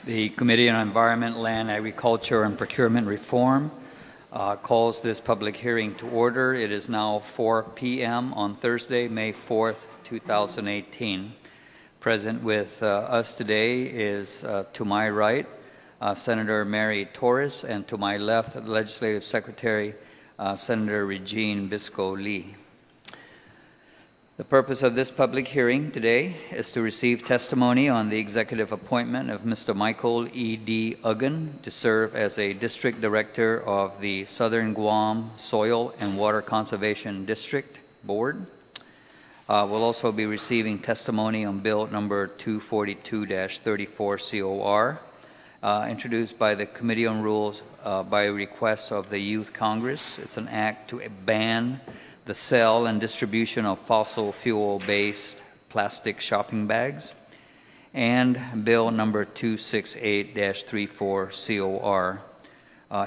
The Committee on Environment, Land, Agriculture, and Procurement Reform calls this public hearing to order. It is now 4 p.m. on Thursday, May 4th, 2018. Present with us today is, to my right, Senator Mary Torres, and to my left, Legislative Secretary Senator Regine Bisco-Lee. The purpose of this public hearing today is to receive testimony on the executive appointment of Mr. Michael E.D. Uggan to serve as a District Director of the Southern Guam Soil and Water Conservation District Board. We'll also be receiving testimony on Bill number 242-34 COR, introduced by the Committee on Rules by request of the Youth Congress. It's an act to ban the sale and distribution of fossil fuel-based plastic shopping bags, and Bill number 268-34 COR,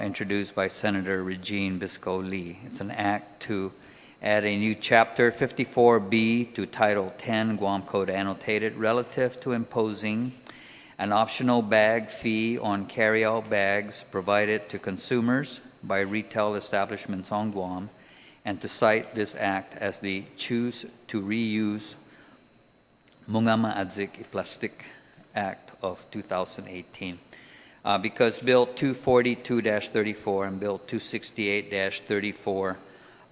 introduced by Senator Regine Bisco-Lee. It's an act to add a new Chapter 54B to Title 10 Guam Code Annotated relative to imposing an optional bag fee on carry-out bags provided to consumers by retail establishments on Guam, and to cite this act as the Choose to Reuse Mungama Adzik Plastic Act of 2018. Because Bill 242-34 and Bill 268-34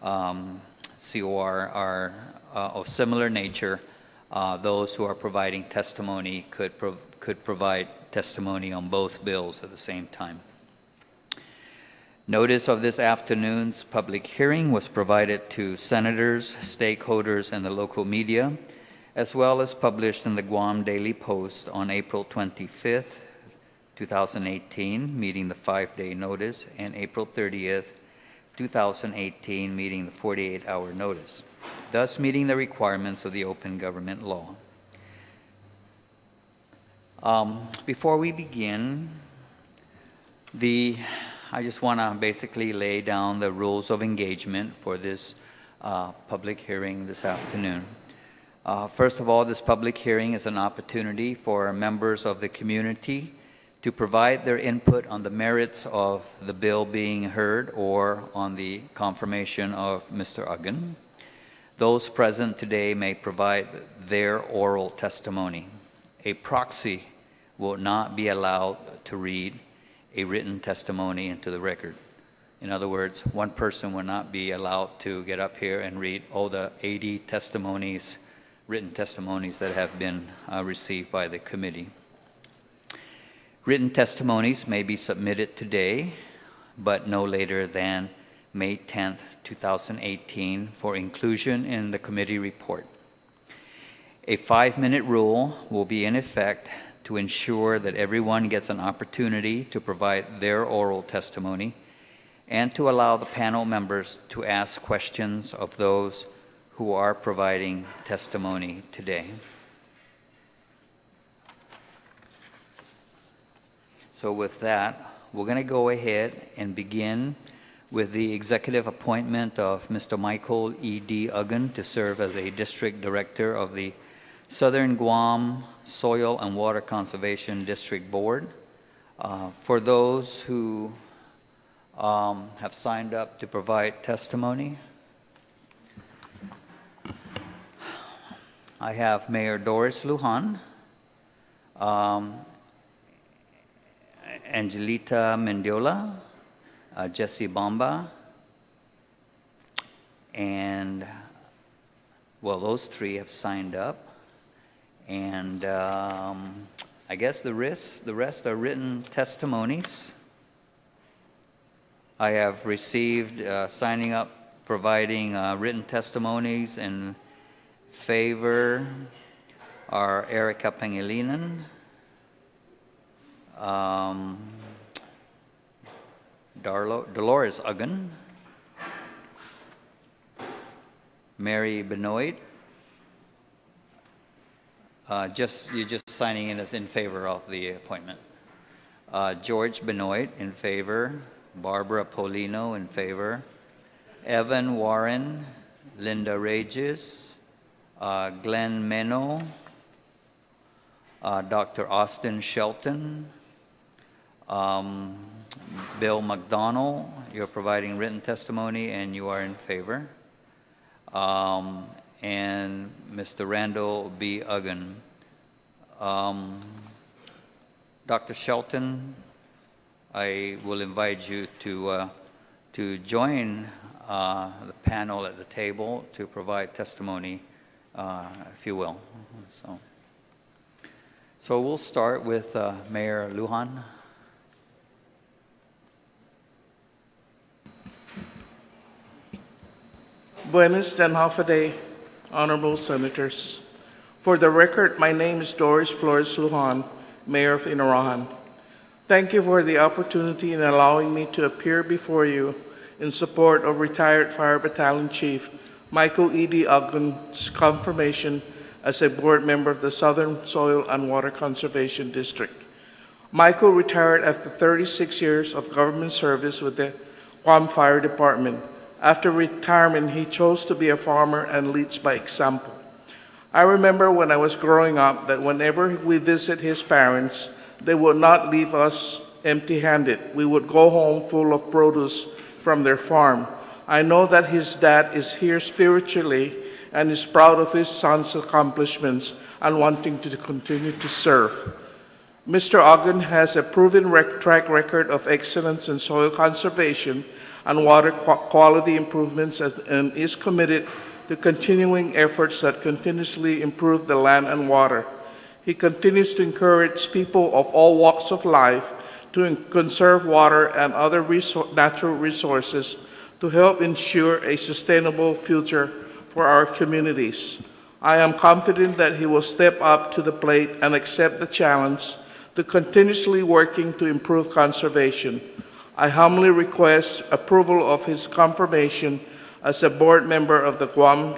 COR are of similar nature, those who are providing testimony could provide testimony on both bills at the same time. Notice of this afternoon's public hearing was provided to senators, stakeholders, and the local media, as well as published in the Guam Daily Post on April 25th, 2018, meeting the 5-day notice, and April 30th, 2018, meeting the 48-hour notice, thus meeting the requirements of the Open Government Law. Before we begin, I just want to basically lay down the rules of engagement for this public hearing this afternoon. First of all, this public hearing is an opportunity for members of the community to provide their input on the merits of the bill being heard or on the confirmation of Mr. Uggan. Those present today may provide their oral testimony. A proxy will not be allowed to read a written testimony into the record. In other words, one person will not be allowed to get up here and read all the 80 testimonies, written testimonies that have been received by the committee. Written testimonies may be submitted today, but no later than May 10th, 2018 for inclusion in the committee report. A 5-minute rule will be in effect to ensure that everyone gets an opportunity to provide their oral testimony and to allow the panel members to ask questions of those who are providing testimony today. So with that, we're going to go ahead and begin with the executive appointment of Mr. Michael E.D. Uggan to serve as a District Director of the Southern Guam Soil and Water Conservation District Board. For those who have signed up to provide testimony, I have Mayor Doris Lujan, Angelita Mendiola, Jesse Bomba, and, well, those three have signed up. And I guess the rest are written testimonies. I have received signing up, providing written testimonies in favor are Erica Pangilinan, Dolores Uggan, Mary Benoit. You're just signing in as in favor of the appointment. George Benoit in favor, Barbara Polino in favor, Evan Warren, Linda Regis, Glenn Meno, Dr. Austin Shelton, Um, Bill McDonnell, you're providing written testimony and you are in favor. And Mr. Randall B. Uggan. Dr. Shelton, I will invite you to join the panel at the table to provide testimony, if you will. So we'll start with Mayor Lujan. Buenas and half a day, honorable senators. For the record, my name is Doris Flores Lujan, Mayor of Inarajan. Thank you for the opportunity in allowing me to appear before you in support of retired Fire Battalion Chief Michael E.D. Uggan's confirmation as a board member of the Southern Soil and Water Conservation District. Michael retired after 36 years of government service with the Guam Fire Department. After retirement, he chose to be a farmer and leads by example. I remember when I was growing up that whenever we visit his parents, they would not leave us empty-handed. We would go home full of produce from their farm. I know that his dad is here spiritually and is proud of his son's accomplishments and wanting to continue to serve. Mr. Uggan has a proven track record of excellence in soil conservation and water quality improvements and is committed to continuing efforts that continuously improve the land and water. He continues to encourage people of all walks of life to conserve water and other natural resources to help ensure a sustainable future for our communities. I am confident that he will step up to the plate and accept the challenge to continuously working to improve conservation. I humbly request approval of his confirmation as a board member of the Guam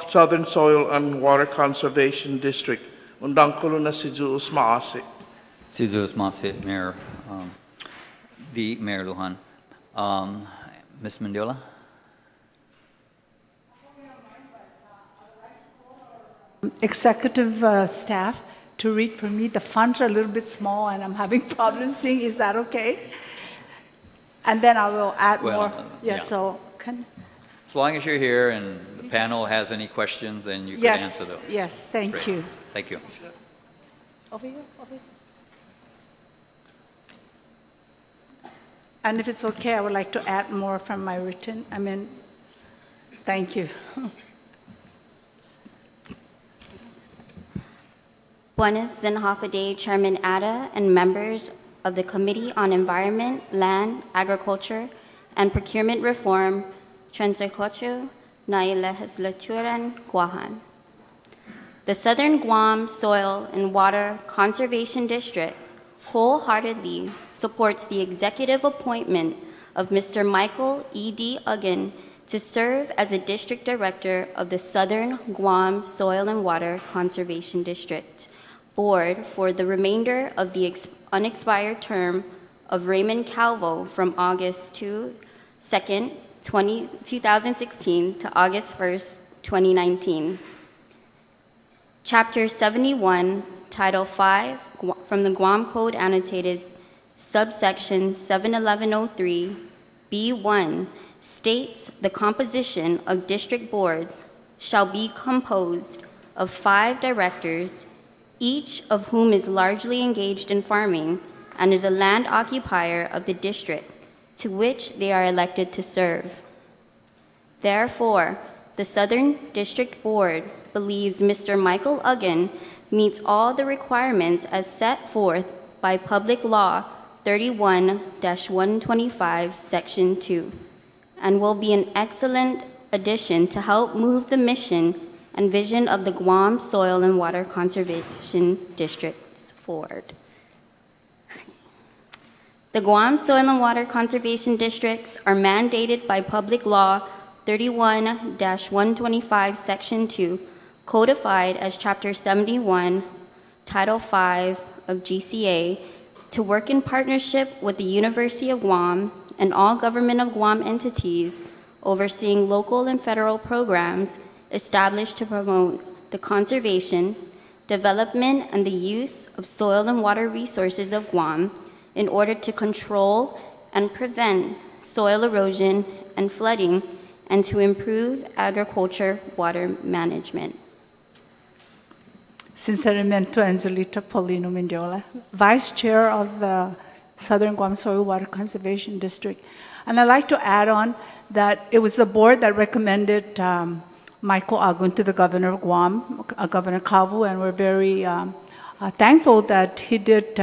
Southern Soil and Water Conservation District. Undang ko na si Juus Maasi. Si Juus Maasi, Mayor, the Mayor Lujan. Ms. Mendiola? Executive staff to read for me. The fonts are a little bit small and I'm having problems seeing. Is that okay? And then I will add more. Yeah, so as long as you're here and the panel has any questions, then you can answer those. Yes, thank Great. you. Thank you. Over here, over here. And if it's okay, I would like to add more from my written. Thank you. Buenas and half a day, Chairman Ada and members of the Committee on Environment, Land, Agriculture, and Procurement Reform, Transacocho, na Legislaturan, Guahan. The Southern Guam Soil and Water Conservation District wholeheartedly supports the executive appointment of Mr. Michael E.D. Uggan to serve as a district director of the Southern Guam Soil and Water Conservation District Board for the remainder of the unexpired term of Raymond Calvo from August 2nd, 2016 to August 1st, 2019. Chapter 71, Title 5 from the Guam Code Annotated, subsection 71103, B1, states the composition of district boards shall be composed of 5 directors, each of whom is largely engaged in farming and is a land occupier of the district to which they are elected to serve. Therefore, the Southern District Board believes Mr. Michael Uggan meets all the requirements as set forth by Public Law 31-125, Section 2, and will be an excellent addition to help move the mission and vision of the Guam Soil and Water Conservation Districts forward. The Guam Soil and Water Conservation Districts are mandated by Public Law 31-125, Section 2, codified as Chapter 71, Title 5 of GCA, to work in partnership with the University of Guam and all Government of Guam entities overseeing local and federal programs established to promote the conservation, development, and the use of soil and water resources of Guam in order to control and prevent soil erosion and flooding, and to improve agriculture water management. Sinceramente, Angelita Paulino Mendiola, Vice Chair of the Southern Guam Soil Water Conservation District. And I'd like to add on that it was the board that recommended Michael Agun to the governor of Guam, Governor Kavu, and we're very thankful that he did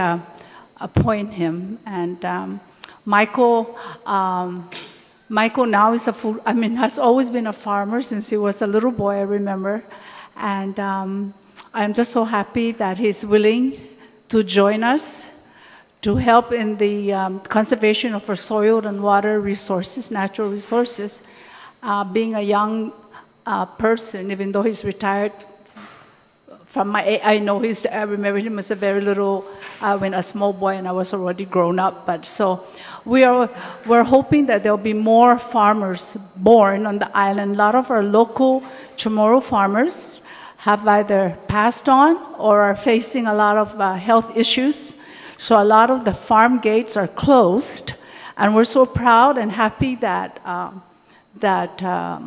appoint him. And Michael now is has always been a farmer since he was a little boy, I remember. And I'm just so happy that he's willing to join us to help in the conservation of our soil and water resources, natural resources. Being a young person, even though he's retired from I remember him as a very little, when a small boy, and I was already grown up. But so we're hoping that there'll be more farmers born on the island. A lot of our local Chamorro farmers have either passed on or are facing a lot of health issues. So a lot of the farm gates are closed, and we're so proud and happy that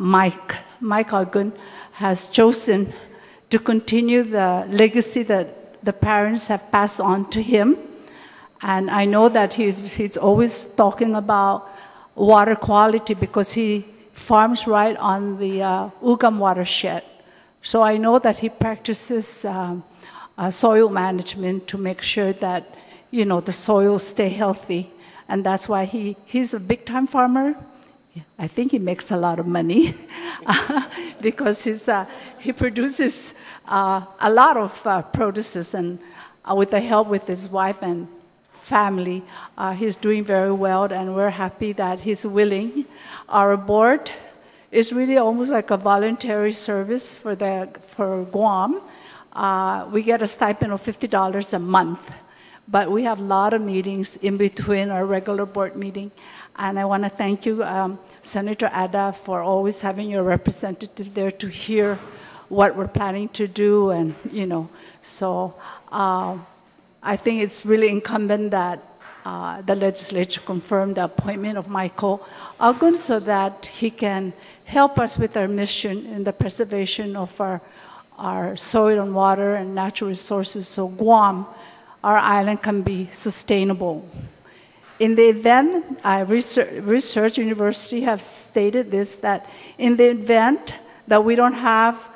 Mike Agun has chosen to continue the legacy that the parents have passed on to him. And I know that he's always talking about water quality because he farms right on the Ugam watershed. So I know that he practices soil management to make sure that the soils stay healthy, and that's why he's a big-time farmer. I think he makes a lot of money because he produces a lot of produces, and with the help with his wife and family, he's doing very well, and we're happy that he's willing. Our board is really almost like a voluntary service for Guam. We get a stipend of $50 a month. But we have a lot of meetings in between our regular board meeting. And I want to thank you, Senator Ada, for always having your representative there to hear what we're planning to do. And, so I think it's really incumbent that the legislature confirm the appointment of Michael Agun so that he can help us with our mission in the preservation of our soil and water and natural resources so Guam, our island, can be sustainable. In the event, Research University have stated this, that in the event that we don't have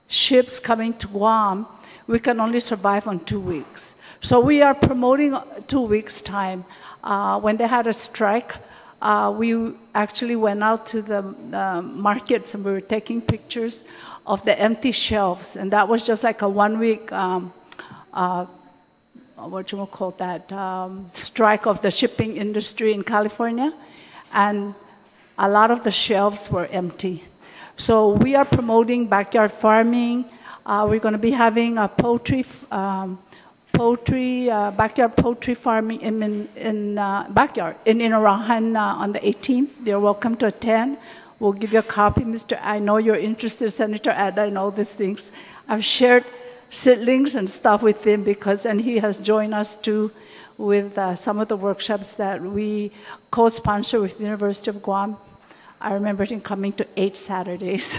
ships coming to Guam, we can only survive on 2 weeks. So we are promoting 2 weeks' time. When they had a strike, we actually went out to the markets and we were taking pictures of the empty shelves. And that was just like a 1 week strike of the shipping industry in California, and a lot of the shelves were empty. So we are promoting backyard farming. We're going to be having a backyard poultry farming in backyard in Inarajan on the 18th. You're welcome to attend. We'll give you a copy, I know you're interested, Senator Ada, in all these things. I've shared seedlings and stuff with him and he has joined us too with some of the workshops that we co-sponsor with the University of Guam. I remember him coming to 8 Saturdays.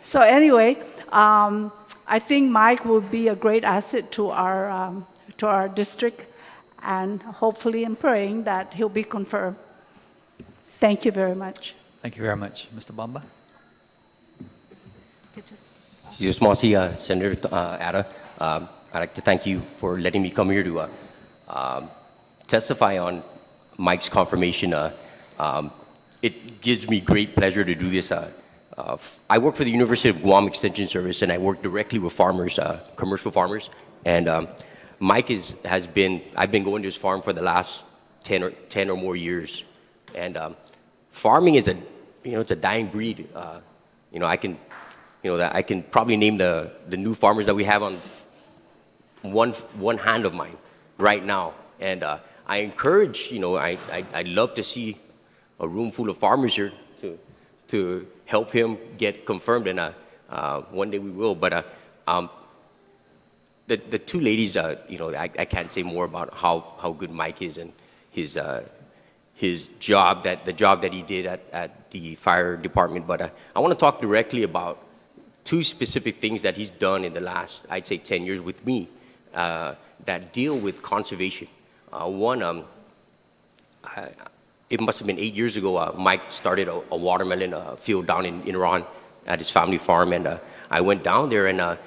So anyway, I think Mike will be a great asset to our district, and hopefully I'm praying that he'll be confirmed. Thank you very much. Thank you very much. Mr. Bamba? Senator Ada, I'd like to thank you for letting me come here to testify on Mike's confirmation. It gives me great pleasure to do this. I work for the University of Guam Extension Service, and I work directly with farmers, commercial farmers. And Mike I've been going to his farm for the last 10 or more years. And farming is it's a dying breed. I can probably name the new farmers that we have on one hand of mine right now. And I encourage, I'd love to see a room full of farmers here to help him get confirmed, and one day we will. But the two ladies, you know, I can't say more about how good Mike is and his job, the job that he did at the fire department. But I want to talk directly about two specific things that he's done in the last, I'd say, 10 years with me that deal with conservation. One, it must have been 8 years ago, Mike started a watermelon field down in Iran at his family farm, and I went down there, and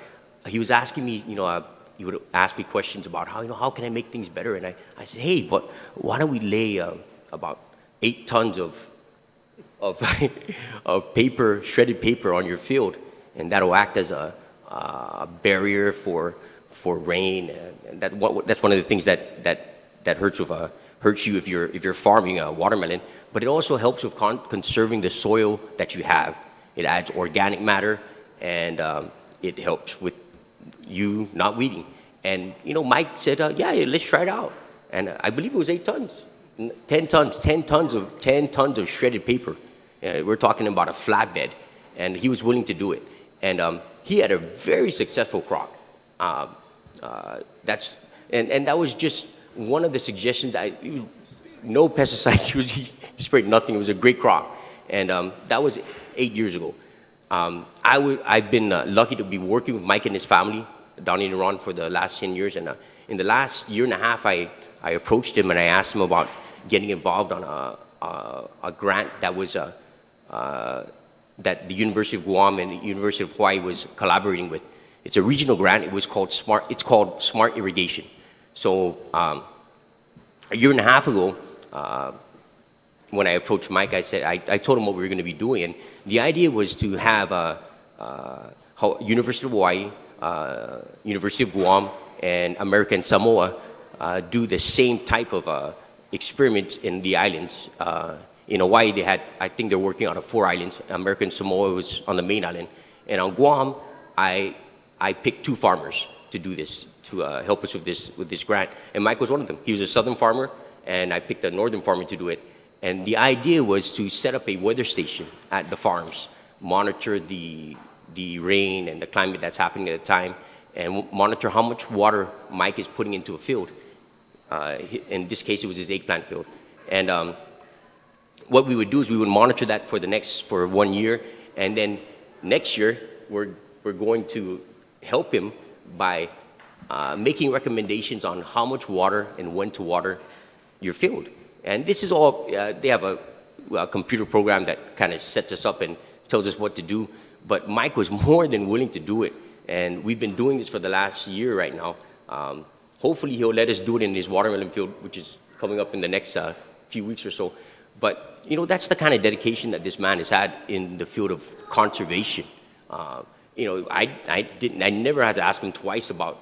he was asking me, you know, he would ask me questions about how, you know, how can I make things better, and I said, hey, why don't we lay about 8 tons of paper, shredded paper on your field, and that'll act as a barrier for rain, and that's one of the things that hurts you if you're farming a watermelon. But it also helps with conserving the soil that you have. It adds organic matter, and it helps with you not weeding. And you know, Mike said, yeah, let's try it out. And I believe it was 8 tons, 10 tons of shredded paper. We're talking about a flatbed, and he was willing to do it. And he had a very successful crop. That was just one of the suggestions. No pesticides. He sprayed nothing. It was a great crop, and that was 8 years ago. I've been lucky to be working with Mike and his family down in Iran for the last 10 years, and in the last year and a half, I approached him and I asked him about getting involved on a grant that was that the University of Guam and the University of Hawaii was collaborating with. It's a regional grant. It's called Smart Irrigation. So a year and a half ago, when I approached Mike, I told him what we were going to be doing, and the idea was to have University of Hawaii, University of Guam, and American Samoa do the same type of experiments in the islands. In Hawaii, I think they're working out of 4 islands. American Samoa was on the main island, and on Guam, I picked 2 farmers to do this, to help us with this grant. And Mike was one of them. He was a southern farmer, and I picked a northern farmer to do it. And the idea was to set up a weather station at the farms, monitor the rain and the climate that's happening at the time, and monitor how much water Mike is putting into a field. In this case, it was his eggplant field. And what we would do is we would monitor that for 1 year, and then next year we're going to help him by making recommendations on how much water and when to water your field. And this is all, they have a computer program that kind of sets us up and tells us what to do. But Mike was more than willing to do it. And we've been doing this for the last year right now. Hopefully he'll let us do it in his watermelon field, which is coming up in the next few weeks or so. But, you know, that's the kind of dedication that this man has had in the field of conservation. You know, I never had to ask him twice about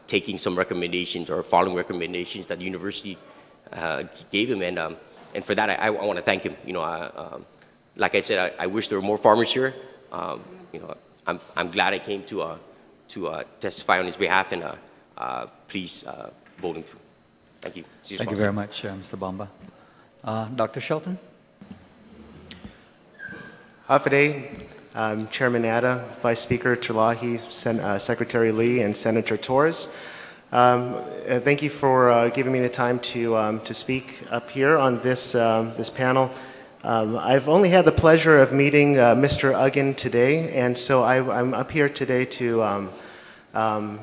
taking some recommendations or following recommendations that the university gave him, and for that I want to thank him. You know, like I said, I wish there were more farmers here. You know, I'm glad I came to testify on his behalf, and please vote him through. Thank you. Thank you very much, Mr. Bamba. Dr. Shelton. Hafaday, Chairman Atta, Vice Speaker Terlahi, Secretary Lee, and Senator Torres. Thank you for giving me the time to speak up here on this panel. I've only had the pleasure of meeting Mr. Uggen today, and so I'm up here today to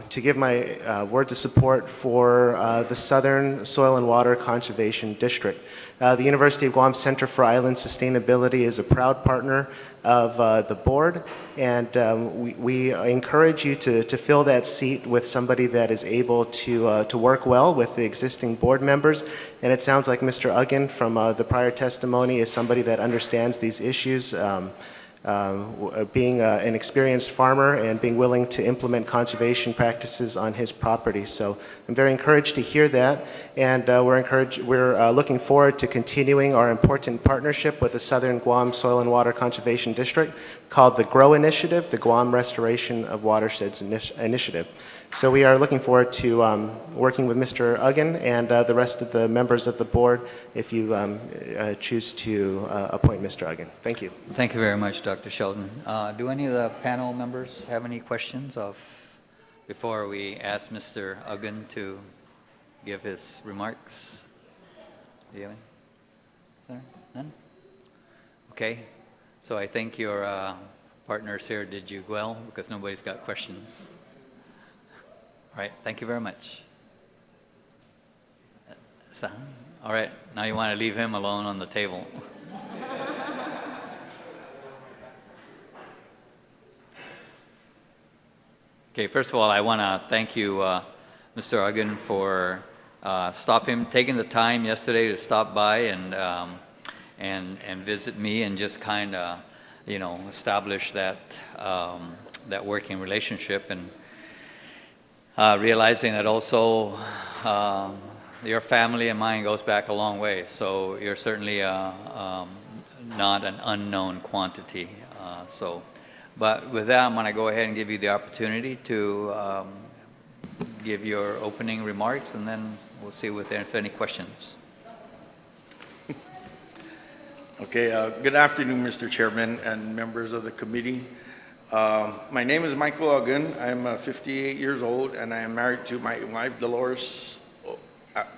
give my words of support for the Southern Soil and Water Conservation District. The University of Guam Center for Island Sustainability is a proud partner of the board, and we encourage you to fill that seat with somebody that is able to work well with the existing board members. And it sounds like Mr. Uggen from the prior testimony is somebody that understands these issues, being an experienced farmer and being willing to implement conservation practices on his property. So I'm very encouraged to hear that, and we're looking forward to continuing our important partnership with the Southern Guam Soil and Water Conservation District called the GROW Initiative, the Guam Restoration of Watersheds Initiative. So we are looking forward to working with Mr. Uggen and the rest of the members of the board if you choose to appoint Mr. Uggen. Thank you. Thank you very much, Dr. Shelton. Do any of the panel members have any questions of before we ask Mr. Uggan to give his remarks? Do you have any? Sir? None? Okay. So I think your partners here did you well because nobody's got questions. All right. Thank you very much. All right. Now you want to leave him alone on the table. Okay, first of all, I want to thank you, Mr. Uggan, for taking the time yesterday to stop by and visit me and just kind of, establish that that working relationship, and realizing that also your family and mine goes back a long way. So you're certainly not an unknown quantity. But with that, I'm going to go ahead and give you the opportunity to give your opening remarks, and then we'll see if there's any questions. Okay, good afternoon, Mr. Chairman and members of the committee. My name is Michael Uggan. I'm 58 years old, and I am married to my wife, Dolores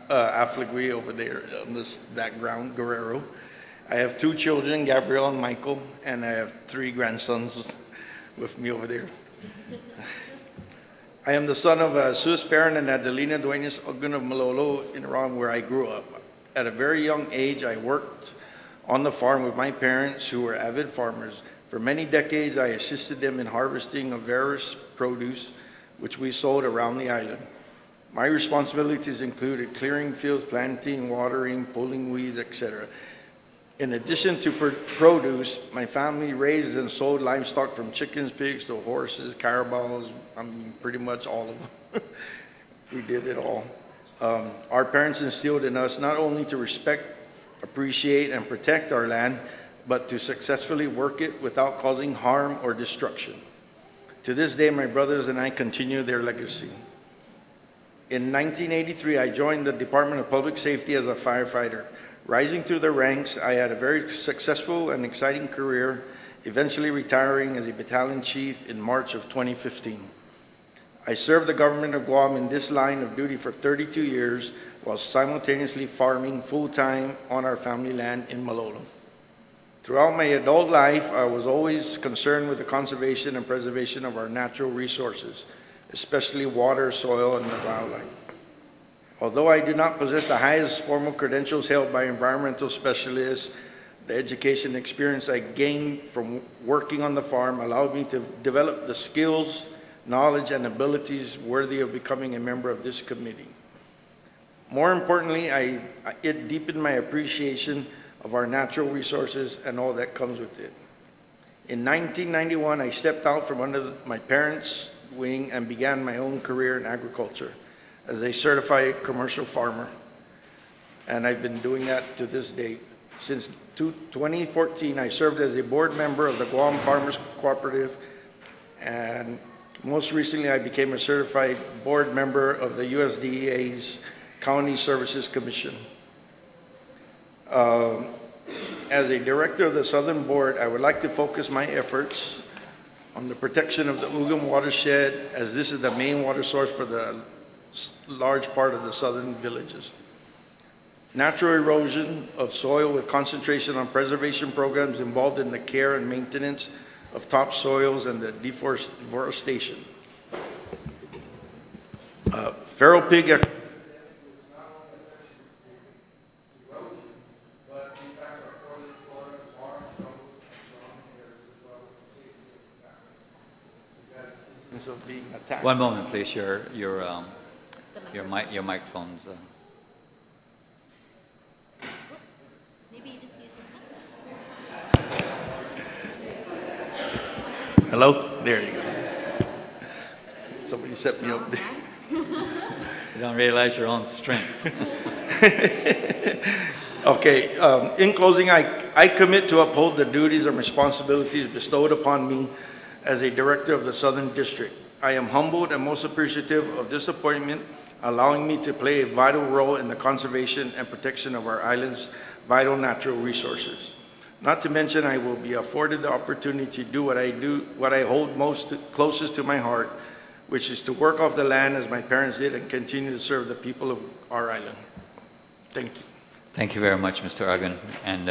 Affligui, over there on this background, Guerrero. I have 2 children, Gabriel and Michael, and I have 3 grandsons with me over there. I am the son of Sus Farron and Adelina Duenas Uggan of Malolo in Iran, where I grew up. At a very young age, I worked on the farm with my parents, who were avid farmers. For many decades, I assisted them in harvesting of various produce, which we sold around the island. My responsibilities included clearing fields, planting, watering, pulling weeds, etc. In addition to produce, my family raised and sold livestock from chickens, pigs, to horses, carabaos, I mean, pretty much all of them. We did it all. Our parents instilled in us not only to respect, appreciate, and protect our land, but to successfully work it without causing harm or destruction. To this day, my brothers and I continue their legacy. In 1983, I joined the Department of Public Safety as a firefighter. Rising through the ranks, I had a very successful and exciting career, eventually retiring as a battalion chief in March of 2015. I served the government of Guam in this line of duty for 32 years while simultaneously farming full-time on our family land in Malolo. Throughout my adult life, I was always concerned with the conservation and preservation of our natural resources, especially water, soil, and the wildlife. Although I do not possess the highest formal credentials held by environmental specialists, the education experience I gained from working on the farm allowed me to develop the skills, knowledge, and abilities worthy of becoming a member of this committee. More importantly, it deepened my appreciation of our natural resources and all that comes with it. In 1991, I stepped out from under my parents' wing and began my own career in agriculture as a certified commercial farmer, and I've been doing that to this date. Since 2014, I served as a board member of the Guam Farmers Cooperative, and most recently I became a certified board member of the USDA's County Services Commission. As a director of the Southern Board, I would like to focus my efforts on the protection of the Ugam watershed, as this is the main water source for the large part of the southern villages. Natural erosion of soil with concentration on preservation programs involved in the care and maintenance of topsoils and the deforestation. Feral pig of being attacked. One moment, please. Your microphone's. Maybe you just use this one. Hello? There you go. Somebody set me up there. You don't realize your own strength. Okay, in closing, I commit to uphold the duties and responsibilities bestowed upon me as a director of the Southern District. I am humbled and most appreciative of this appointment, allowing me to play a vital role in the conservation and protection of our island's vital natural resources. Not to mention, I will be afforded the opportunity to do what I hold closest to my heart, which is to work off the land as my parents did and continue to serve the people of our island. Thank you. Thank you very much, Mr. Uggan. And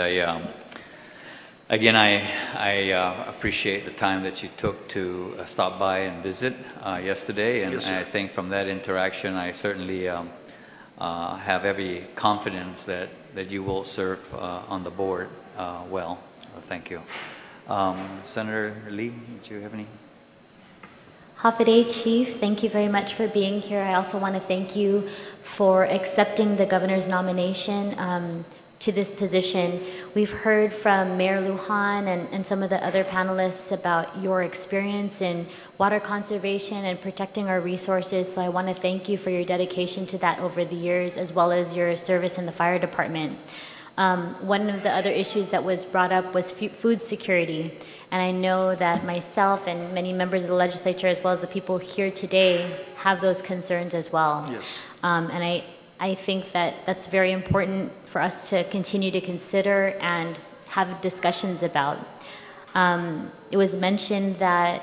again, I appreciate the time that you took to stop by and visit yesterday. And Yes, sir. I think from that interaction, I certainly have every confidence that you will serve on the board well. Thank you. Senator Lee, do you have any? Hafaday, Chief, thank you very much for being here. I also want to thank you for accepting the governor's nomination to this position. We've heard from Mayor Lujan and some of the other panelists about your experience in water conservation and protecting our resources, so I want to thank you for your dedication to that over the years, as well as your service in the fire department. One of the other issues that was brought up was food security. And I know that myself and many members of the legislature, as well as the people here today, have those concerns as well. Yes. And I think that that's very important for us to continue to consider and have discussions about. It was mentioned that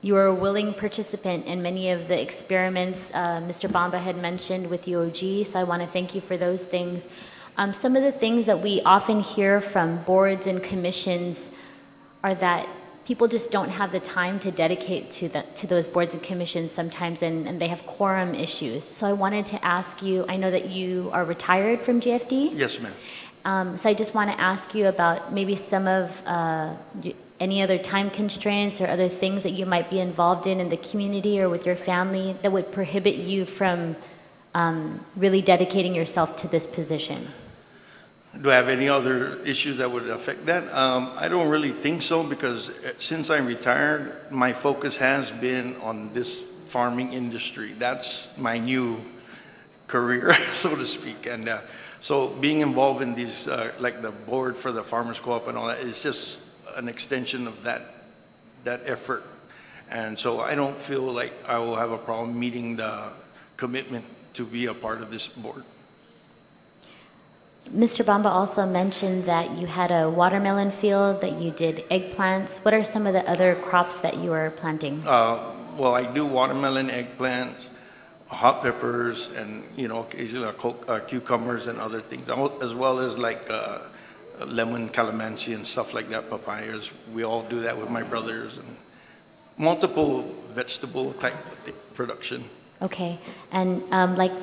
you are a willing participant in many of the experiments Mr. Bamba had mentioned with UOG, so I want to thank you for those things. Some of the things that we often hear from boards and commissions are that people just don't have the time to dedicate to those boards and commissions sometimes, and they have quorum issues. So I wanted to ask you, I know that you are retired from GFD. Yes, ma'am. So I just want to ask you about maybe some of any other time constraints or other things that you might be involved in the community or with your family that would prohibit you from really dedicating yourself to this position. Do I have any other issues that would affect that? I don't really think so, because since I'm retired, my focus has been on this farming industry. That's my new career, so to speak. And so being involved in these, like the board for the Farmers Co-op and all that, is just an extension of that effort. And so I don't feel like I will have a problem meeting the commitment to be a part of this board. Mr. Bamba also mentioned that you had a watermelon field, that you did eggplants. What are some of the other crops that you are planting? Well, I do watermelon, eggplants, hot peppers, and occasionally cucumbers and other things, as well as like lemon, calamansi, and stuff like that. Papayas. We all do that with my brothers, and multiple vegetable type production. Okay, and like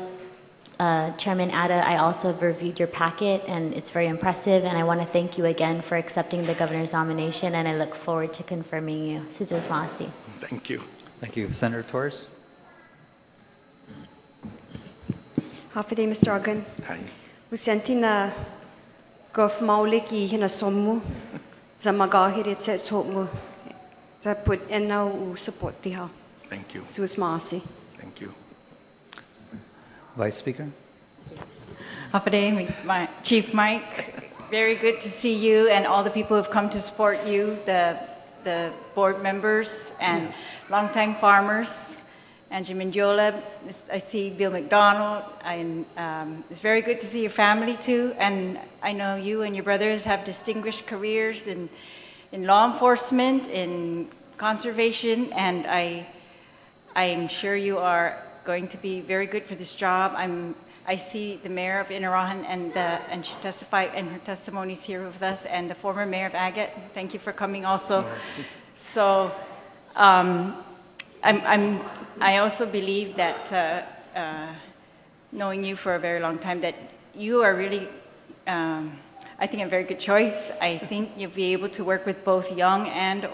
Chairman Atta, I also have reviewed your packet, and it's very impressive, and I want to thank you again for accepting the governor's nomination, and I look forward to confirming you. Sujos Masi. Thank you. Thank you. Senator Torres? Hafaday, Mr. Uggan. Hi. Usiantina gof mauliki hina somu za magahiri set tokmu za put enau u support tiha. Thank you. Sujos Masi. Thank you. Vice Speaker? Hafaday, Chief Mike, very good to see you and all the people who have come to support you, the board members and longtime farmers. Angie Mendiola, I see Bill McDonald, and it's very good to see your family too. And I know you and your brothers have distinguished careers in law enforcement, in conservation, and I'm sure you are going to be very good for this job. I see the mayor of Inarajan and she testified, and her testimonies here with us, and the former mayor of Agate. Thank you for coming also. So I also believe that knowing you for a very long time, that you are really, I think, a very good choice. I think you'll be able to work with both young and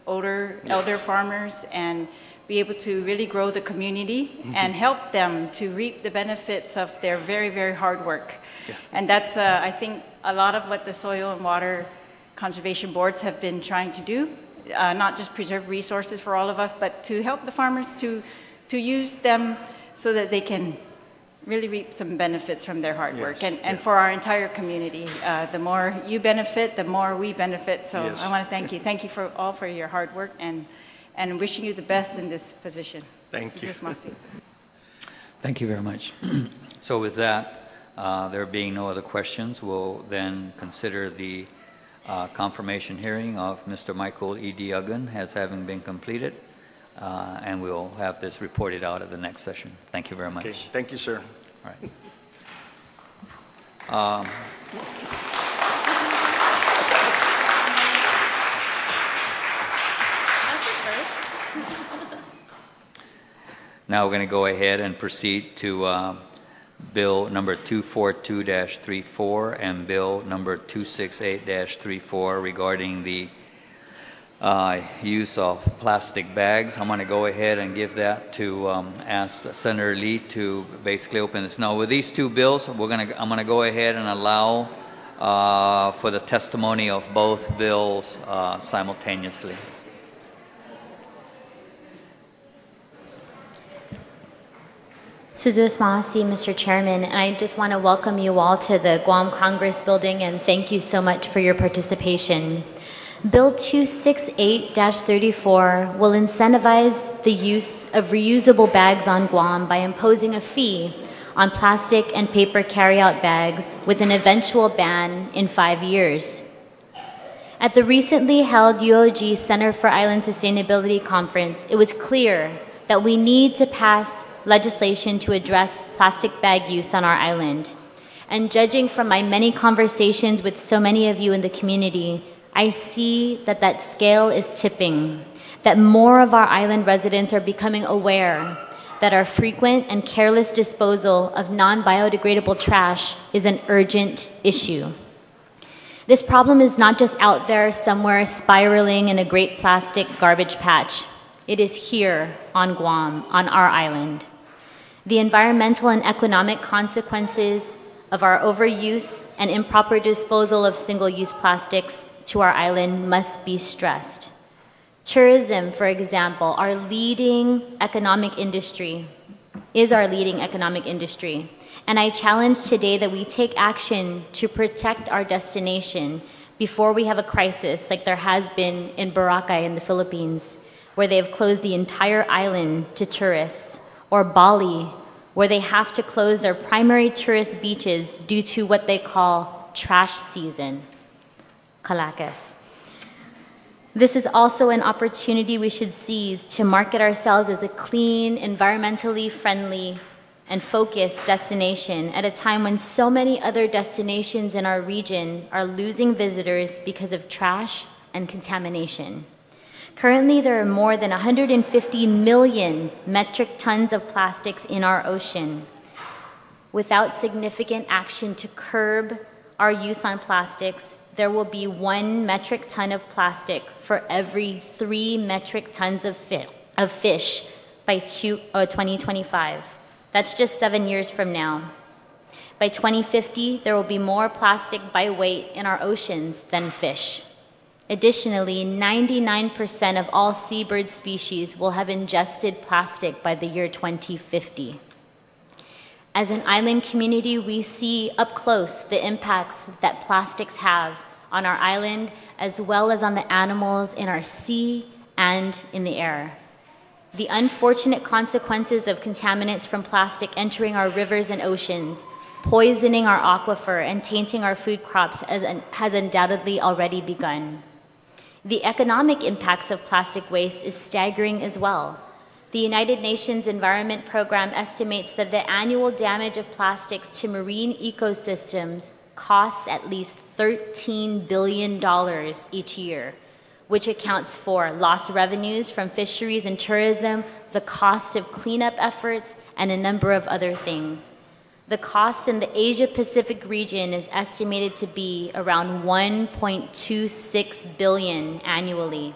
elder farmers, and be able to really grow the community and help them to reap the benefits of their very, very hard work. Yeah. And that's, I think, a lot of what the soil and water conservation boards have been trying to do, not just preserve resources for all of us, but to help the farmers to use them so that they can really reap some benefits from their hard work. And for our entire community, the more you benefit, the more we benefit. So I want to thank you. Thank you all for your hard work, and wishing you the best in this position. Thank you. Thank you very much. So with that, there being no other questions, we'll then consider the confirmation hearing of Mr. Michael E.D. Uggan as having been completed. and we'll have this reported out at the next session. Thank you very much. Okay, thank you, sir. All right. Now we're going to go ahead and proceed to Bill number 242-34 and Bill number 268-34 regarding the use of plastic bags. I'm going to go ahead and give that to ask Senator Lee to basically open this. Now, with these two bills, I'm going to go ahead and allow for the testimony of both bills simultaneously. Suzus Mahasi, Mr. Chairman, and I just want to welcome you all to the Guam Congress building and thank you so much for your participation. Bill 268-34 will incentivize the use of reusable bags on Guam by imposing a fee on plastic and paper carryout bags with an eventual ban in 5 years. At the recently held UOG Center for Island Sustainability Conference, it was clear that we need to pass legislation to address plastic bag use on our island. And judging from my many conversations with so many of you in the community, I see that that scale is tipping, that more of our island residents are becoming aware that our frequent and careless disposal of non-biodegradable trash is an urgent issue. This problem is not just out there somewhere spiraling in a great plastic garbage patch. It is here on Guam, on our island. The environmental and economic consequences of our overuse and improper disposal of single-use plastics to our island must be stressed. Tourism, for example, our leading economic industry, is our leading economic industry. And I challenge today that we take action to protect our destination before we have a crisis like there has been in Boracay in the Philippines, where they have closed the entire island to tourists, or Bali, where they have to close their primary tourist beaches due to what they call trash season. Calacas. This is also an opportunity we should seize to market ourselves as a clean, environmentally friendly, and focused destination at a time when so many other destinations in our region are losing visitors because of trash and contamination. Currently, there are more than 150 million metric tons of plastics in our ocean. Without significant action to curb our use on plastics, there will be 1 metric ton of plastic for every 3 metric tons of fish by 2025. That's just 7 years from now. By 2050, there will be more plastic by weight in our oceans than fish. Additionally, 99% of all seabird species will have ingested plastic by the year 2050. As an island community, we see up close the impacts that plastics have on our island, as well as on the animals in our sea and in the air. The unfortunate consequences of contaminants from plastic entering our rivers and oceans, poisoning our aquifer and tainting our food crops has undoubtedly already begun. The economic impacts of plastic waste is staggering as well. The United Nations Environment Program estimates that the annual damage of plastics to marine ecosystems costs at least $13 billion each year, which accounts for lost revenues from fisheries and tourism, the cost of cleanup efforts, and a number of other things. The cost in the Asia-Pacific region is estimated to be around $1.26 billion annually.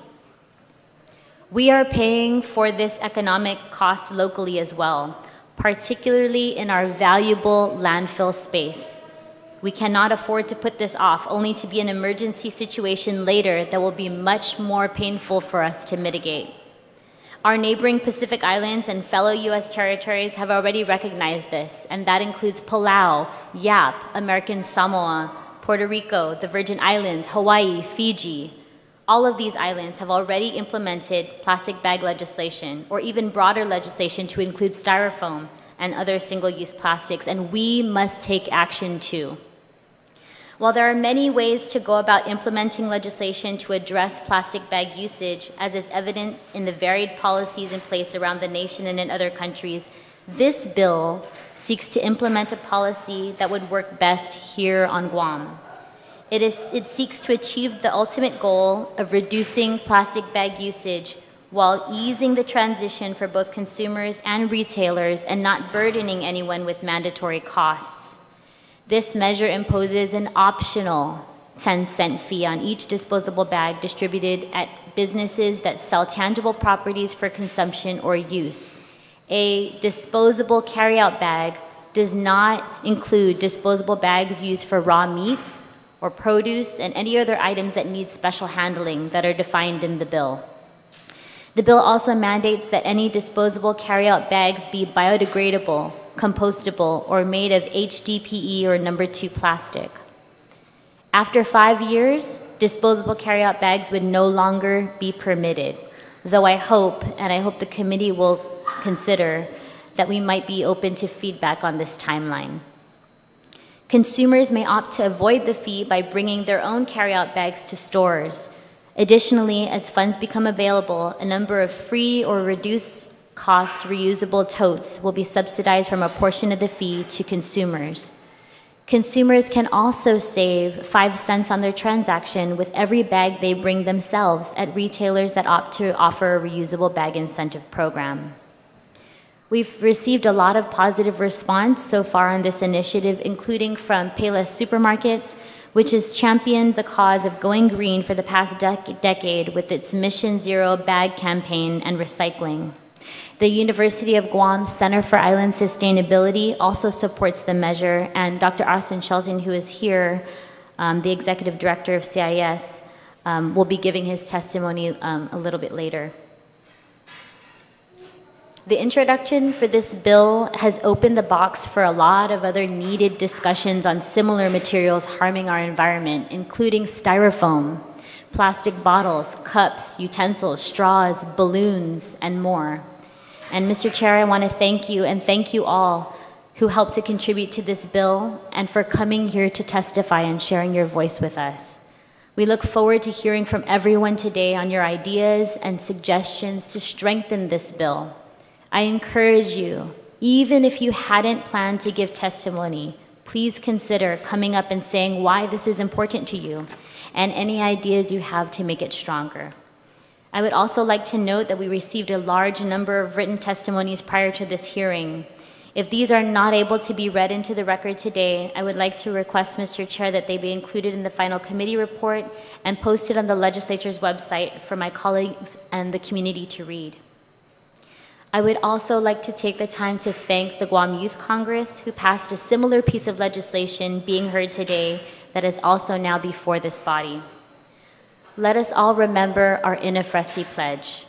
We are paying for this economic cost locally as well, particularly in our valuable landfill space. We cannot afford to put this off, only to be an emergency situation later that will be much more painful for us to mitigate. Our neighboring Pacific Islands and fellow U.S. territories have already recognized this, and that includes Palau, Yap, American Samoa, Puerto Rico, the Virgin Islands, Hawaii, Fiji. All of these islands have already implemented plastic bag legislation, or even broader legislation to include styrofoam and other single-use plastics, and we must take action too. While there are many ways to go about implementing legislation to address plastic bag usage, as is evident in the varied policies in place around the nation and in other countries, this bill seeks to implement a policy that would work best here on Guam. It seeks to achieve the ultimate goal of reducing plastic bag usage while easing the transition for both consumers and retailers and not burdening anyone with mandatory costs. This measure imposes an optional 10-cent fee on each disposable bag distributed at businesses that sell tangible properties for consumption or use. A disposable carryout bag does not include disposable bags used for raw meats or produce and any other items that need special handling that are defined in the bill. The bill also mandates that any disposable carryout bags be biodegradable, compostable, or made of HDPE or number 2 plastic. After 5 years, disposable carryout bags would no longer be permitted, though I hope the committee will consider that we might be open to feedback on this timeline. Consumers may opt to avoid the fee by bringing their own carryout bags to stores. Additionally, as funds become available, a number of free or reduced cost reusable totes will be subsidized from a portion of the fee to consumers. Consumers can also save 5 cents on their transaction with every bag they bring themselves at retailers that opt to offer a reusable bag incentive program. We've received a lot of positive response so far on this initiative, including from Payless Supermarkets, which has championed the cause of going green for the past decade with its Mission Zero bag campaign and recycling. The University of Guam Center for Island Sustainability also supports the measure, and Dr. Austin Shelton, who is here, the Executive Director of CIS, will be giving his testimony a little bit later. The introduction for this bill has opened the box for a lot of other needed discussions on similar materials harming our environment, including styrofoam, plastic bottles, cups, utensils, straws, balloons, and more. And Mr. Chair, I want to thank you and thank you all who helped to contribute to this bill and for coming here to testify and sharing your voice with us. We look forward to hearing from everyone today on your ideas and suggestions to strengthen this bill. I encourage you, even if you hadn't planned to give testimony, please consider coming up and saying why this is important to you and any ideas you have to make it stronger. I would also like to note that we received a large number of written testimonies prior to this hearing. If these are not able to be read into the record today, I would like to request, Mr. Chair, that they be included in the final committee report and posted on the legislature's website for my colleagues and the community to read. I would also like to take the time to thank the Guam Youth Congress, who passed a similar piece of legislation being heard today that is also now before this body. Let us all remember our Inafresi pledge.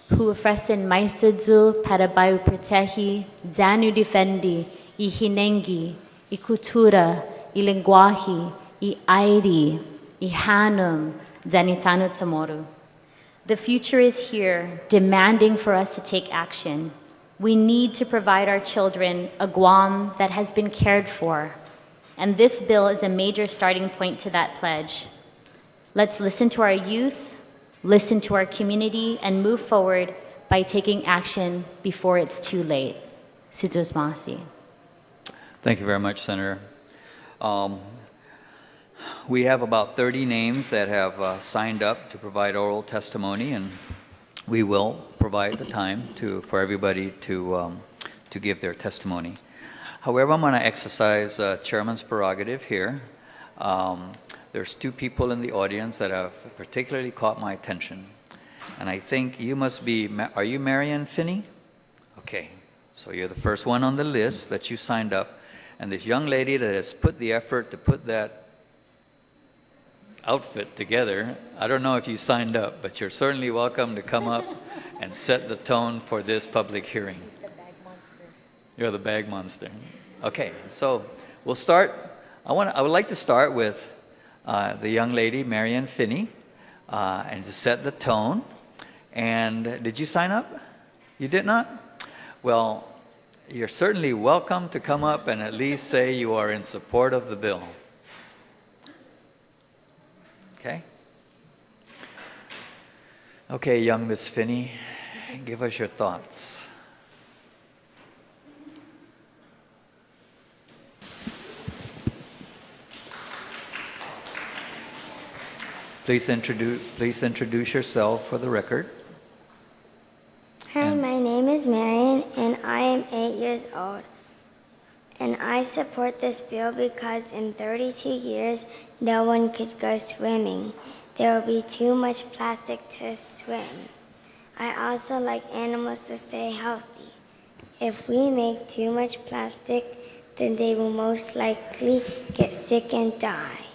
Huafresin maisadzu para bayu protehi, zanu defendi, I hinengi, I kultura, I linguahi, I airi, I hanum, zanitanu tamoru. The future is here, demanding for us to take action. We need to provide our children a Guam that has been cared for, and this bill is a major starting point to that pledge. Let's listen to our youth, listen to our community, and move forward by taking action before it's too late. Sidus Masi. Thank you very much, Senator. We have about 30 names that have signed up to provide oral testimony, and we will provide the time for everybody to give their testimony. However, I'm going to exercise Chairman's prerogative here. There's 2 people in the audience that have particularly caught my attention. And I think you must be, are you Marianne Finney? Okay, so you're the first one on the list that you signed up. And this young lady that has put the effort to put that outfit together, I don't know if you signed up, but you're certainly welcome to come up and set the tone for this public hearing. She's the bag monster. You're the bag monster. Okay, so we'll start. I would like to start with the young lady, Marianne Finney, and to set the tone. And did you sign up? You did not? Well, you're certainly welcome to come up and at least say you are in support of the bill. Okay, young Miss Finney, give us your thoughts. Please introduce yourself for the record. Hi, my name is Marion, and I am 8 years old. And I support this bill because in 32 years, no one could go swimming. There will be too much plastic to swim. I also like animals to stay healthy. If we make too much plastic, then they will most likely get sick and die.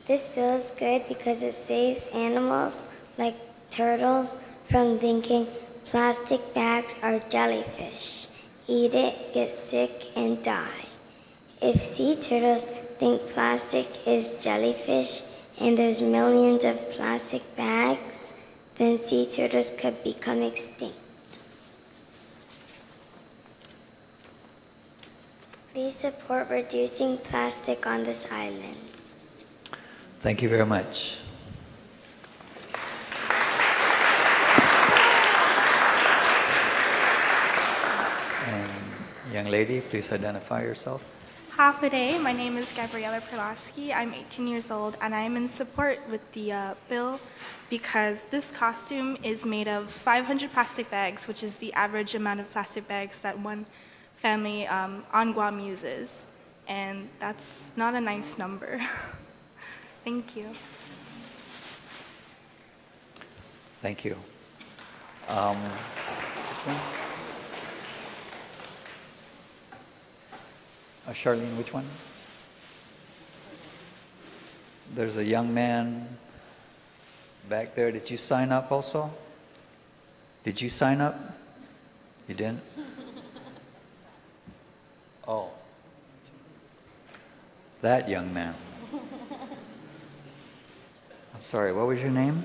This bill is good because it saves animals like turtles from thinking plastic bags are jellyfish. Eat it, get sick, and die. If sea turtles think plastic is jellyfish and there's millions of plastic bags, then sea turtles could become extinct. Please support reducing plastic on this island. Thank you very much. And young lady, please identify yourself. Hafa-Adai. My name is Gabriela Perlaski. I'm 18 years old, and I'm in support with the bill because this costume is made of 500 plastic bags, which is the average amount of plastic bags that one family on Guam uses. And that's not a nice number. Thank you. Thank you. Charlene, which one? There's a young man back there. Did you sign up also? Did you sign up? You didn't? Oh. That young man. I'm sorry, what was your name?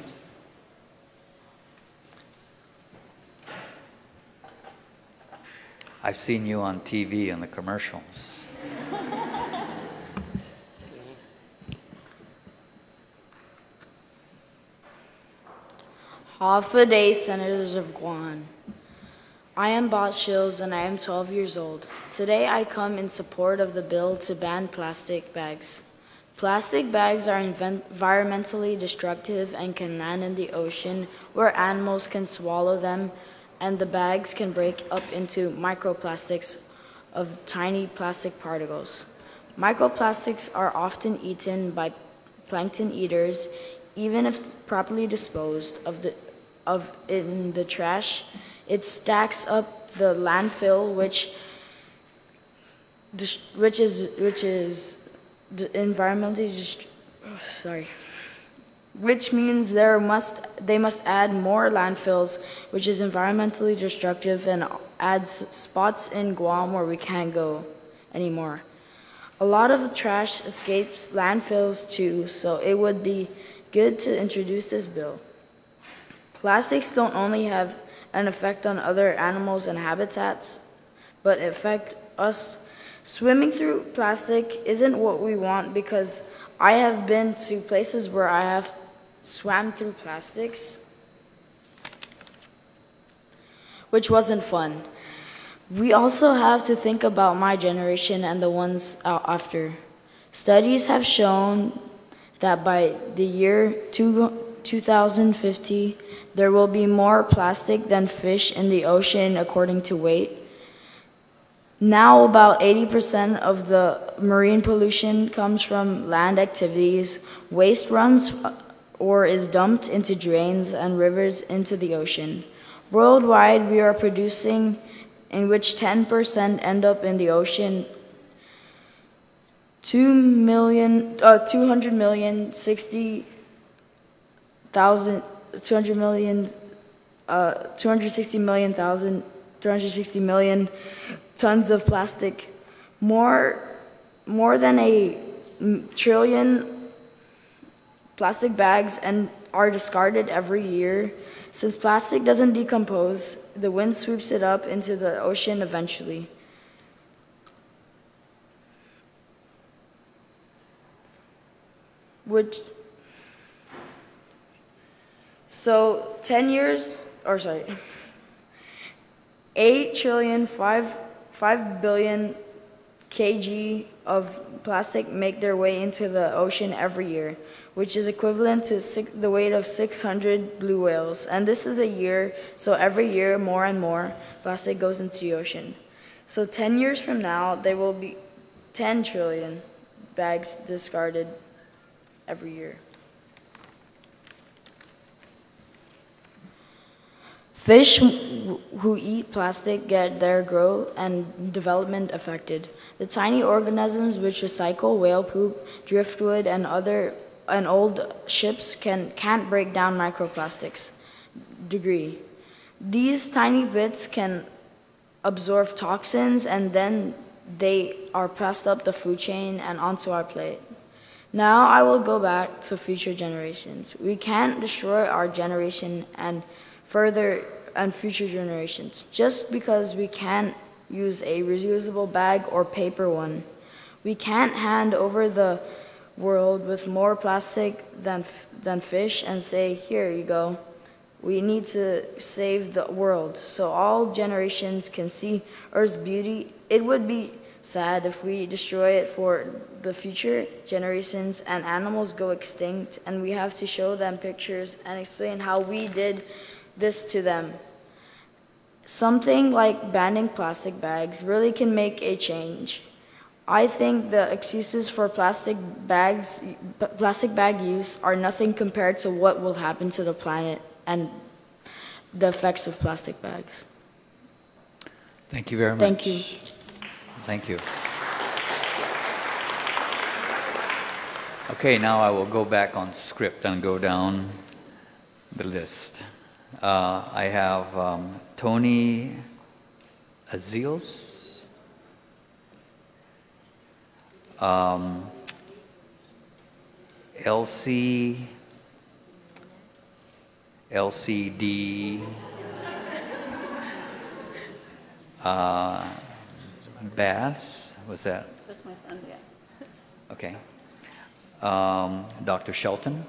I've seen you on TV in the commercials. Hafa-Adai, Senators of Guam. I am Bot Shills and I am 12 years old. Today I come in support of the bill to ban plastic bags. Plastic bags are environmentally destructive and can land in the ocean where animals can swallow them, and the bags can break up into microplastics of tiny plastic particles. Microplastics are often eaten by plankton eaters, even if properly disposed of in the trash. It stacks up the landfill, which which means they must add more landfills, which is environmentally destructive and adds spots in Guam where we can't go anymore. A lot of the trash escapes landfills too, so it would be good to introduce this bill. Plastics don't only have an effect on other animals and habitats, but affect us. Swimming through plastic isn't what we want, because I have been to places where I have swam through plastics, which wasn't fun. We also have to think about my generation and the ones after. Studies have shown that by the year 2050, there will be more plastic than fish in the ocean according to weight. Now about 80% of the marine pollution comes from land activities. Waste runs or is dumped into drains and rivers into the ocean. Worldwide, we are producing, in which 10% end up in the ocean, 260 million tons of plastic, more than a trillion plastic bags and are discarded every year. Since plastic doesn't decompose, the wind sweeps it up into the ocean eventually. So 10 years, or sorry, 8 billion kg of plastic make their way into the ocean every year, which is equivalent to the weight of 600 blue whales. And this is a year, so every year more and more plastic goes into the ocean. So 10 years from now, there will be 10 trillion bags discarded every year. Fish who eat plastic get their growth and development affected. The tiny organisms which recycle whale poop, driftwood, and old ships can't break down microplastics degree. These tiny bits can absorb toxins, and then they are passed up the food chain and onto our plate. Now I will go back to future generations. We can't destroy our generation and future generations just because we can't use a reusable bag or paper one. We can't hand over the world with more plastic than fish and say, here you go. We need to save the world so all generations can see Earth's beauty. It would be sad if we destroy it for the future generations and animals go extinct, and we have to show them pictures and explain how we did this to them. Something like banning plastic bags really can make a change. I think the excuses for plastic bag use are nothing compared to what will happen to the planet and the effects of plastic bags. Thank you very much. Thank you. Thank you. Okay, now I will go back on script and go down the list. I have Tony Azios, LCD, Bass, was that? That's my son, yeah. Okay. Dr. Shelton.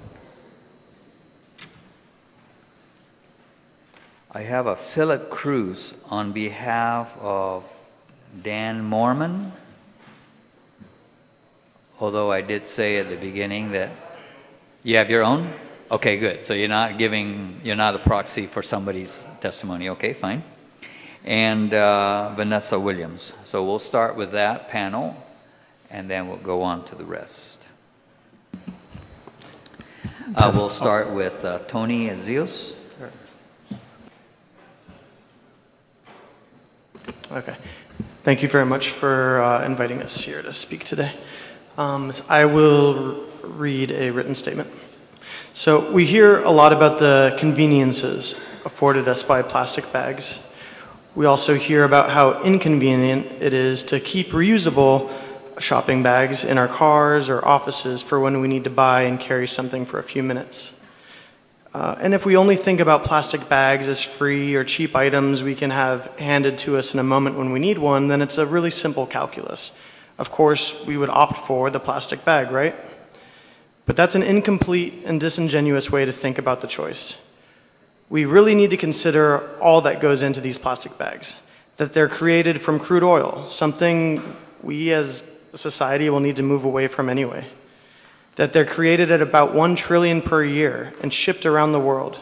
I have a Philip Cruz on behalf of Dan Mormon, although I did say at the beginning that you have your own? Okay, good. So you're not a proxy for somebody's testimony. Okay, fine. And Vanessa Williams. So we'll start with that panel, and then we'll go on to the rest. We'll start with Tony Azios. Okay. Thank you very much for inviting us here to speak today. I will read a written statement. So we hear a lot about the conveniences afforded us by plastic bags. We also hear about how inconvenient it is to keep reusable shopping bags in our cars or offices for when we need to buy and carry something for a few minutes. And if we only think about plastic bags as free or cheap items we can have handed to us in a moment when we need one, then it's a really simple calculus. Of course, we would opt for the plastic bag, right? But that's an incomplete and disingenuous way to think about the choice. We really need to consider all that goes into these plastic bags, that they're created from crude oil, something we as a society will need to move away from anyway. That they're created at about 1 trillion per year and shipped around the world.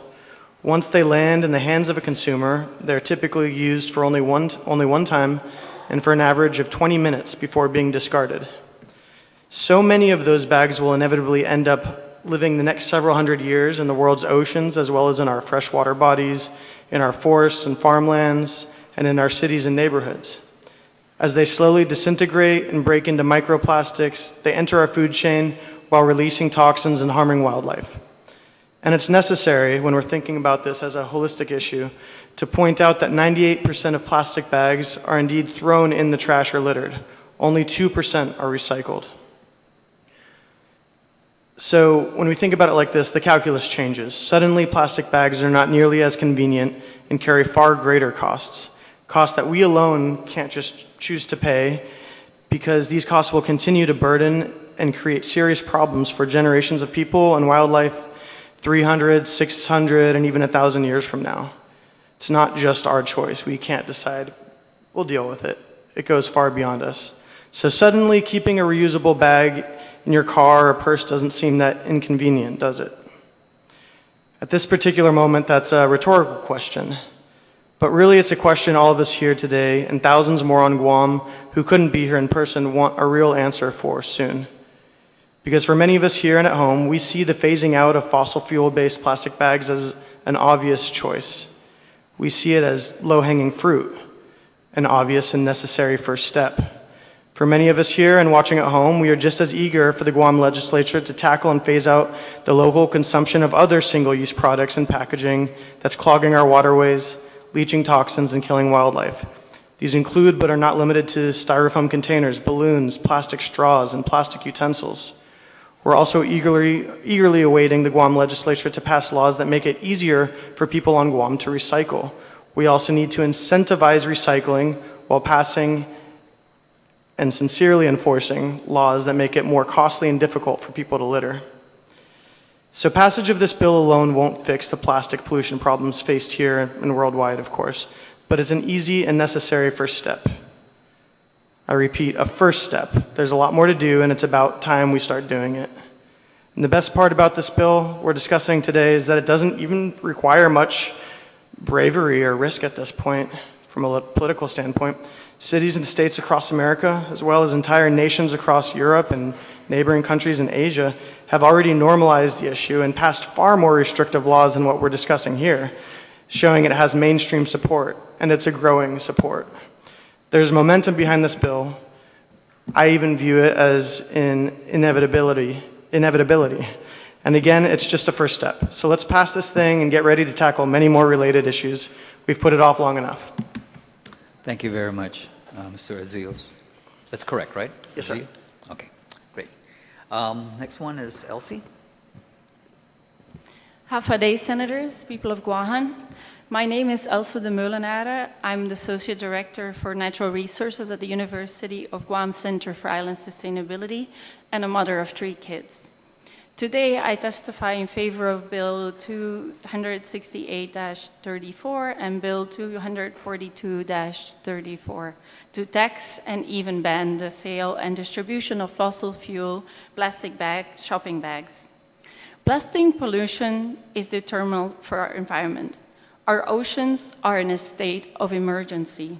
Once they land in the hands of a consumer, they're typically used for only one time and for an average of 20 minutes before being discarded. So many of those bags will inevitably end up living the next several hundred years in the world's oceans, as well as in our freshwater bodies, in our forests and farmlands, and in our cities and neighborhoods. As they slowly disintegrate and break into microplastics, they enter our food chain while releasing toxins and harming wildlife. And it's necessary, when we're thinking about this as a holistic issue, to point out that 98% of plastic bags are indeed thrown in the trash or littered. Only 2% are recycled. So when we think about it like this, the calculus changes. Suddenly, plastic bags are not nearly as convenient and carry far greater costs. Costs that we alone can't just choose to pay, because these costs will continue to burden and create serious problems for generations of people and wildlife 300, 600, and even 1,000 years from now. It's not just our choice. We can't decide. We'll deal with it. It goes far beyond us. So suddenly keeping a reusable bag in your car or purse doesn't seem that inconvenient, does it? At this particular moment, that's a rhetorical question. But really, it's a question all of us here today, and thousands more on Guam who couldn't be here in person, want a real answer for soon. Because for many of us here and at home, we see the phasing out of fossil fuel-based plastic bags as an obvious choice. We see it as low-hanging fruit, an obvious and necessary first step. For many of us here and watching at home, we are just as eager for the Guam legislature to tackle and phase out the local consumption of other single-use products and packaging that's clogging our waterways, leaching toxins, and killing wildlife. These include, but are not limited to, styrofoam containers, balloons, plastic straws, and plastic utensils. We're also eagerly awaiting the Guam legislature to pass laws that make it easier for people on Guam to recycle. We also need to incentivize recycling while passing and sincerely enforcing laws that make it more costly and difficult for people to litter. So passage of this bill alone won't fix the plastic pollution problems faced here and worldwide, of course, but it's an easy and necessary first step. I repeat, a first step. There's a lot more to do, and it's about time we start doing it. And the best part about this bill we're discussing today is that it doesn't even require much bravery or risk at this point from a political standpoint. Cities and states across America, as well as entire nations across Europe and neighboring countries in Asia, have already normalized the issue and passed far more restrictive laws than what we're discussing here, showing it has mainstream support, and it's a growing support. There's momentum behind this bill. I even view it as an inevitability. And again, it's just a first step. So let's pass this thing and get ready to tackle many more related issues. We've put it off long enough. Thank you very much, Mr. Azios. That's correct, right? Yes, sir. Okay, great. Next one is Elsie. Hafa Senators, people of Guahan. My name is Elsa de Meulenare. I'm the Associate Director for Natural Resources at the University of Guam Center for Island Sustainability and a mother of 3 kids. Today, I testify in favor of Bill 268-34 and Bill 242-34 to tax and even ban the sale and distribution of fossil fuel plastic shopping bags. Plastic pollution is detrimental for our environment. Our oceans are in a state of emergency.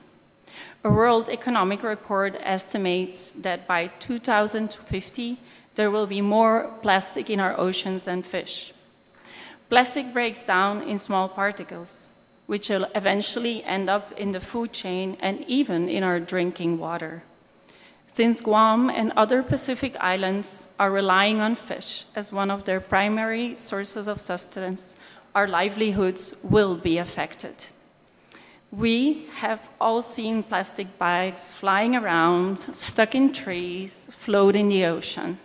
A World Economic Report estimates that by 2050, there will be more plastic in our oceans than fish. Plastic breaks down in small particles, which will eventually end up in the food chain and even in our drinking water. Since Guam and other Pacific islands are relying on fish as one of their primary sources of sustenance, our livelihoods will be affected. We have all seen plastic bags flying around, stuck in trees, float in the ocean.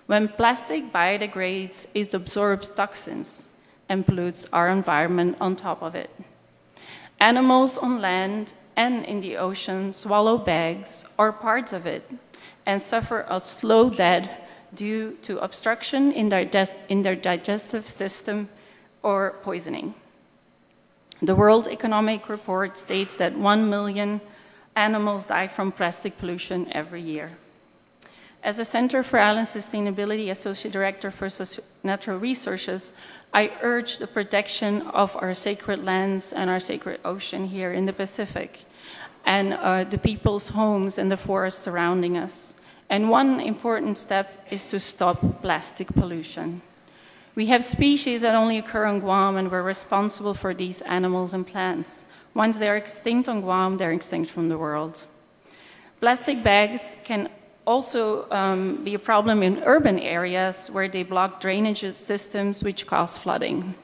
When plastic biodegrades, it absorbs toxins and pollutes our environment on top of it. Animals on land and in the ocean swallow bags or parts of it and suffer a slow death due to obstruction in their digestive system or poisoning. The World Economic Report states that 1 million animals die from plastic pollution every year. As the Center for Island Sustainability Associate Director for Natural Resources, I urge the protection of our sacred lands and our sacred ocean here in the Pacific, and the people's homes and the forests surrounding us. And one important step is to stop plastic pollution. We have species that only occur on Guam, and we're responsible for these animals and plants. Once they're extinct on Guam, they're extinct from the world. Plastic bags can also be a problem in urban areas where they block drainage systems, which cause flooding.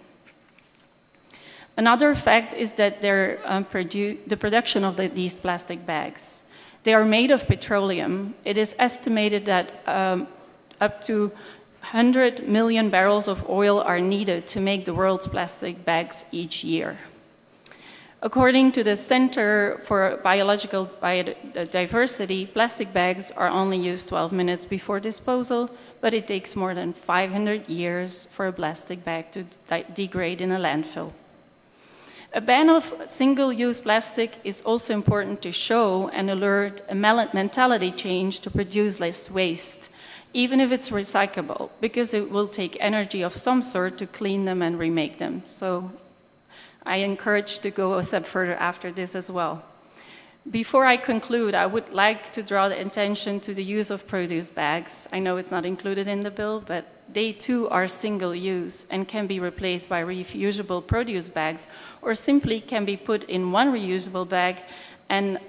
Another fact is that the production of these plastic bags. They are made of petroleum. It is estimated that up to 100 million barrels of oil are needed to make the world's plastic bags each year. According to the Center for Biological Biodiversity, plastic bags are only used 12 minutes before disposal, but it takes more than 500 years for a plastic bag to degrade in a landfill. A ban of single-use plastic is also important to show and alert a mentality change to produce less waste, even if it's recyclable, because it will take energy of some sort to clean them and remake them. So I encourage to go a step further after this as well. Before I conclude, I would like to draw the attention to the use of produce bags. I know it's not included in the bill, but they too are single-use and can be replaced by reusable produce bags, or simply can be put in one reusable bag and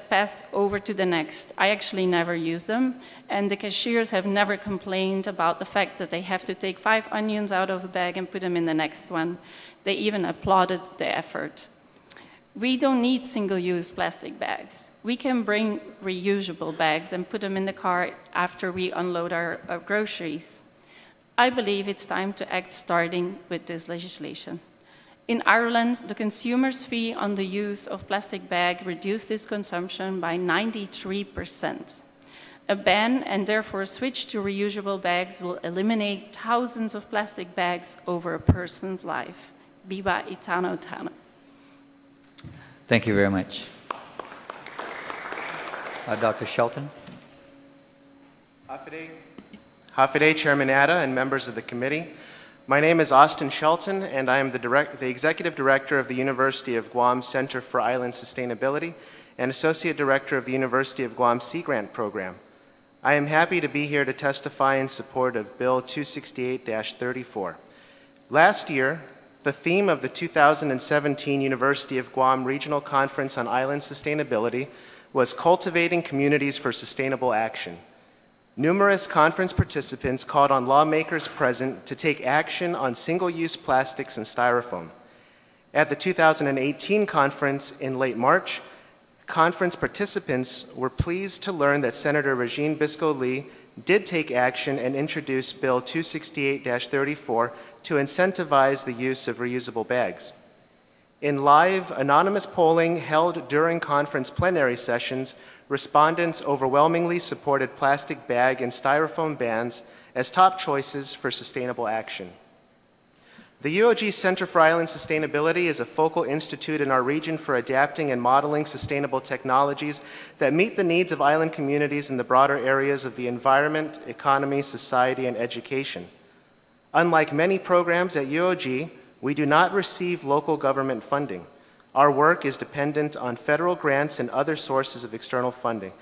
passed over to the next. I actually never use them, and the cashiers have never complained about the fact that they have to take 5 onions out of a bag and put them in the next one. They even applauded the effort. We don't need single-use plastic bags. We can bring reusable bags and put them in the car after we unload our groceries. I believe it's time to act starting with this legislation. In Ireland, the consumer's fee on the use of plastic bag reduced its consumption by 93%. A ban and therefore a switch to reusable bags will eliminate thousands of plastic bags over a person's life. Biba Itano Tano. Thank you very much. Dr. Shelton. Hafide, Chairman Atta, and members of the committee. My name is Austin Shelton, and I am the Executive Director of the University of Guam Center for Island Sustainability and Associate Director of the University of Guam Sea Grant Program. I am happy to be here to testify in support of Bill 268-34. Last year, the theme of the 2017 University of Guam Regional Conference on Island Sustainability was Cultivating Communities for Sustainable Action. Numerous conference participants called on lawmakers present to take action on single-use plastics and styrofoam. At the 2018 conference in late March, conference participants were pleased to learn that Senator Regine Biscoe-Lee did take action and introduce Bill 268-34 to incentivize the use of reusable bags. In live, anonymous polling held during conference plenary sessions, respondents overwhelmingly supported plastic bag and styrofoam bans as top choices for sustainable action. The UOG Center for Island Sustainability is a focal institute in our region for adapting and modeling sustainable technologies that meet the needs of island communities in the broader areas of the environment, economy, society, and education. Unlike many programs at UOG, we do not receive local government funding. Our work is dependent on federal grants and other sources of external funding.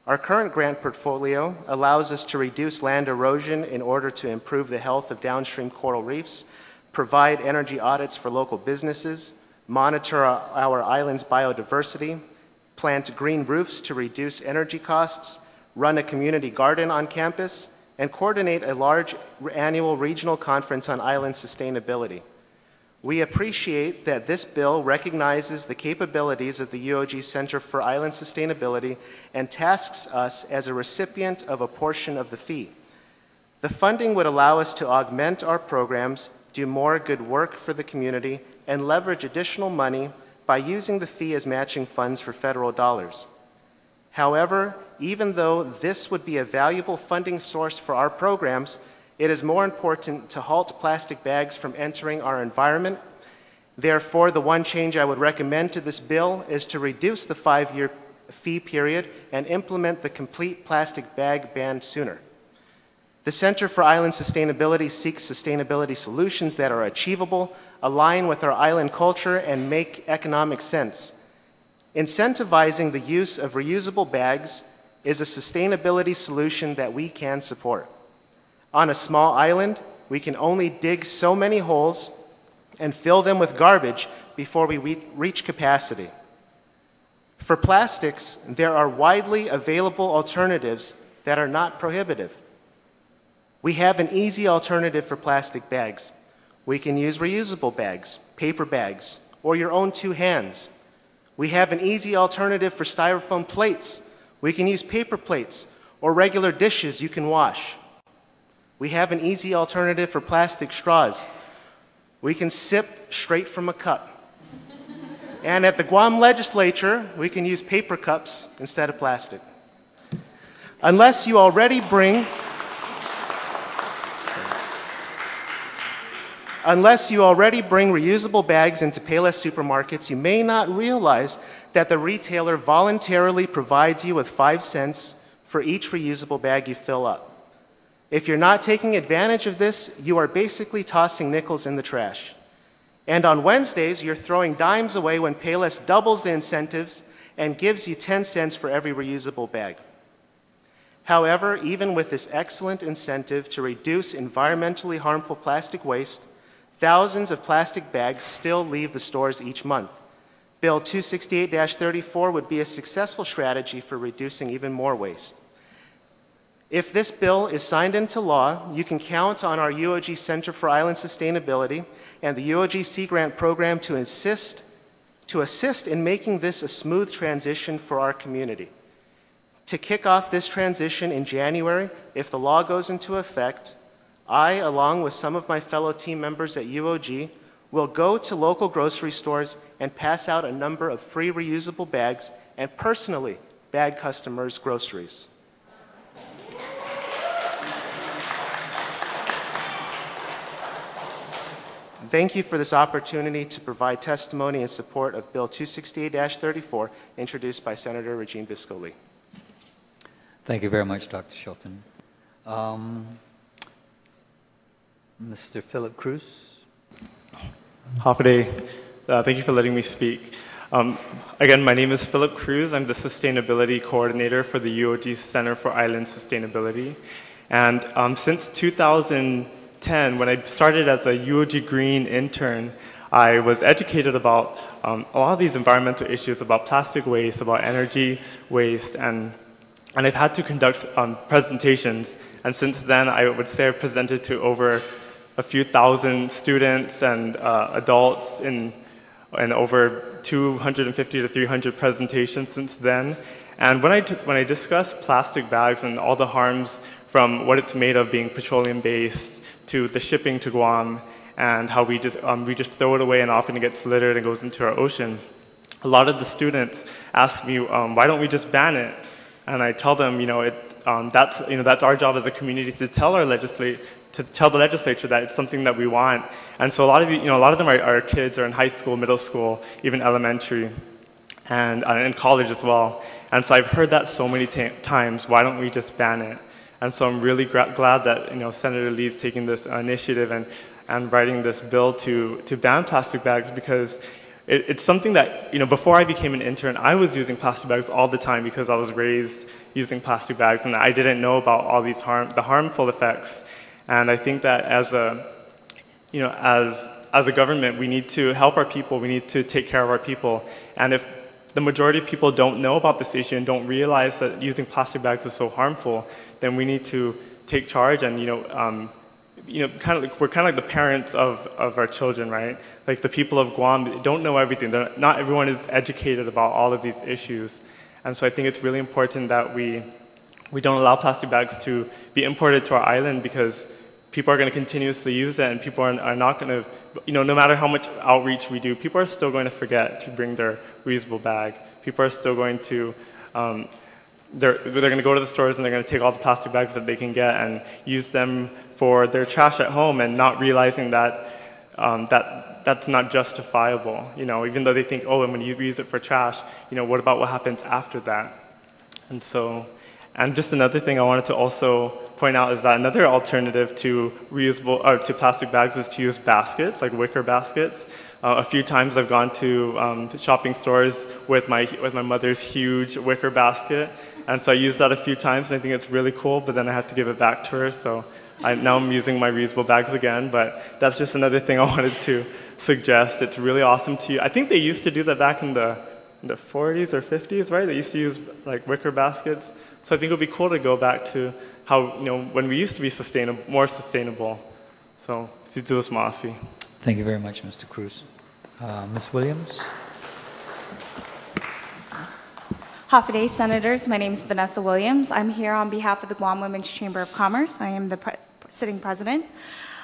Our current grant portfolio allows us to reduce land erosion in order to improve the health of downstream coral reefs, provide energy audits for local businesses, monitor our island's biodiversity, plant green roofs to reduce energy costs, run a community garden on campus, and coordinate a large annual regional conference on island sustainability. We appreciate that this bill recognizes the capabilities of the UOG Center for Island Sustainability and tasks us as a recipient of a portion of the fee. The funding would allow us to augment our programs, do more good work for the community, and leverage additional money by using the fee as matching funds for federal dollars. However, even though this would be a valuable funding source for our programs, it is more important to halt plastic bags from entering our environment. Therefore, the one change I would recommend to this bill is to reduce the 5-year fee period and implement the complete plastic bag ban sooner. The Center for Island Sustainability seeks sustainability solutions that are achievable, align with our island culture, and make economic sense. Incentivizing the use of reusable bags is a sustainability solution that we can support. On a small island, we can only dig so many holes and fill them with garbage before we reach capacity. For plastics, there are widely available alternatives that are not prohibitive. We have an easy alternative for plastic bags. We can use reusable bags, paper bags, or your own 2 hands. We have an easy alternative for styrofoam plates. We can use paper plates or regular dishes you can wash. We have an easy alternative for plastic straws. We can sip straight from a cup. And at the Guam legislature, we can use paper cups instead of plastic. Unless you already bring reusable bags into Payless supermarkets, you may not realize that the retailer voluntarily provides you with 5 cents for each reusable bag you fill up. If you're not taking advantage of this, you are basically tossing nickels in the trash. And on Wednesdays, you're throwing dimes away when Payless doubles the incentives and gives you 10 cents for every reusable bag. However, even with this excellent incentive to reduce environmentally harmful plastic waste, thousands of plastic bags still leave the stores each month. Bill 268-34 would be a successful strategy for reducing even more waste. If this bill is signed into law, you can count on our UOG Center for Island Sustainability and the UOG Sea Grant program to assist in making this a smooth transition for our community. To kick off this transition in January, if the law goes into effect, I, along with some of my fellow team members at UOG, will go to local grocery stores and pass out a number of free reusable bags and personally bag customers' groceries. Thank you for this opportunity to provide testimony in support of Bill 268-34, introduced by Senator Regine Biscoe-Lee. Thank you very much, Dr. Shelton. Mr. Philip Cruz. Hafaday, thank you for letting me speak. Again, my name is Philip Cruz. I'm the Sustainability Coordinator for the UOG Center for Island Sustainability. And since 2010, when I started as a UOG Green intern, I was educated about a lot of these environmental issues, about plastic waste, about energy waste, and I've had to conduct presentations. And since then, I would say I've presented to over a few thousand students and adults in over 250 to 300 presentations since then. And when I discuss plastic bags and all the harms from what it's made of, being petroleum-based, to the shipping to Guam, and how we just throw it away and often it gets littered and goes into our ocean, a lot of the students ask me, why don't we just ban it? And I tell them, that's our job as a community to tell the legislature that it's something that we want. And so a lot of them are kids, are in high school, middle school, even elementary, and in college as well. And so I've heard that so many times. Why don't we just ban it? And so I'm really glad that Senator Lee is taking this initiative and writing this bill to ban plastic bags, because it's something that, before I became an intern, I was using plastic bags all the time because I was raised using plastic bags, and I didn't know about all these the harmful effects. And I think that as a government, we need to help our people. We need to take care of our people. And if the majority of people don't know about this issue and don't realize that using plastic bags is so harmful, then we need to take charge and, we're kind of like the parents of our children, right? Like the people of Guam don't know everything. Not everyone is educated about all of these issues. And so I think it's really important that we don't allow plastic bags to be imported to our island, because people are going to continuously use it, and people are not going to, no matter how much outreach we do, people are still going to forget to bring their reusable bag. People are still going to, they're going to go to the stores and they're going to take all the plastic bags that they can get and use them for their trash at home, and not realizing that that's not justifiable. Even though they think, oh, I'm going to use it for trash, what about what happens after that? And just another thing I wanted to also point out is that another alternative to to plastic bags is to use baskets, like wicker baskets. A few times I've gone to shopping stores with my mother's huge wicker basket, and so I used that a few times, and I think it's really cool. But then I had to give it back to her, so now I'm using my reusable bags again. But that's just another thing I wanted to suggest. It's really awesome to use. I think they used to do that back in the 40s or 50s, right? They used to use like wicker baskets. So I think it would be cool to go back to how, when we used to be more sustainable. So, Situus Masi. Thank you very much, Mr. Cruz. Ms. Williams? Hafaday Senators, my name is Vanessa Williams. I'm here on behalf of the Guam Women's Chamber of Commerce. I am the sitting president.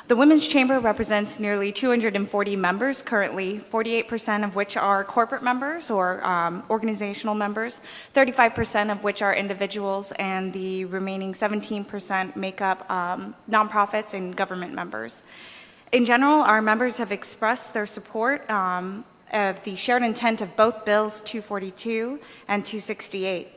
The Women's Chamber represents nearly 240 members currently, 48% of which are corporate members or organizational members, 35% of which are individuals, and the remaining 17% make up nonprofits and government members. In general, our members have expressed their support of the shared intent of both bills 242 and 268.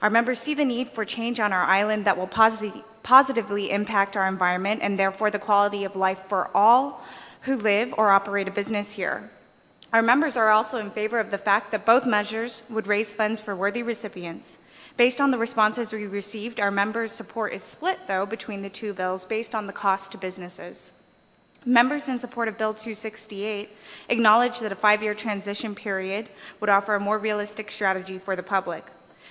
Our members see the need for change on our island that will positively impact our environment and therefore the quality of life for all who live or operate a business here. Our members are also in favor of the fact that both measures would raise funds for worthy recipients. Based on the responses we received, our members' support is split, though, between the two bills based on the cost to businesses. Members in support of Bill 268 acknowledge that a 5-year transition period would offer a more realistic strategy for the public.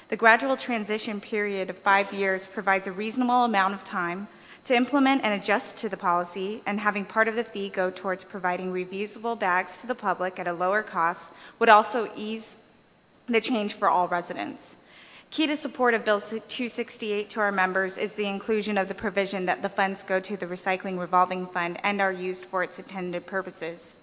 The gradual transition period of 5 years provides a reasonable amount of time to implement and adjust to the policy, and having part of the fee go towards providing reusable bags to the public at a lower cost would also ease the change for all residents. Key to support of Bill 268 to our members is the inclusion of the provision that the funds go to the Recycling Revolving Fund and are used for its intended purposes.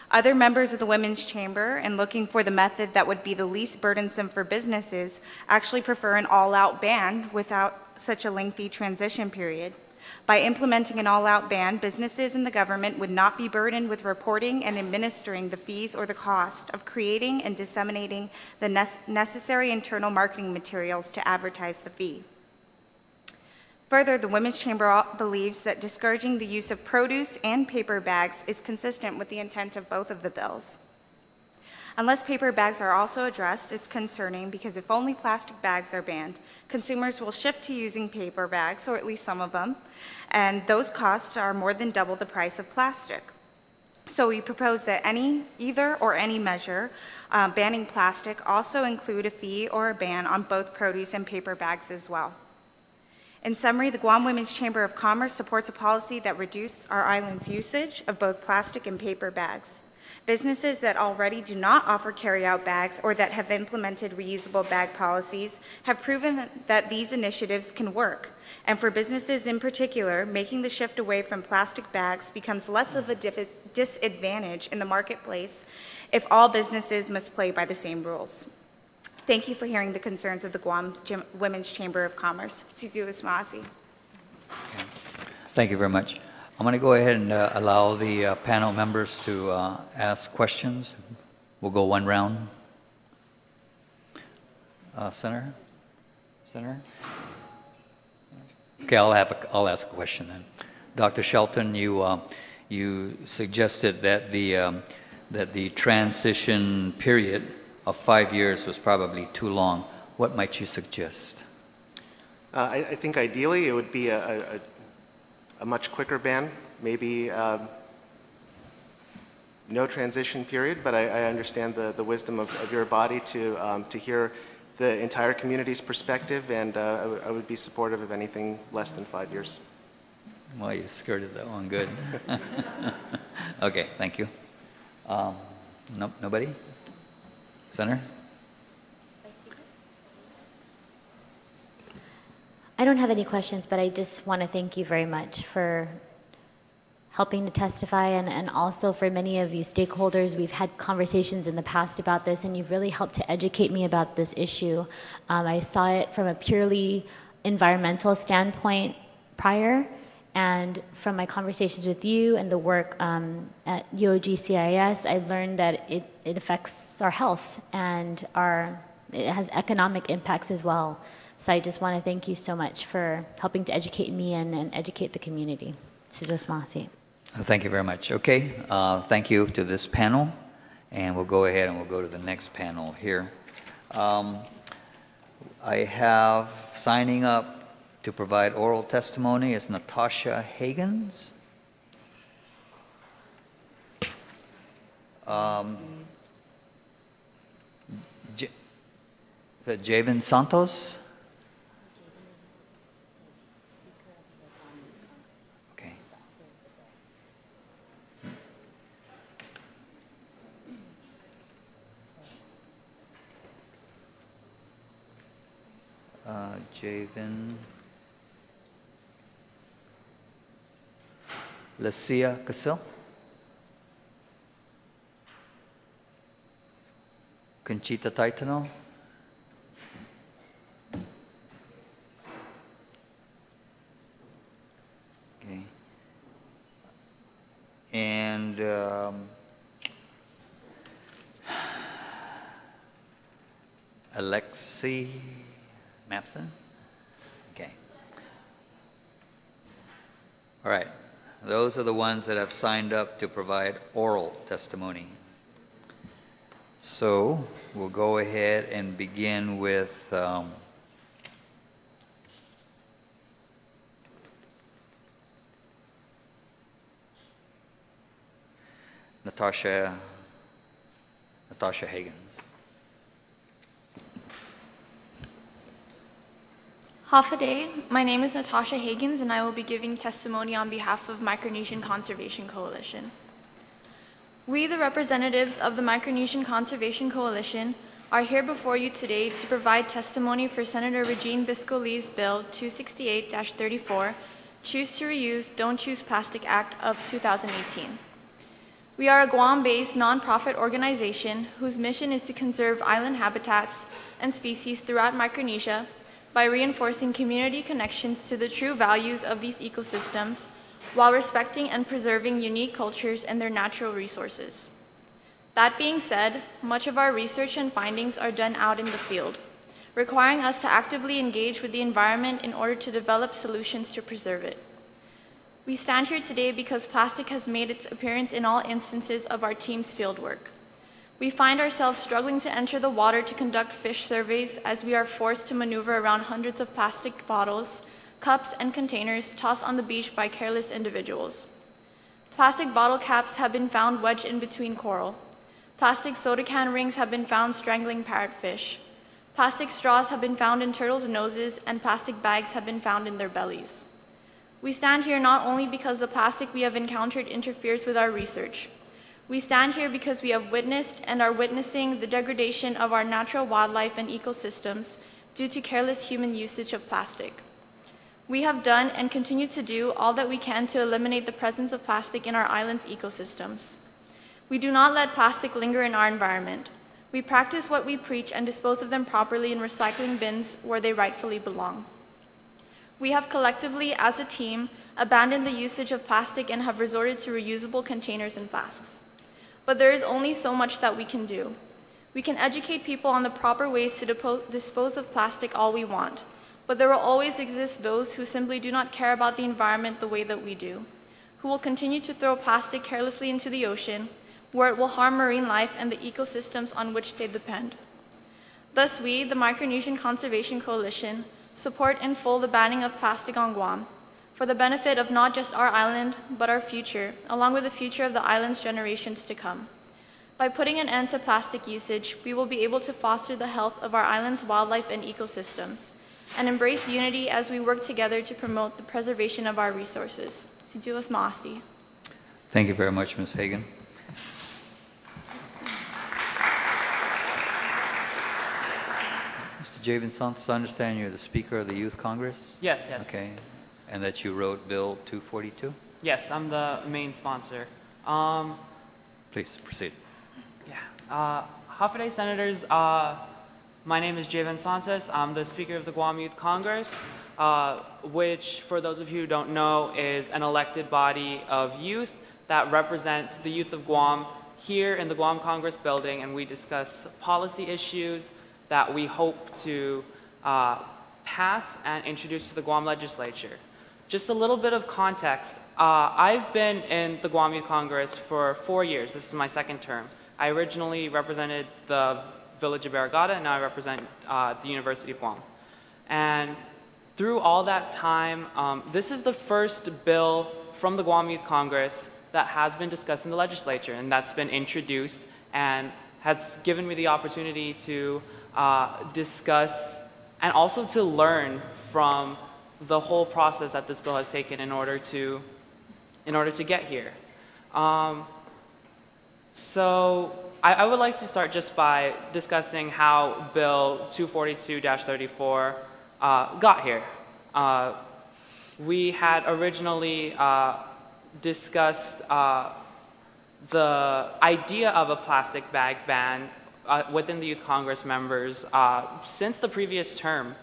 Other members of the Women's Chamber, in looking for the method that would be the least burdensome for businesses, actually prefer an all-out ban without such a lengthy transition period. By implementing an all-out ban, businesses and the government would not be burdened with reporting and administering the fees or the cost of creating and disseminating the necessary internal marketing materials to advertise the fee. Further, the Women's Chamber believes that discouraging the use of produce and paper bags is consistent with the intent of both of the bills. Unless paper bags are also addressed, it's concerning because if only plastic bags are banned, consumers will shift to using paper bags, or at least some of them, and those costs are more than double the price of plastic. So we propose that either or any measure banning plastic also include a fee or a ban on both produce and paper bags as well. In summary, the Guam Women's Chamber of Commerce supports a policy that reduces our island's usage of both plastic and paper bags. Businesses that already do not offer carry-out bags or that have implemented reusable bag policies have proven that these initiatives can work. And for businesses in particular, making the shift away from plastic bags becomes less of a disadvantage in the marketplace if all businesses must play by the same rules. Thank you for hearing the concerns of the Guam Women's Chamber of Commerce. Sizu Ismasi. Thank you very much. I'm going to go ahead and allow the panel members to ask questions. We'll go one round. Senator? Okay, I'll ask a question then. Dr. Shelton, you suggested that the transition period of 5 years was probably too long. What might you suggest? I think ideally it would be a much quicker ban, maybe no transition period, but I understand the wisdom of your body to hear the entire community's perspective, and I would be supportive of anything less than 5 years. Well, you skirted that one good. Okay, thank you. Nope, nobody? Senator? I don't have any questions, but I just want to thank you very much for helping to testify, and also for many of you stakeholders. We've had conversations in the past about this, and you've really helped to educate me about this issue. I saw it from a purely environmental standpoint prior, and from my conversations with you and the work at UOG-CIS, I learned that it affects our health, and it has economic impacts as well. So I just want to thank you so much for helping to educate me and educate the community. Sizus Masi. Thank you very much. Okay, thank you to this panel, and we'll go ahead and we'll go to the next panel here. I have signing up to provide oral testimony is Natasha Hagans. Javen Santos. Okay. Javen. Lucia Casil. Conchita Taitano. Okay. And Alexi Mapson? Okay. All right. Those are the ones that have signed up to provide oral testimony. So we'll go ahead and begin with Natasha Higgins. Hafaday, my name is Natasha Higgins and I will be giving testimony on behalf of Micronesian Conservation Coalition. We, the representatives of the Micronesian Conservation Coalition, are here before you today to provide testimony for Senator Regine Biscoe-Lee's Bill 268-34, Choose to Reuse, Don't Choose Plastic Act of 2018. We are a Guam-based nonprofit organization whose mission is to conserve island habitats and species throughout Micronesia by reinforcing community connections to the true values of these ecosystems while respecting and preserving unique cultures and their natural resources. That being said, much of our research and findings are done out in the field, requiring us to actively engage with the environment in order to develop solutions to preserve it. We stand here today because plastic has made its appearance in all instances of our team's fieldwork. We find ourselves struggling to enter the water to conduct fish surveys as we are forced to maneuver around hundreds of plastic bottles, cups, and containers tossed on the beach by careless individuals. Plastic bottle caps have been found wedged in between coral. Plastic soda can rings have been found strangling parrotfish. Plastic straws have been found in turtles' noses, and plastic bags have been found in their bellies. We stand here not only because the plastic we have encountered interferes with our research. We stand here because we have witnessed and are witnessing the degradation of our natural wildlife and ecosystems due to careless human usage of plastic. We have done and continue to do all that we can to eliminate the presence of plastic in our island's ecosystems. We do not let plastic linger in our environment. We practice what we preach and dispose of them properly in recycling bins where they rightfully belong. We have collectively, as a team, abandoned the usage of plastic and have resorted to reusable containers and flasks. But there is only so much that we can do. We can educate people on the proper ways to dispose of plastic all we want, but there will always exist those who simply do not care about the environment the way that we do, who will continue to throw plastic carelessly into the ocean, where it will harm marine life and the ecosystems on which they depend. Thus we, the Micronesian Conservation Coalition, support in full the banning of plastic on Guam, for the benefit of not just our island, but our future, along with the future of the island's generations to come. By putting an end to plastic usage, we will be able to foster the health of our island's wildlife and ecosystems, and embrace unity as we work together to promote the preservation of our resources. Si Dios Maasi. Thank you very much, Ms. Hagan. Mr. Javen Santos, I understand you're the Speaker of the Youth Congress? Yes, yes. Okay. And that you wrote Bill 242? Yes, I'm the main sponsor. Please, proceed. Hafaday Senators, my name is Javen Santos. I'm the Speaker of the Guam Youth Congress, which, for those of you who don't know, is an elected body of youth that represents the youth of Guam here in the Guam Congress building, and we discuss policy issues that we hope to pass and introduce to the Guam legislature. Just a little bit of context. I've been in the Guam Youth Congress for 4 years. This is my second term. I originally represented the village of Barrigada, and now I represent the University of Guam. And through all that time, this is the first bill from the Guam Youth Congress that has been discussed in the legislature, and that's been introduced and has given me the opportunity to discuss and also to learn from the whole process that this bill has taken in order to get here. So I would like to start just by discussing how Bill 242-34 got here. We had originally discussed the idea of a plastic bag ban within the Youth Congress members since the previous term.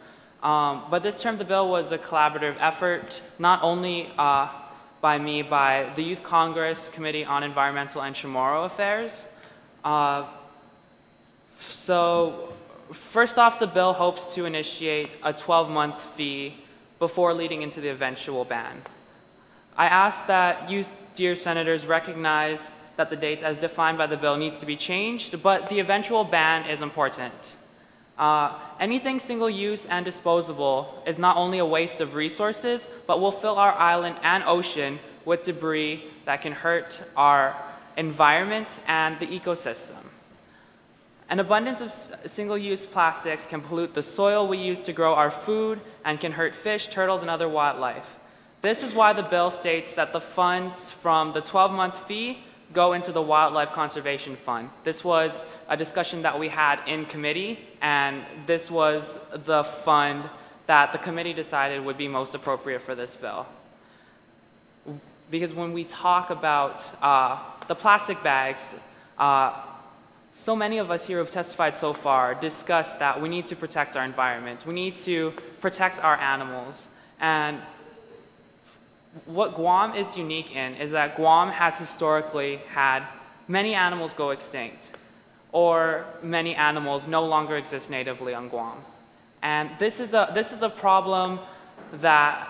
But this term, the bill was a collaborative effort, not only by me, by the Youth Congress Committee on Environmental and Chamorro Affairs. So first off, the bill hopes to initiate a 12-month fee before leading into the eventual ban. I ask that you, dear senators, recognize that the dates as defined by the bill needs to be changed, but the eventual ban is important. Anything single-use and disposable is not only a waste of resources, but will fill our island and ocean with debris that can hurt our environment and the ecosystem. An abundance of single-use plastics can pollute the soil we use to grow our food and can hurt fish, turtles, and other wildlife. This is why the bill states that the funds from the 12-month fee go into the Wildlife Conservation Fund. This was a discussion that we had in committee, and this was the fund that the committee decided would be most appropriate for this bill. Because when we talk about the plastic bags, so many of us here who have testified so far discussed that we need to protect our environment. We need to protect our animals. And what Guam is unique in is that Guam has historically had many animals go extinct, or many animals no longer exist natively on Guam. And this is a problem that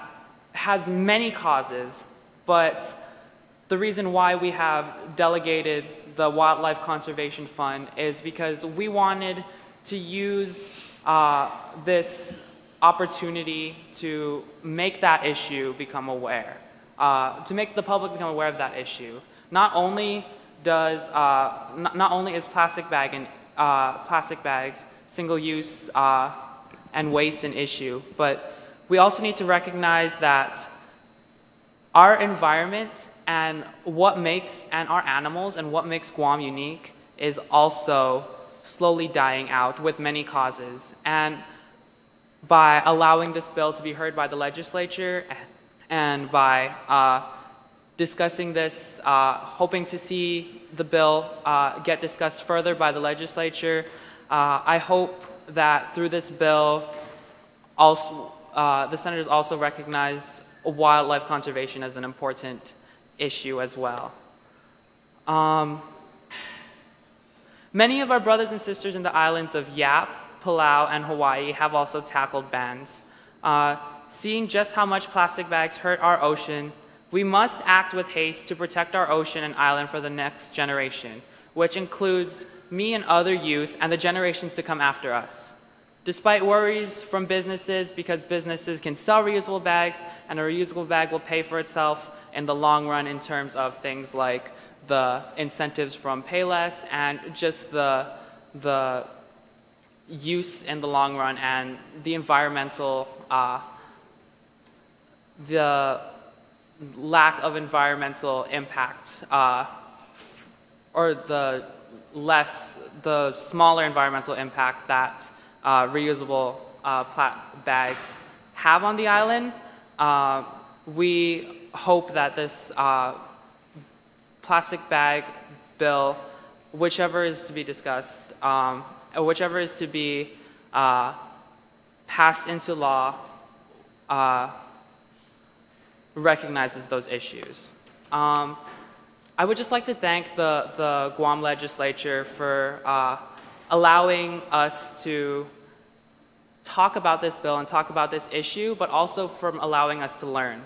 has many causes, but the reason why we have delegated the Wildlife Conservation Fund is because we wanted to use this opportunity to make that issue become aware, to make the public become aware of that issue. Not only is plastic bags, single-use and waste an issue, but we also need to recognize that our environment and our animals and what makes Guam unique is also slowly dying out with many causes. And by allowing this bill to be heard by the legislature and by discussing this, hoping to see the bill get discussed further by the legislature, I hope that through this bill, also, the senators also recognize wildlife conservation as an important issue as well. Many of our brothers and sisters in the islands of Yap, Palau, and Hawaii have also tackled bans. Seeing just how much plastic bags hurt our ocean, we must act with haste to protect our ocean and island for the next generation, which includes me and other youth and the generations to come after us. Despite worries from businesses, because businesses can sell reusable bags and a reusable bag will pay for itself in the long run in terms of things like the incentives from Payless and just the use in the long run and the environmental, the lack of environmental impact, or the smaller environmental impact that reusable bags have on the island. We hope that this plastic bag bill, whichever is to be discussed, whichever is to be passed into law, recognizes those issues. I would just like to thank the Guam legislature for allowing us to talk about this bill and talk about this issue, but also from allowing us to learn.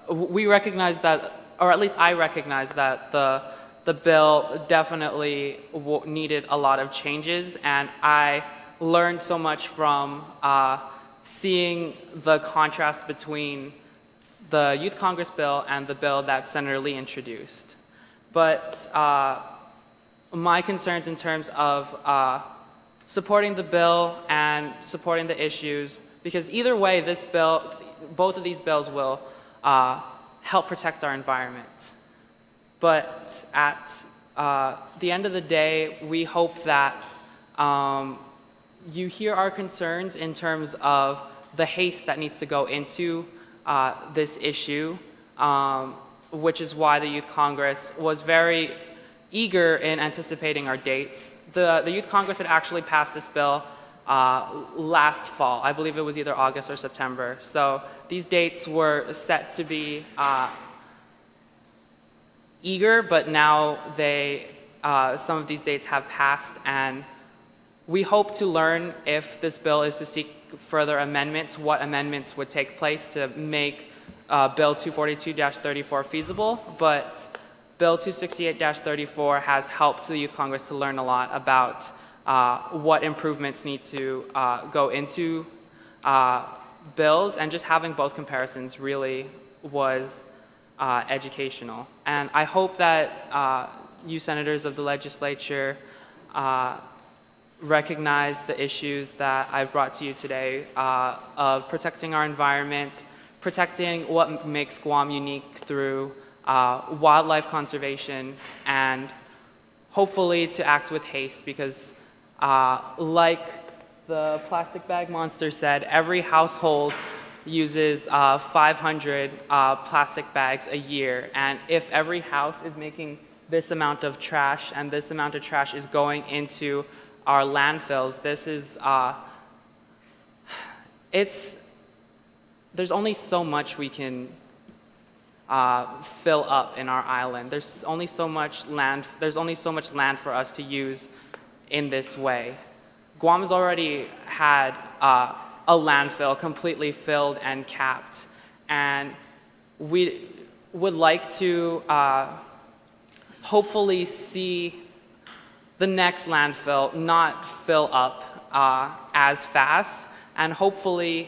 We recognize that, or at least I recognize that the bill definitely needed a lot of changes, and I learned so much from seeing the contrast between the Youth Congress bill and the bill that Senator Lee introduced. But my concerns in terms of supporting the bill and supporting the issues, because either way, this bill, both of these bills will help protect our environment. But at the end of the day, we hope that you hear our concerns in terms of the haste that needs to go into this issue. which is why the Youth Congress was very eager in anticipating our dates. The Youth Congress had actually passed this bill last fall. I believe it was either August or September. So these dates were set to be eager, but now some of these dates have passed, and we hope to learn if this bill is to seek further amendments, what amendments would take place to make Bill 242-34 feasible. But Bill 268-34 has helped the Youth Congress to learn a lot about what improvements need to go into bills, and just having both comparisons really was educational. And I hope that you senators of the legislature recognize the issues that I've brought to you today of protecting our environment, protecting what makes Guam unique through wildlife conservation, and hopefully to act with haste, because like the plastic bag monster said, every household uses 500 plastic bags a year, and if every house is making this amount of trash and this amount of trash is going into our landfills, this is, there's only so much we can fill up in our island. There's only so much land for us to use in this way. Guam has already had a landfill completely filled and capped, and we would like to hopefully see the next landfill not fill up as fast, and hopefully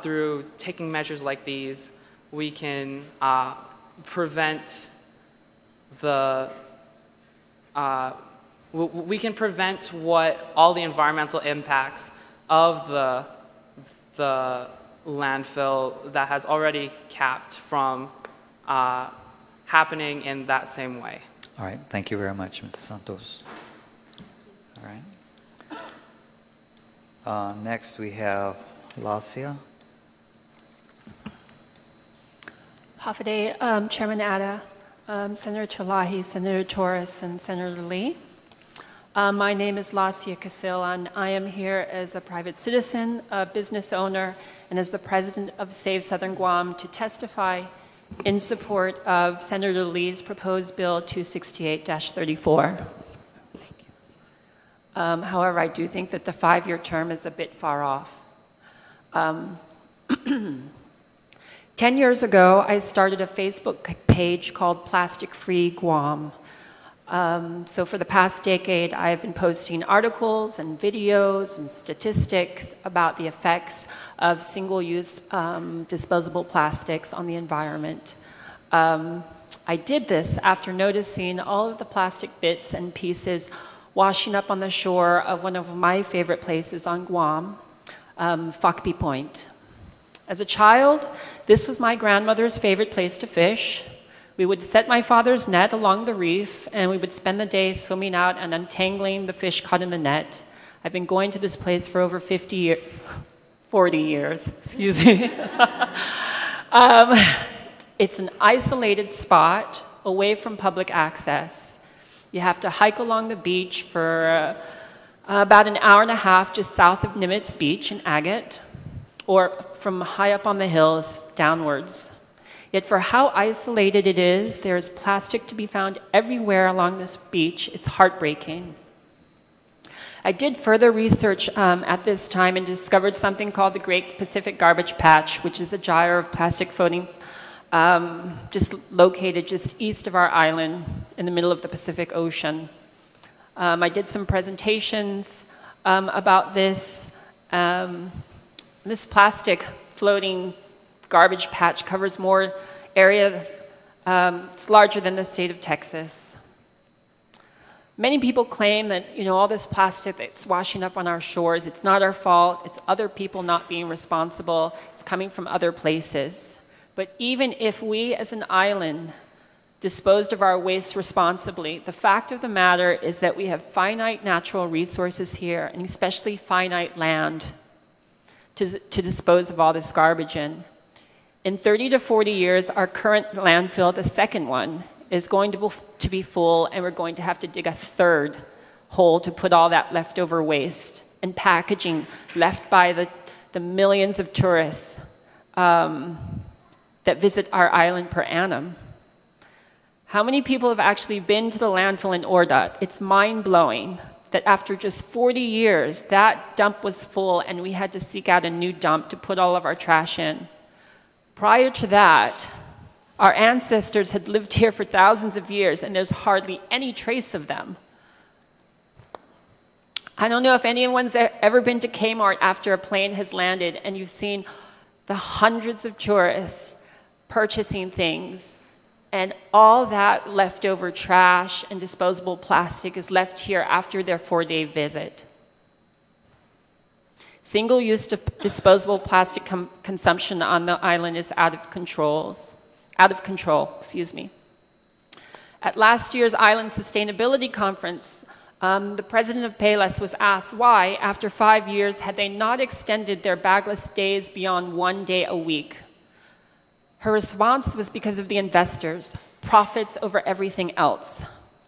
through taking measures like these, we can prevent what all the environmental impacts of the landfill that has already capped from happening in that same way. All right, thank you very much, Mr. Santos. All right. Next we have Lasia. Hafaday, Chairman Atta, Senator Chalahi, Senator Torres, and Senator Lee. My name is Lasia Casil, and I am here as a private citizen, a business owner, and as the president of Save Southern Guam to testify in support of Senator Lee's proposed Bill 268-34. However, I do think that the 5-year term is a bit far off. 10 years ago, I started a Facebook page called Plastic Free Guam. So for the past decade, I've been posting articles and videos and statistics about the effects of single-use disposable plastics on the environment. I did this after noticing all of the plastic bits and pieces washing up on the shore of one of my favorite places on Guam, Fakpi Point. As a child, this was my grandmother's favorite place to fish. We would set my father's net along the reef, and we would spend the day swimming out and untangling the fish caught in the net. I've been going to this place for over 40 years, excuse me. It's an isolated spot away from public access. You have to hike along the beach for about an hour and a half just south of Nimitz Beach in Agate, or from high up on the hills downwards. Yet for how isolated it is, there's plastic to be found everywhere along this beach. It's heartbreaking. I did further research at this time and discovered something called the Great Pacific Garbage Patch, which is a gyre of plastic floating just located just east of our island in the middle of the Pacific Ocean. I did some presentations about this. This plastic floating garbage patch covers more area. It's larger than the state of Texas. Many people claim that, all this plastic that's washing up on our shores, it's not our fault, it's other people not being responsible, it's coming from other places. But even if we as an island disposed of our waste responsibly, the fact of the matter is that we have finite natural resources here, and especially finite land to dispose of all this garbage in. In 30 to 40 years, our current landfill, the second one, is going to be full, and we're going to have to dig a third hole to put all that leftover waste and packaging left by the millions of tourists that visit our island per annum. How many people have actually been to the landfill in Ordot? It's mind-blowing that after just 40 years, that dump was full and we had to seek out a new dump to put all of our trash in. Prior to that, our ancestors had lived here for thousands of years and there's hardly any trace of them. I don't know if anyone's ever been to Kmart after a plane has landed and you've seen the hundreds of tourists purchasing things, and all that leftover trash and disposable plastic is left here after their 4-day visit. Single-use disposable plastic consumption on the island is out of control. At last year's Island Sustainability Conference, the president of Payless was asked why, after 5 years, had they not extended their bagless days beyond 1 day a week. Her response was because of the investors, profits over everything else.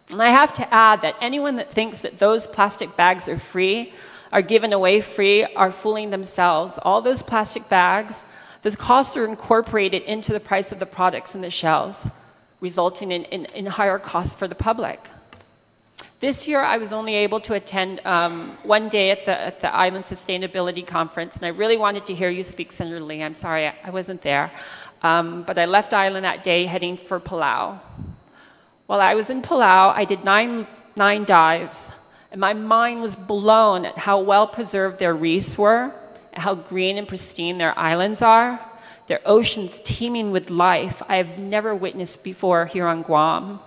And I have to add that anyone that thinks that those plastic bags are free, are given away free, are fooling themselves. All those plastic bags, the costs are incorporated into the price of the products in the shelves, resulting in higher costs for the public. This year, I was only able to attend 1 day at the Island Sustainability Conference, and I really wanted to hear you speak, Senator Lee. I'm sorry I wasn't there. But I left Island that day heading for Palau. While I was in Palau, I did nine dives, and my mind was blown at how well preserved their reefs were, and how green and pristine their islands are, their oceans teeming with life I have never witnessed before here on Guam.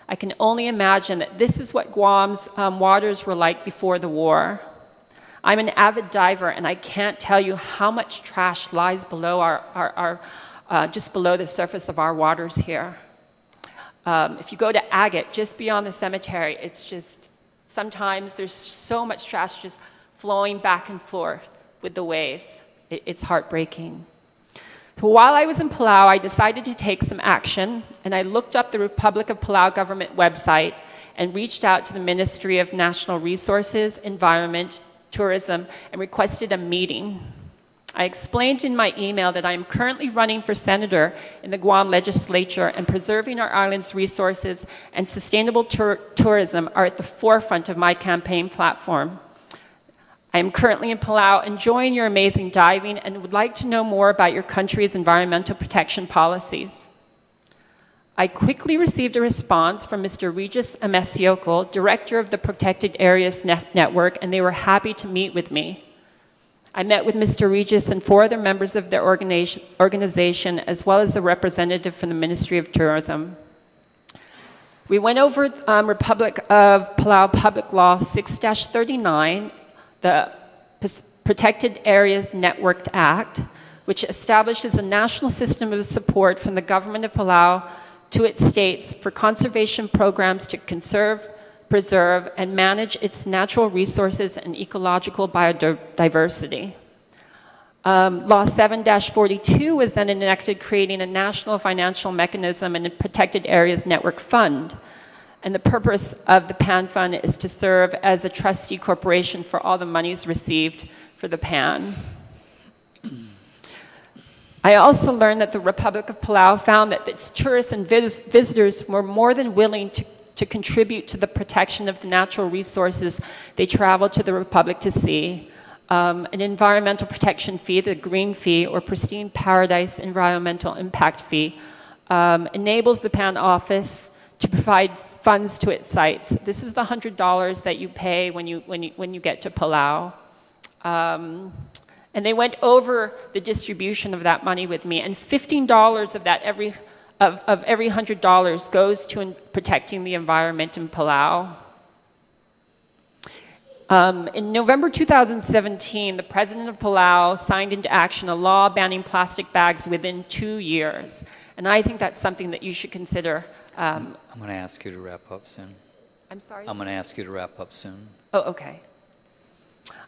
I can only imagine that this is what Guam's waters were like before the war. I'm an avid diver, and I can't tell you how much trash lies below just below the surface of our waters here. If you go to Agate, just beyond the cemetery, it's just, sometimes there's so much trash just flowing back and forth with the waves. It's heartbreaking. So while I was in Palau, I decided to take some action, and I looked up the Republic of Palau government website and reached out to the Ministry of National Resources, Environment, Tourism, and requested a meeting. I explained in my email that I am currently running for senator in the Guam legislature, and preserving our island's resources and sustainable tourism are at the forefront of my campaign platform. I am currently in Palau enjoying your amazing diving and would like to know more about your country's environmental protection policies. I quickly received a response from Mr. Regis Amesioko, director of the Protected Areas Network, and they were happy to meet with me. I met with Mr. Regis and 4 other members of their organization, as well as a representative from the Ministry of Tourism. We went over Republic of Palau Public Law 6-39, the Protected Areas Network Act, which establishes a national system of support from the government of Palau to its states for conservation programs to conserve, preserve, and manage its natural resources and ecological biodiversity. Law 7-42 was then enacted, creating a national financial mechanism and a Protected Areas Network Fund. And the purpose of the PAN Fund is to serve as a trustee corporation for all the monies received for the PAN. I also learned that the Republic of Palau found that its tourists and visitors were more than willing to contribute to the protection of the natural resources they travel to the Republic to see. An environmental protection fee, the green fee, or Pristine Paradise Environmental Impact Fee, enables the PAN office to provide funds to its sites. This is the $100 that you pay when you get to Palau. And they went over the distribution of that money with me, and $15 of that every $100 goes to protecting the environment in Palau. In November 2017, the president of Palau signed into action a law banning plastic bags within 2 years. And I think that's something that you should consider. I'm going to ask you to wrap up soon. I'm sorry? I'm going to ask you to wrap up soon. Oh, okay.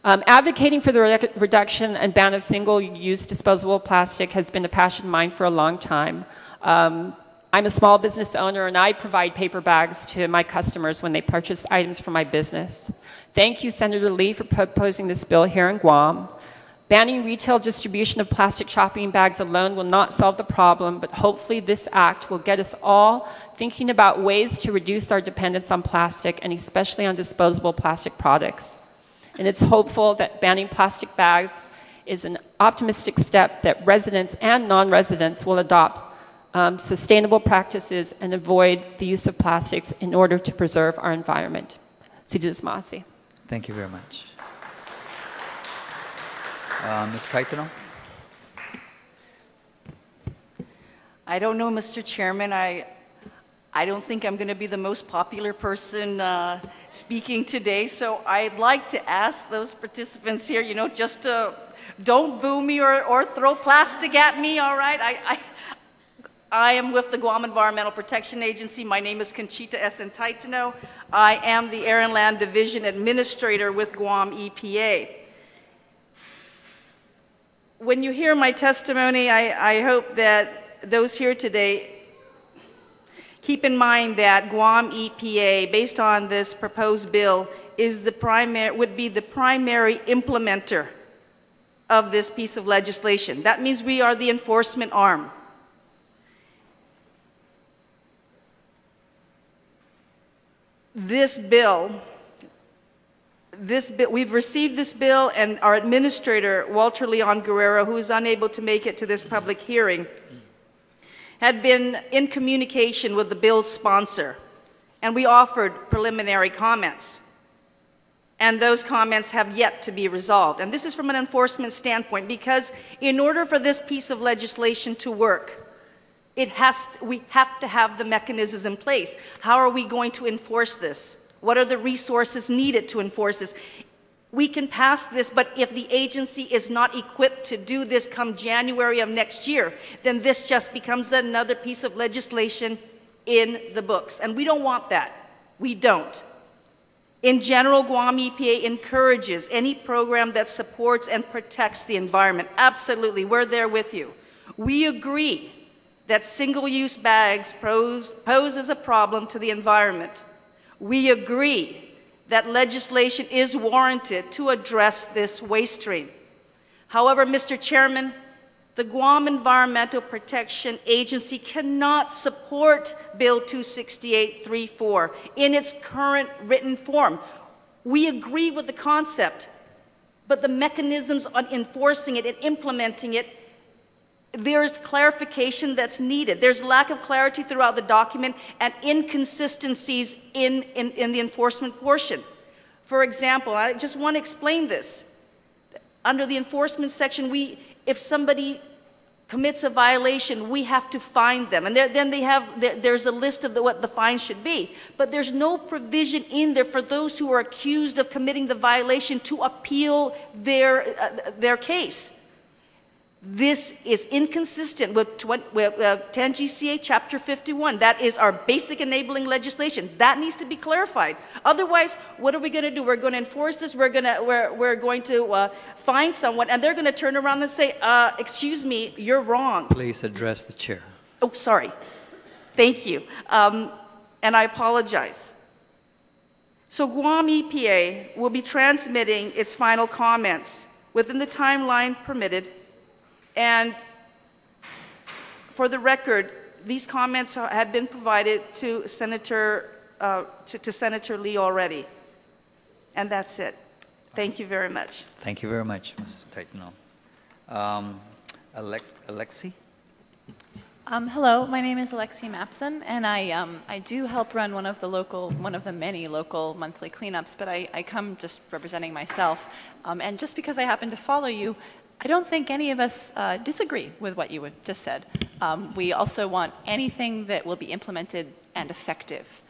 Advocating for the reduction and ban of single-use disposable plastic has been a passion of mine for a long time. I'm a small business owner, and I provide paper bags to my customers when they purchase items from my business. Thank you, Senator Lee, for proposing this bill here in Guam. Banning retail distribution of plastic shopping bags alone will not solve the problem, but hopefully this act will get us all thinking about ways to reduce our dependence on plastic, and especially on disposable plastic products. And it's hopeful that banning plastic bags is an optimistic step that residents and non-residents will adopt sustainable practices and avoid the use of plastics in order to preserve our environment. Sidus Masi. Thank you very much. Ms. Taitano? I don't know, Mr. Chairman. I don't think I'm going to be the most popular person speaking today, so I'd like to ask those participants here, you know, just to don't boo me or throw plastic at me, all right? I am with the Guam Environmental Protection Agency. My name is Conchita S. Taitano. I am the Air and Land Division Administrator with Guam EPA. When you hear my testimony, I hope that those here today keep in mind that Guam EPA, based on this proposed bill, would be the primary implementer of this piece of legislation. That means we are the enforcement arm. This bill, we've received this bill, and our administrator, Walter Leon Guerrero, who is unable to make it to this public hearing, had been in communication with the bill's sponsor, and we offered preliminary comments. And those comments have yet to be resolved. And this is from an enforcement standpoint, because in order for this piece of legislation to work, we have to have the mechanisms in place. How are we going to enforce this? What are the resources needed to enforce this? We can pass this, but if the agency is not equipped to do this come January of next year, then this just becomes another piece of legislation in the books. And we don't want that. We don't. In general, Guam EPA encourages any program that supports and protects the environment. Absolutely, we're there with you. We agree that single-use bags poses a problem to the environment. We agree that legislation is warranted to address this waste stream. However, Mr. Chairman, the Guam Environmental Protection Agency cannot support Bill 268-34 in its current written form. We agree with the concept, but the mechanisms on enforcing it and implementing it, there's clarification that's needed. There's lack of clarity throughout the document and inconsistencies in the enforcement portion. For example, I just want to explain this. Under the enforcement section, if somebody commits a violation, we have to fine them. And there's a list of what the fine should be. But there's no provision in there for those who are accused of committing the violation to appeal their case. This is inconsistent with 10 GCA Chapter 51. That is our basic enabling legislation. That needs to be clarified. Otherwise, what are we going to do? We're going to enforce this. We're going to fine someone, and they're going to turn around and say, "Excuse me, you're wrong." Please address the chair. Oh, sorry. Thank you, and I apologize. So Guam EPA will be transmitting its final comments within the timeline permitted. And for the record, these comments had been provided to Senator Lee already. And that's it. Thank you very much. Thank you very much, Mrs. Taitano. Alexi? Hello, my name is Alexi Mapson, and I do help run one of the many local monthly cleanups, but I come just representing myself. And just because I happen to follow you, I don't think any of us disagree with what you just said. We also want anything that will be implemented and effective.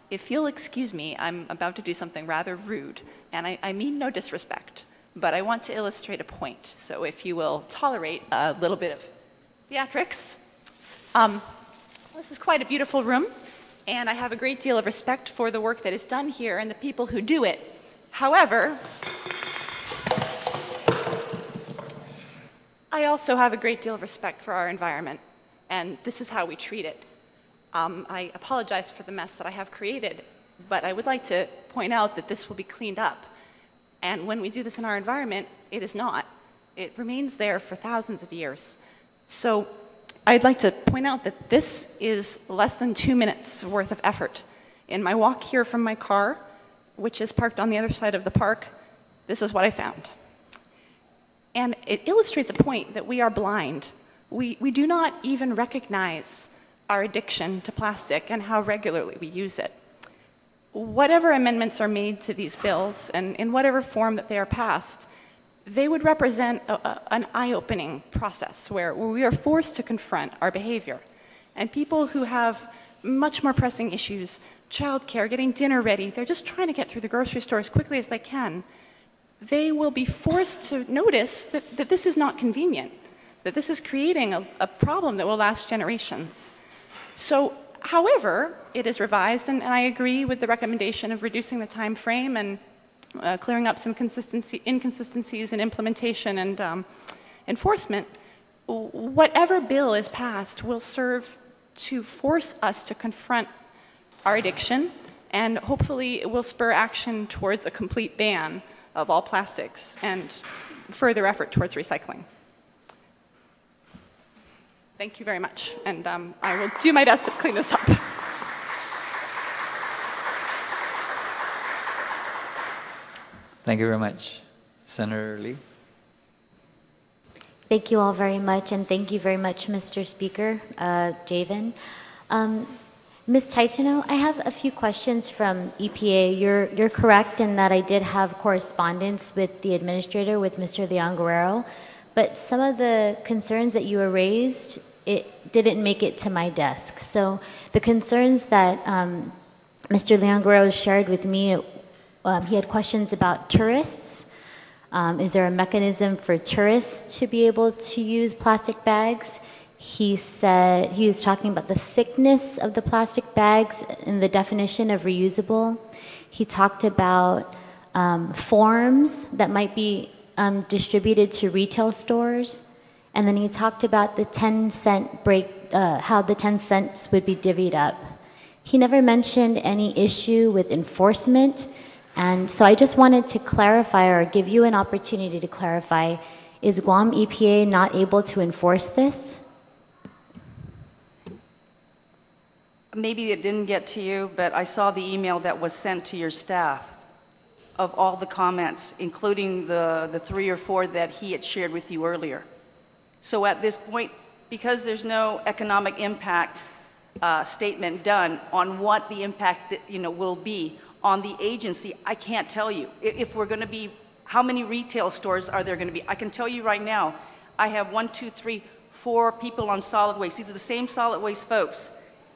If you'll excuse me, I'm about to do something rather rude, and I mean no disrespect, but I want to illustrate a point. So if you will tolerate a little bit of theatrics. This is quite a beautiful room, and I have a great deal of respect for the work that is done here and the people who do it. However, I also have a great deal of respect for our environment, and this is how we treat it. I apologize for the mess that I have created, but I would like to point out that this will be cleaned up. And when we do this in our environment, it is not. It remains there for thousands of years. So I'd like to point out that this is less than 2 minutes worth of effort. In my walk here from my car, which is parked on the other side of the park, this is what I found. And it illustrates a point that we are blind. We do not even recognize our addiction to plastic and how regularly we use it. Whatever amendments are made to these bills, and in whatever form that they are passed, they would represent an eye-opening process where we are forced to confront our behavior. And people who have much more pressing issues, childcare, getting dinner ready, they're just trying to get through the grocery store as quickly as they can, they will be forced to notice that this is not convenient, that this is creating a problem that will last generations. So, however, it is revised, and I agree with the recommendation of reducing the time frame and clearing up some inconsistencies in implementation and enforcement. Whatever bill is passed will serve to force us to confront our addiction, and hopefully it will spur action towards a complete ban of all plastics and further effort towards recycling. Thank you very much, and I will do my best to clean this up. Thank you very much. Senator Lee. Thank you all very much, and thank you very much, Mr. Speaker, Javen. Ms. Taitano, I have a few questions from EPA. You're correct in that I did have correspondence with the administrator, with Mr. Leon Guerrero, but some of the concerns that you raised, it didn't make it to my desk. So the concerns that Mr. Leon Guerrero shared with me, he had questions about tourists. Is there a mechanism for tourists to be able to use plastic bags? He said he was talking about the thickness of the plastic bags and the definition of reusable. He talked about forms that might be distributed to retail stores. And then he talked about the 10-cent break, how the 10 cents would be divvied up. He never mentioned any issue with enforcement. And so I just wanted to clarify, or give you an opportunity to clarify, is Guam EPA not able to enforce this? Maybe it didn't get to you, but I saw the email that was sent to your staff of all the comments, including the 3 or 4 that he had shared with you earlier. So at this point, because there's no economic impact statement done on what the impact will be on the agency, I can't tell you. If we're going to be, how many retail stores are there going to be? I can tell you right now, I have 1, 2, 3, 4 people on solid waste. These are the same solid waste folks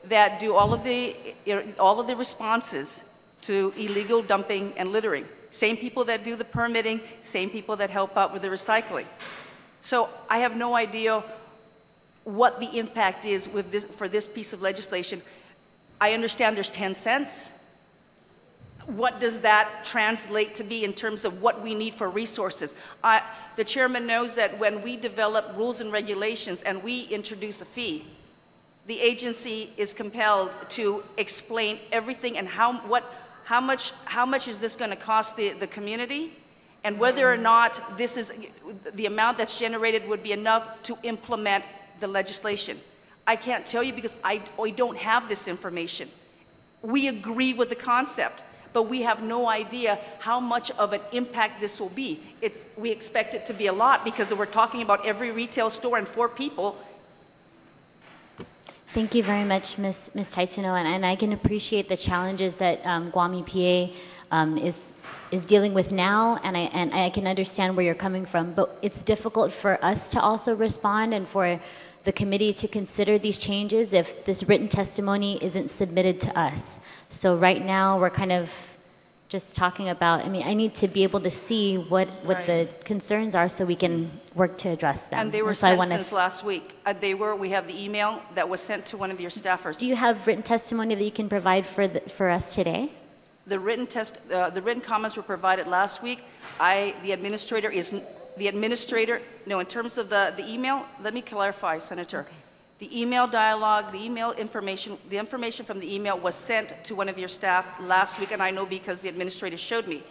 that do all of the responses to illegal dumping and littering. Same people that do the permitting, same people that help out with the recycling. So I have no idea what the impact is with this, for this piece of legislation. I understand there's 10 cents. What does that translate to be in terms of what we need for resources? The chairman knows that when we develop rules and regulations and we introduce a fee, the agency is compelled to explain everything and how much is this going to cost the community, and whether or not this is the amount that's generated would be enough to implement the legislation. I can't tell you because we don't have this information. We agree with the concept, but we have no idea how much of an impact this will be. We expect it to be a lot because we're talking about every retail store and 4 people. Thank you very much, Ms. Taitano, and I can appreciate the challenges that Guam EPA is dealing with now, and I can understand where you're coming from, but it's difficult for us to also respond and for the committee to consider these changes if this written testimony isn't submitted to us. So right now we're kind of just talking about, I need to be able to see what the concerns are so we can work to address them. And they were sent since last week. We have the email that was sent to one of your staffers. Do you have written testimony that you can provide for us today? The written comments were provided last week. The administrator the administrator, no, in terms of the email, let me clarify, Senator. Okay. The email dialogue, the information from the email was sent to one of your staff last week, and I know because the administrator showed me.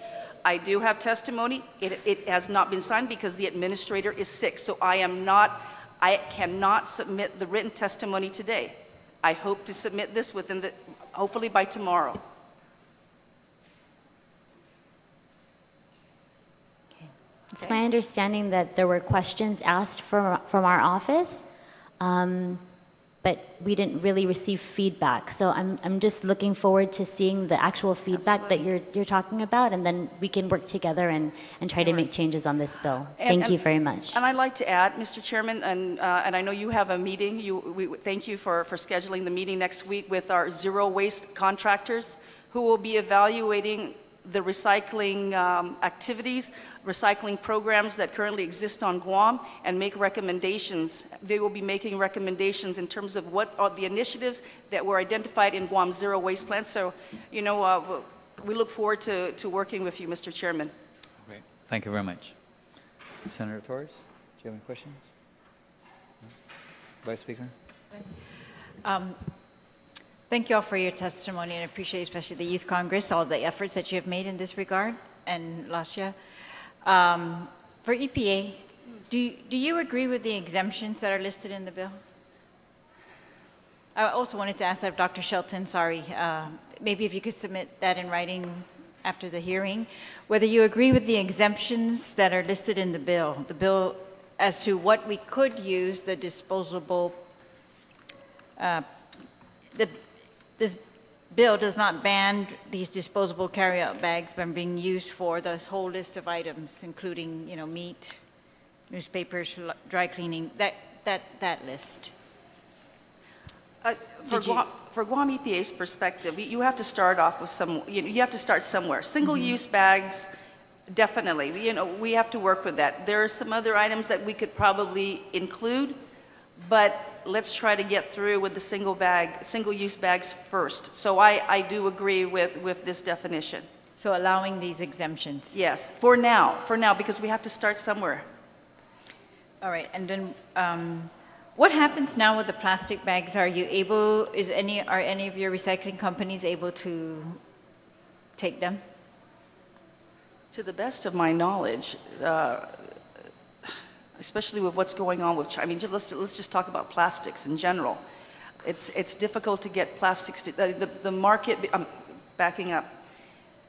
I do have testimony. It has not been signed because the administrator is sick, so I cannot submit the written testimony today. I hope to submit this hopefully by tomorrow. It's my understanding that there were questions asked from our office, but we didn't really receive feedback. So I'm just looking forward to seeing the actual feedback that you're talking about, and then we can work together and try to make changes on this bill. Thank you very much. And I'd like to add, Mr. Chairman, and I know you have a meeting. Thank you for scheduling the meeting next week with our zero waste contractors who will be evaluating the recycling activities, recycling programs that currently exist on Guam, and make recommendations. They will be making recommendations in terms of what are the initiatives that were identified in Guam's zero waste plan. So, you know, we look forward to working with you, Mr. Chairman. Great. Thank you very much. Senator Torres, do you have any questions? No? Vice Speaker? Thank you all for your testimony, and I appreciate especially the Youth Congress, all the efforts that you have made in this regard, and Lascia. For EPA, do you agree with the exemptions that are listed in the bill? I also wanted to ask that of Dr. Shelton, sorry, maybe if you could submit that in writing after the hearing, whether you agree with the exemptions that are listed in the bill as to what we could use the disposable, this bill does not ban these disposable carry-out bags from being used for this whole list of items, including, you know, meat, newspapers, dry cleaning, that list. For Guam EPA's perspective, you have to start off with you have to start somewhere. Single-use bags, definitely. You know, we have to work with that. There are some other items that we could probably include, but let's try to get through with the single-use bags first. So I do agree with this definition. So allowing these exemptions? Yes, for now, because we have to start somewhere. All right, and then what happens now with the plastic bags? Are any of your recycling companies able to take them? To the best of my knowledge, especially with what's going on with China. I mean, let's just talk about plastics in general. It's difficult to get plastics to the market. I'm backing up.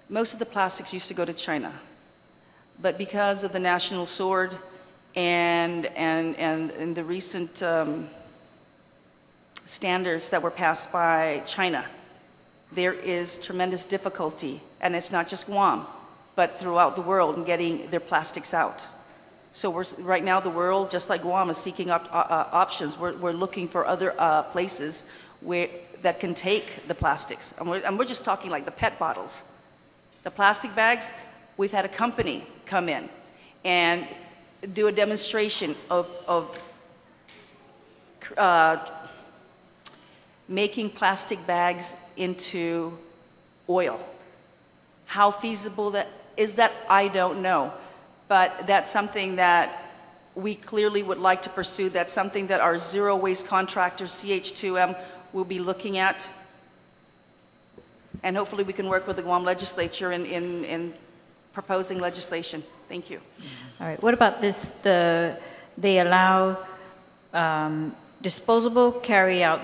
Most of the plastics used to go to China, but because of the national sword and the recent standards that were passed by China, there is tremendous difficulty, and it's not just Guam, but throughout the world, in getting their plastics out. So right now the world, just like Guam, is seeking options. We're looking for other places that can take the plastics. And we're just talking like the PET bottles. The plastic bags, we've had a company come in and do a demonstration of making plastic bags into oil. How feasible that is, I don't know. But that's something that we clearly would like to pursue. That's something that our zero waste contractor, CH2M, will be looking at. And hopefully we can work with the Guam legislature in proposing legislation. Thank you. All right, what about this, they allow disposable carry-out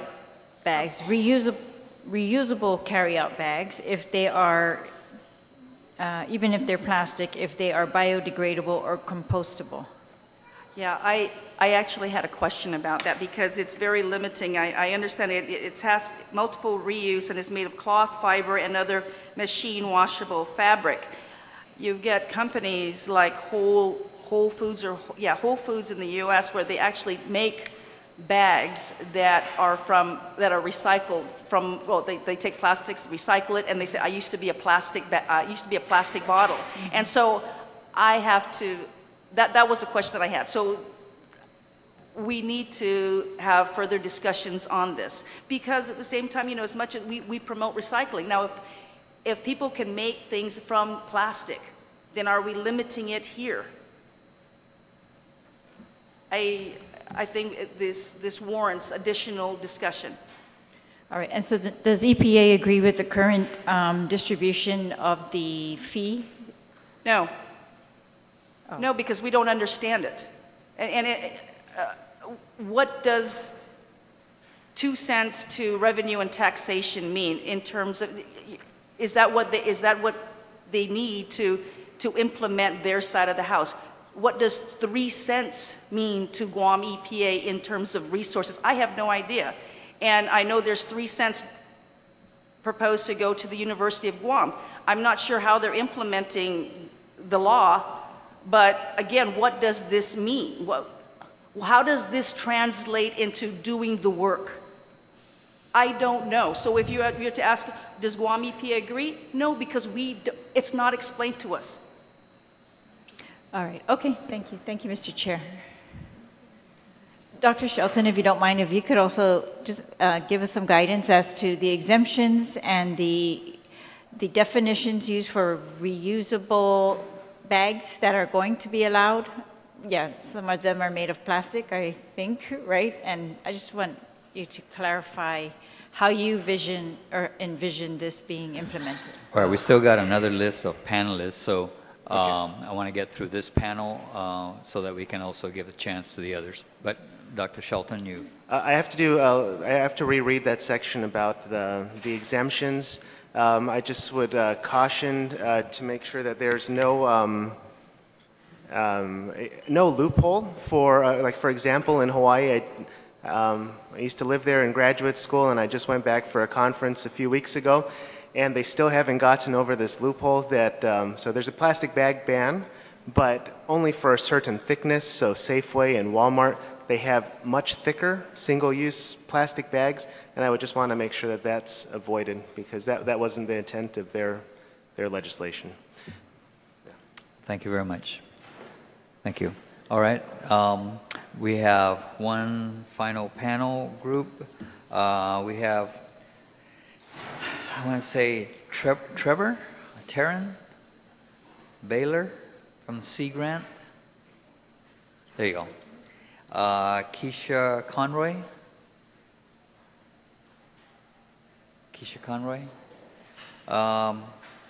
bags, reusable carry-out bags, if they are even if they're plastic, if they are biodegradable or compostable? Yeah, I actually had a question about that because it's very limiting. I understand it has multiple reuse and is made of cloth, fiber, and other machine washable fabric. You get companies like Whole Foods in the U.S. where they actually make bags that are recycled from, well, they take plastics, recycle it, and they say, I used to be a plastic bottle. Mm-hmm. And so I have to, that was a question that I had. So we need to have further discussions on this because at the same time, you know, as much as we promote recycling. Now, if people can make things from plastic, then are we limiting it here? I think this warrants additional discussion. All right, and so does EPA agree with the current distribution of the fee? No. No, because we don't understand it. And what does 2 cents to revenue and taxation mean in terms of, is that what they need to implement their side of the house? What does 3 cents mean to Guam EPA in terms of resources? I have no idea. And I know there's 3 cents proposed to go to the University of Guam. I'm not sure how they're implementing the law, but again, what does this mean? How does this translate into doing the work? I don't know. So if you had to ask, does Guam EPA agree? No, because it's not explained to us. All right, okay, thank you. Thank you, Mr. Chair. Dr. Shelton, if you don't mind, if you could also just give us some guidance as to the exemptions and the definitions used for reusable bags that are going to be allowed. Yeah, some of them are made of plastic, I think, right? And I just want you to clarify how you envision this being implemented. All right, we still got another list of panelists, so I want to get through this panel so that we can also give a chance to the others. But Dr. Shelton, you. I have to reread that section about the exemptions. I just would caution to make sure that there's no loophole for, like for example, in Hawaii, I used to live there in graduate school, and I just went back for a conference a few weeks ago, and they still haven't gotten over this loophole that, so there's a plastic bag ban, but only for a certain thickness. So Safeway and Walmart, they have much thicker single-use plastic bags, and I would just want to make sure that that's avoided, because that wasn't the intent of their legislation. Thank you very much. Thank you. All right, we have one final panel group. We have, I want to say, Trevor, Taryn, Baylor from the Sea Grant. There you go. Keisha Conroy.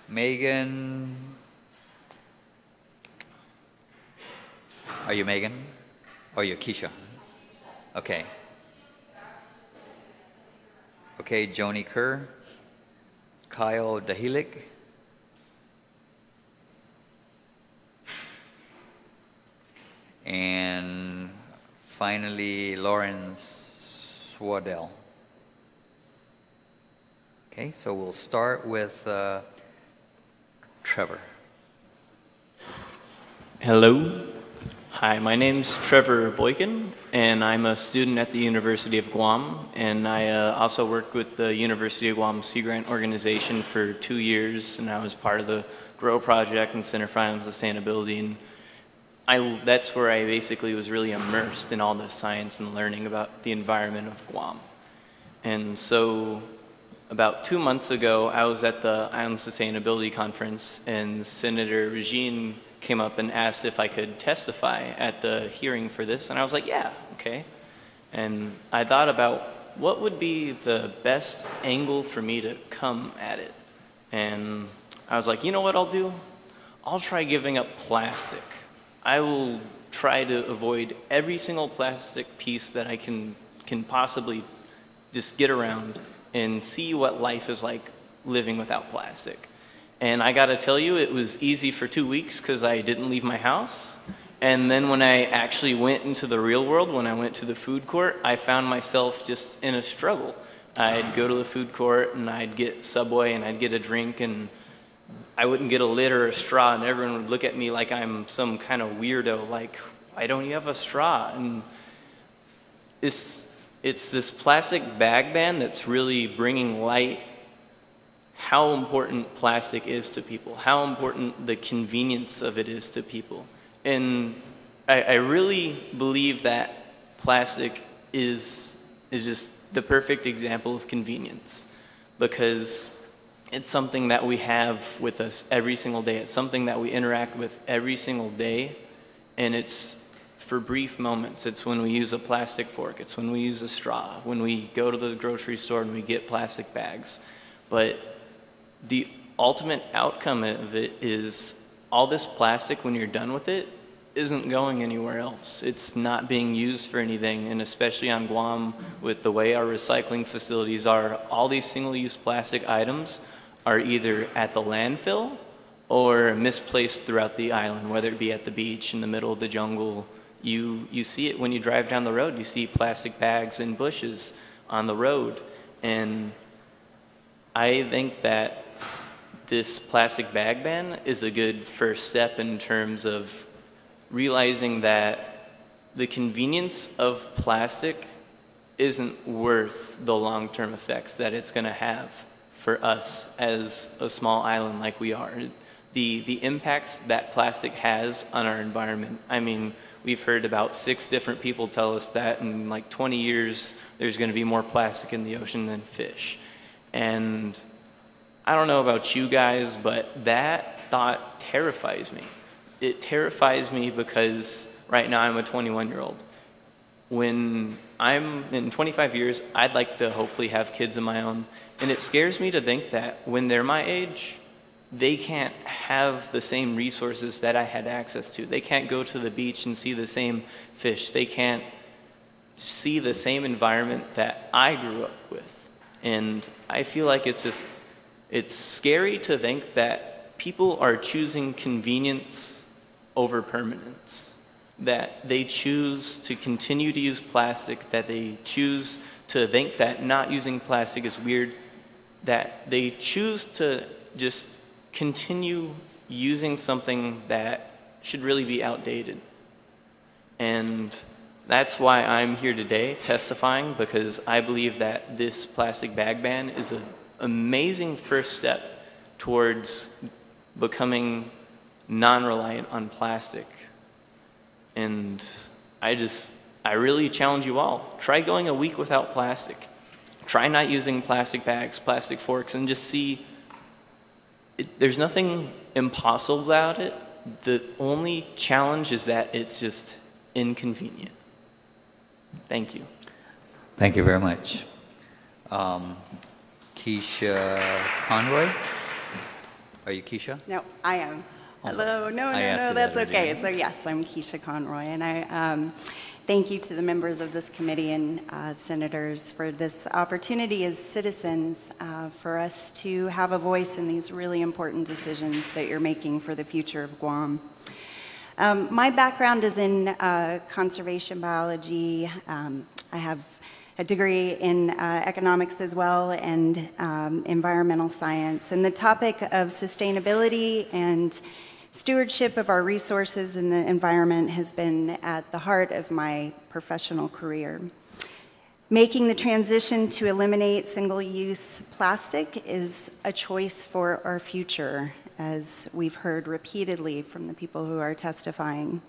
Megan. Are you Megan? Or you're Keisha? Okay. Okay, Joni Kerr. Kyle Dahilik. And finally, Lawrence Swaddell. Okay, so we'll start with Trevor. Hello. Hi, my name's Trevor Boykin, and I'm a student at the University of Guam, and I also worked with the University of Guam Sea Grant organization for 2 years, and I was part of the GROW project and Center for Island Sustainability, and that's where I basically was really immersed in all the science and learning about the environment of Guam. And so about 2 months ago, I was at the Island Sustainability Conference, and Senator Regine came up and asked if I could testify at the hearing for this, and I was like, yeah, okay. And I thought about what would be the best angle for me to come at it. And I was like, you know what I'll do? I'll try giving up plastic. I will try to avoid every single plastic piece that I can possibly just get around and see what life is like living without plastic. And I gotta tell you, it was easy for 2 weeks because I didn't leave my house. And then when I actually went into the real world, when I went to the food court, I found myself just in a struggle. I'd go to the food court and I'd get Subway and I'd get a drink, and I wouldn't get a lid or a straw, and everyone would look at me like I'm some kind of weirdo, like, why don't you have a straw? And it's this plastic bag ban that's really bringing light how important plastic is to people, how important the convenience of it is to people. And I really believe that plastic is just the perfect example of convenience, because it's something that we have with us every single day. It's something that we interact with every single day, and it's for brief moments. It's when we use a plastic fork. It's when we use a straw. When we go to the grocery store and we get plastic bags. But the ultimate outcome of it is all this plastic, when you're done with it, isn't going anywhere else. It's not being used for anything, and especially on Guam, with the way our recycling facilities are, all these single-use plastic items are either at the landfill or misplaced throughout the island, whether it be at the beach, in the middle of the jungle. You see it when you drive down the road. You see plastic bags in bushes on the road. And I think that this plastic bag ban is a good first step in terms of realizing that the convenience of plastic isn't worth the long-term effects that it's going to have for us as a small island like we are. The impacts that plastic has on our environment. I mean, we've heard about 6 different people tell us that in like 20 years there's going to be more plastic in the ocean than fish. And I don't know about you guys, but that thought terrifies me. It terrifies me because right now I'm a 21-year-old. When I'm in 25 years, I'd like to hopefully have kids of my own. And it scares me to think that when they're my age, they can't have the same resources that I had access to. They can't go to the beach and see the same fish. They can't see the same environment that I grew up with. And I feel like it's scary to think that people are choosing convenience over permanence, that they choose to continue to use plastic, that they choose to think that not using plastic is weird, that they choose to just continue using something that should really be outdated. And that's why I'm here today testifying, because I believe that this plastic bag ban is an amazing first step towards becoming non-reliant on plastic. And I really challenge you all. Try going a week without plastic. Try not using plastic bags, plastic forks, and just see. There's nothing impossible about it. The only challenge is that it's just inconvenient. Thank you. Thank you very much. Keisha Conroy? Are you Keisha? No, I am. Hello. No, that's okay. So yes, I'm Keisha Conroy, and I thank you to the members of this committee and senators for this opportunity as citizens for us to have a voice in these really important decisions that you're making for the future of Guam. My background is in conservation biology. I have a degree in economics as well, and environmental science. And the topic of sustainability and stewardship of our resources and the environment has been at the heart of my professional career. Making the transition to eliminate single-use plastic is a choice for our future, as we've heard repeatedly from the people who are testifying.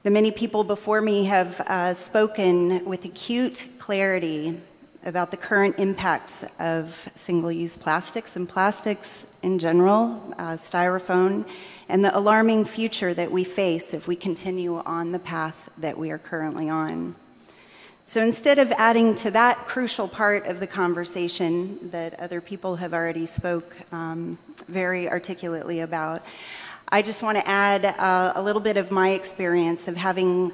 The many people before me have spoken with acute clarity about the current impacts of single-use plastics and plastics in general, styrofoam, and the alarming future that we face if we continue on the path that we are currently on. So instead of adding to that crucial part of the conversation that other people have already spoke very articulately about, I just want to add a little bit of my experience of having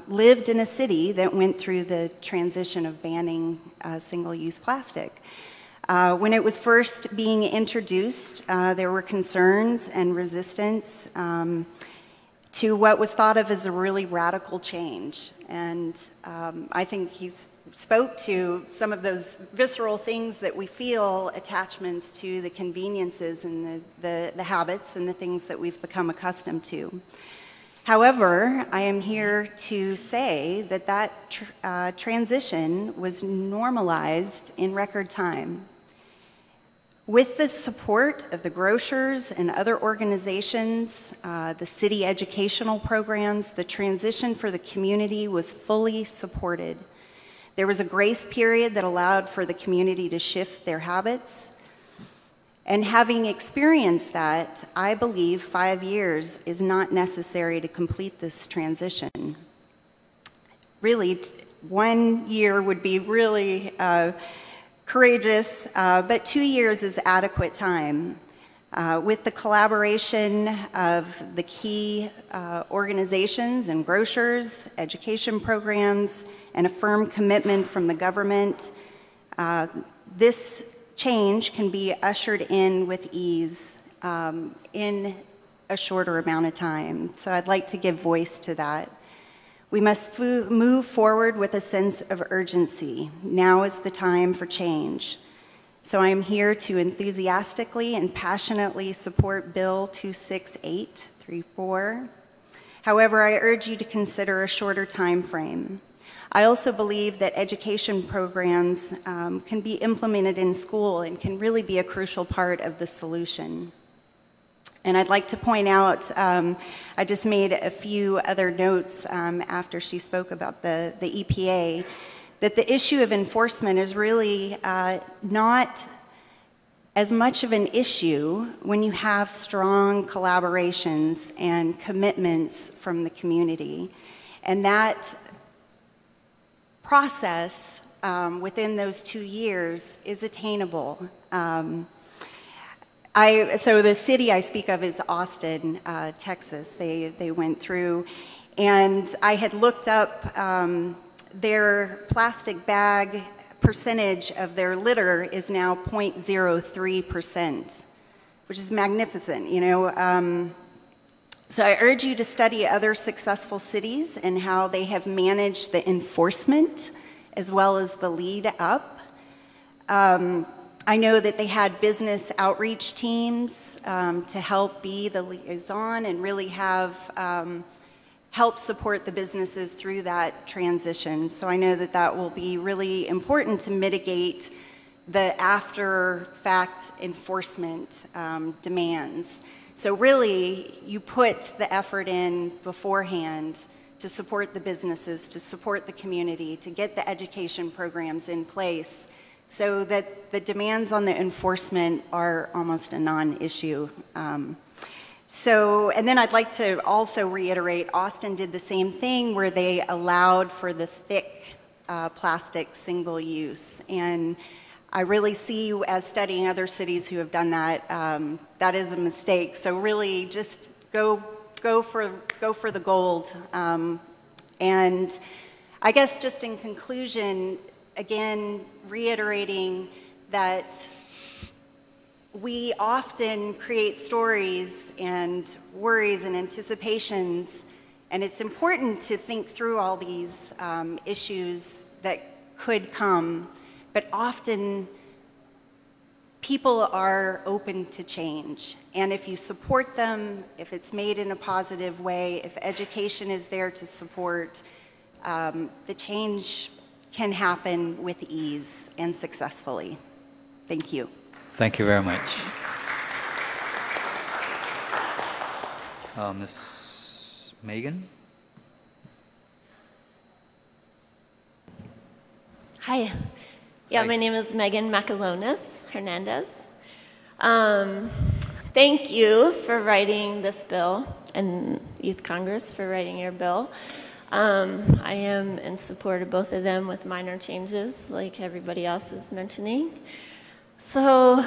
lived in a city that went through the transition of banning single-use plastic. When it was first being introduced, there were concerns and resistance to what was thought of as a really radical change. And I think he spoke to some of those visceral things that we feel, attachments to the conveniences and the habits and the things that we've become accustomed to. However, I am here to say that that transition was normalized in record time. With the support of the grocers and other organizations, the city educational programs, the transition for the community was fully supported. There was a grace period that allowed for the community to shift their habits. And having experienced that, I believe 5 years is not necessary to complete this transition. Really, 1 year would be really courageous, but 2 years is adequate time. With the collaboration of the key organizations and grocers, education programs, and a firm commitment from the government, this change can be ushered in with ease in a shorter amount of time. So I'd like to give voice to that. We must move forward with a sense of urgency. Now is the time for change. So I am here to enthusiastically and passionately support Bill 26834. However, I urge you to consider a shorter time frame. I also believe that education programs can be implemented in school and can really be a crucial part of the solution. And I'd like to point out, I just made a few other notes after she spoke about the EPA, that the issue of enforcement is really not as much of an issue when you have strong collaborations and commitments from the community. And that process within those 2 years is attainable. So the city I speak of is Austin, Texas. They went through, and I had looked up their plastic bag percentage of their litter is now 0.03%, which is magnificent, you know. So I urge you to study other successful cities and how they have managed the enforcement as well as the lead up. I know that they had business outreach teams to help be the liaison and really have help support the businesses through that transition. So I know that that will be really important to mitigate the after-fact enforcement demands. So really, you put the effort in beforehand to support the businesses, to support the community, to get the education programs in place so that the demands on the enforcement are almost a non-issue. And then I'd like to also reiterate, Austin did the same thing where they allowed for the thick plastic single use. And I really see, as studying other cities who have done that, that is a mistake. So really just go for the gold. And I guess just in conclusion, again, reiterating that we often create stories and worries and anticipations, and it's important to think through all these issues that could come, but often people are open to change. And if you support them, if it's made in a positive way, if education is there to support, the change can happen with ease and successfully. Thank you. Thank you very much. Ms. Megan? Hi. Yeah, my name is Megan Macalonis Hernandez. Thank you for writing this bill, and Youth Congress for writing your bill. I am in support of both of them with minor changes, like everybody else is mentioning. So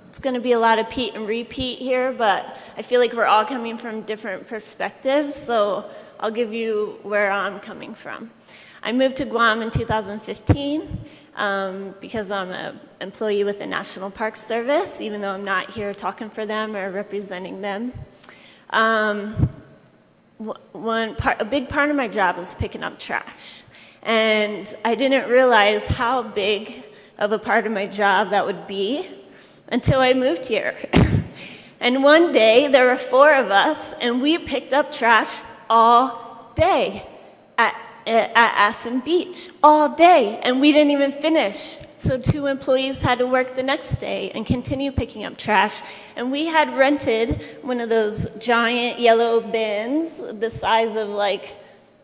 it's going to be a lot of repeat and repeat here, but I feel like we're all coming from different perspectives, so I'll give you where I'm coming from. I moved to Guam in 2015 because I'm an employee with the National Park Service, even though I'm not here talking for them or representing them. A big part of my job is picking up trash, and I didn't realize how big of a part of my job that would be until I moved here. And one day, there were 4 of us, and we picked up trash all day at Aspen Beach, all day, and we didn't even finish. So 2 employees had to work the next day and continue picking up trash. And we had rented one of those giant yellow bins, the size of, like,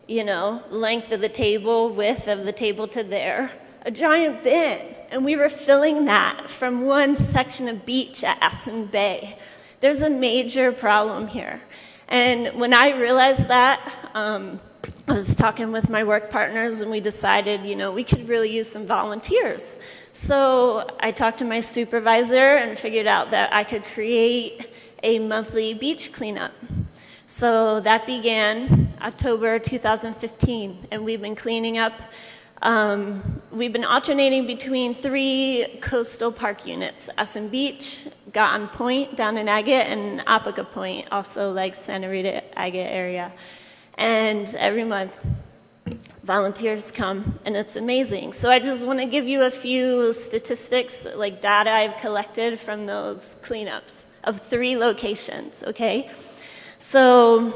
you know, length of the table, width of the table to there, a giant bin. and we were filling that from one section of beach at Aspen Bay. There's a major problem here. And when I realized that, I was talking with my work partners and we decided, you know, we could really use some volunteers. So I talked to my supervisor and figured out that I could create a monthly beach cleanup. So that began October 2015, and we've been cleaning up. We've been alternating between 3 coastal park units: Aspen Beach, Gatun Point down in Agate, and Apaga Point, also like Santa Rita, Agate area. And every month, volunteers come, and it's amazing. So I just want to give you a few statistics, like data I've collected from those cleanups of 3 locations, okay? So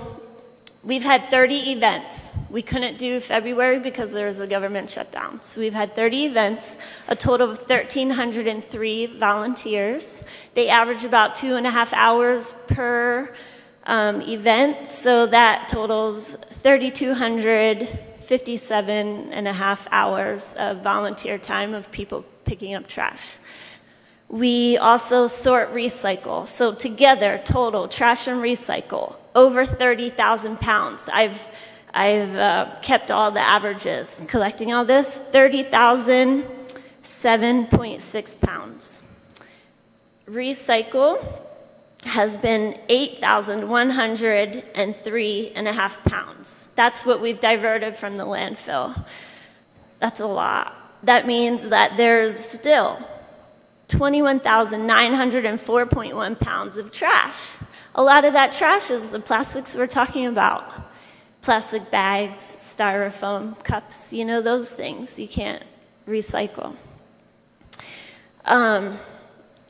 we've had 30 events. We couldn't do February because there was a government shutdown. So we've had 30 events, a total of 1,303 volunteers. They average about 2.5 hours per event, so that totals 3,257.5 hours of volunteer time of people picking up trash. We also sort recycle. So together, total, trash and recycle, over 30,000 pounds. I've kept all the averages. Collecting all this, 30,007.6 pounds. Recycle has been 8,103.5 pounds. That's what we've diverted from the landfill. That's a lot. That means that there's still 21,904.1 pounds of trash. A lot of that trash is the plastics we're talking about. Plastic bags, styrofoam, cups, you know, those things you can't recycle.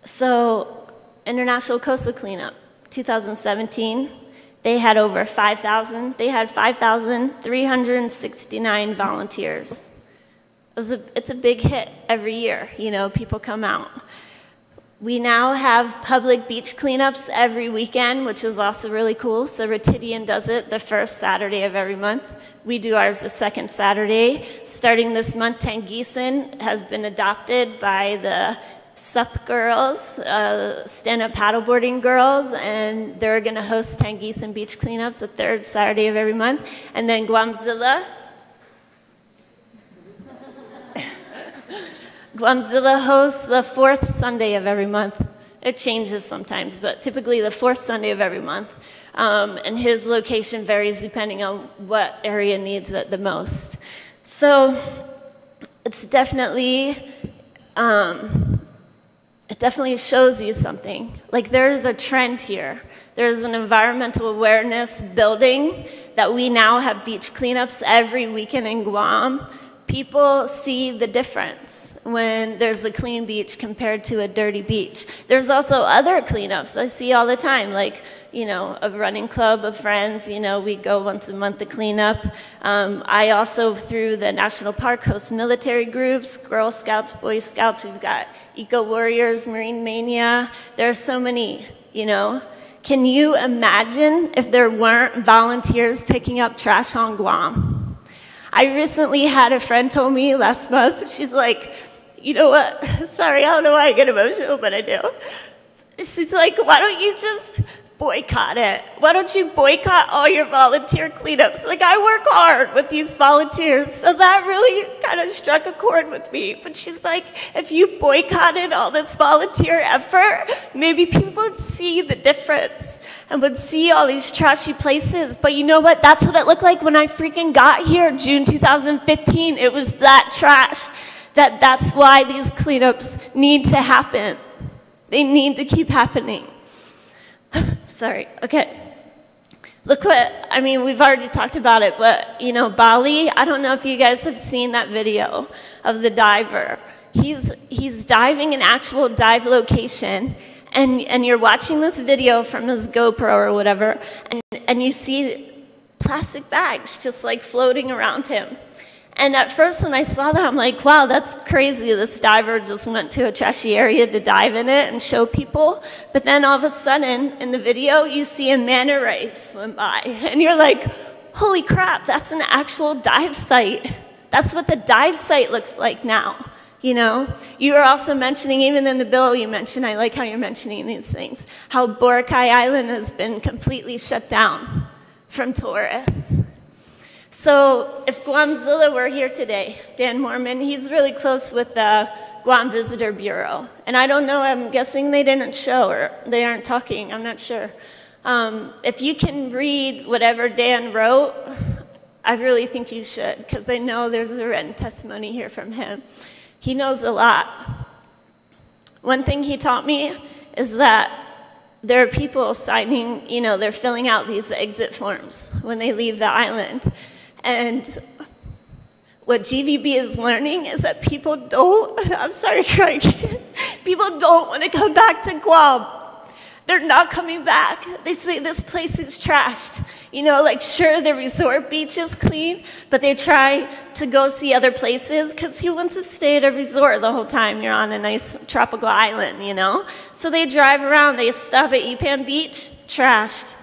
So International Coastal Cleanup, 2017, they had over 5,000. They had 5,369 volunteers. It's a big hit every year, you know, people come out. We now have public beach cleanups every weekend, which is also really cool. So Retidian does it the first Saturday of every month. We do ours the second Saturday. Starting this month, Tangeesan has been adopted by the SUP girls, stand-up paddleboarding girls, and they're going to host Tangeesan beach cleanups the third Saturday of every month. And then Guamzilla. Guamzilla hosts the fourth Sunday of every month. It changes sometimes, but typically the fourth Sunday of every month. And his location varies depending on what area needs it the most. So it's definitely, it definitely shows you something. Like there's a trend here. There's an environmental awareness building that we now have beach cleanups every weekend in Guam. People see the difference when there's a clean beach compared to a dirty beach. There's also other cleanups I see all the time, like, you know, a running club of friends, you know, we go once a month to clean up. I also, through the National Park, host military groups, Girl Scouts, Boy Scouts, we've got Eco Warriors, Marine Mania. There are so many, you know. Can you imagine if there weren't volunteers picking up trash on Guam? I recently had a friend tell me last month, she's like, you know what, sorry, I don't know why I get emotional, but I do. She's like, why don't you just boycott it? Why don't you boycott all your volunteer cleanups? Like, I work hard with these volunteers, so that really kind of struck a chord with me. But she's like, if you boycotted all this volunteer effort, maybe people would see the difference and would see all these trashy places. But you know what? That's what it looked like when I freaking got here, June 2015. It was that trash. That's why these cleanups need to happen. They need to keep happening. Sorry, okay. Look what, I mean, we've already talked about it, but, you know, Bali, I don't know if you guys have seen that video of the diver. He's diving an actual dive location, and you're watching this video from his GoPro or whatever, and you see plastic bags just like floating around him. And at first when I saw that, I'm like, wow, that's crazy. This diver just went to a trashy area to dive in it and show people. But then all of a sudden, in the video, you see a manta ray swim by. And you're like, holy crap, that's an actual dive site. That's what the dive site looks like now. You know, you were also mentioning, even in the bill you mentioned, I like how you're mentioning these things, how Boracay Island has been completely shut down from tourists. So if Guamzilla were here today, Dan Mormon, he's really close with the Guam Visitor Bureau. And I don't know, I'm guessing they didn't show or they aren't talking, I'm not sure. If you can read whatever Dan wrote, I really think you should, because I know there's a written testimony here from him. He knows a lot. One thing he taught me is that there are people signing, you know, they're filling out these exit forms when they leave the island. And what GVB is learning is that people don't, I'm sorry, Craig, people don't want to come back to Guam. They're not coming back. They say this place is trashed. You know, like, sure, the resort beach is clean, but they try to go see other places because who wants to stay at a resort the whole time you're on a nice tropical island, you know? So they drive around. They stop at Ipan Beach, trashed.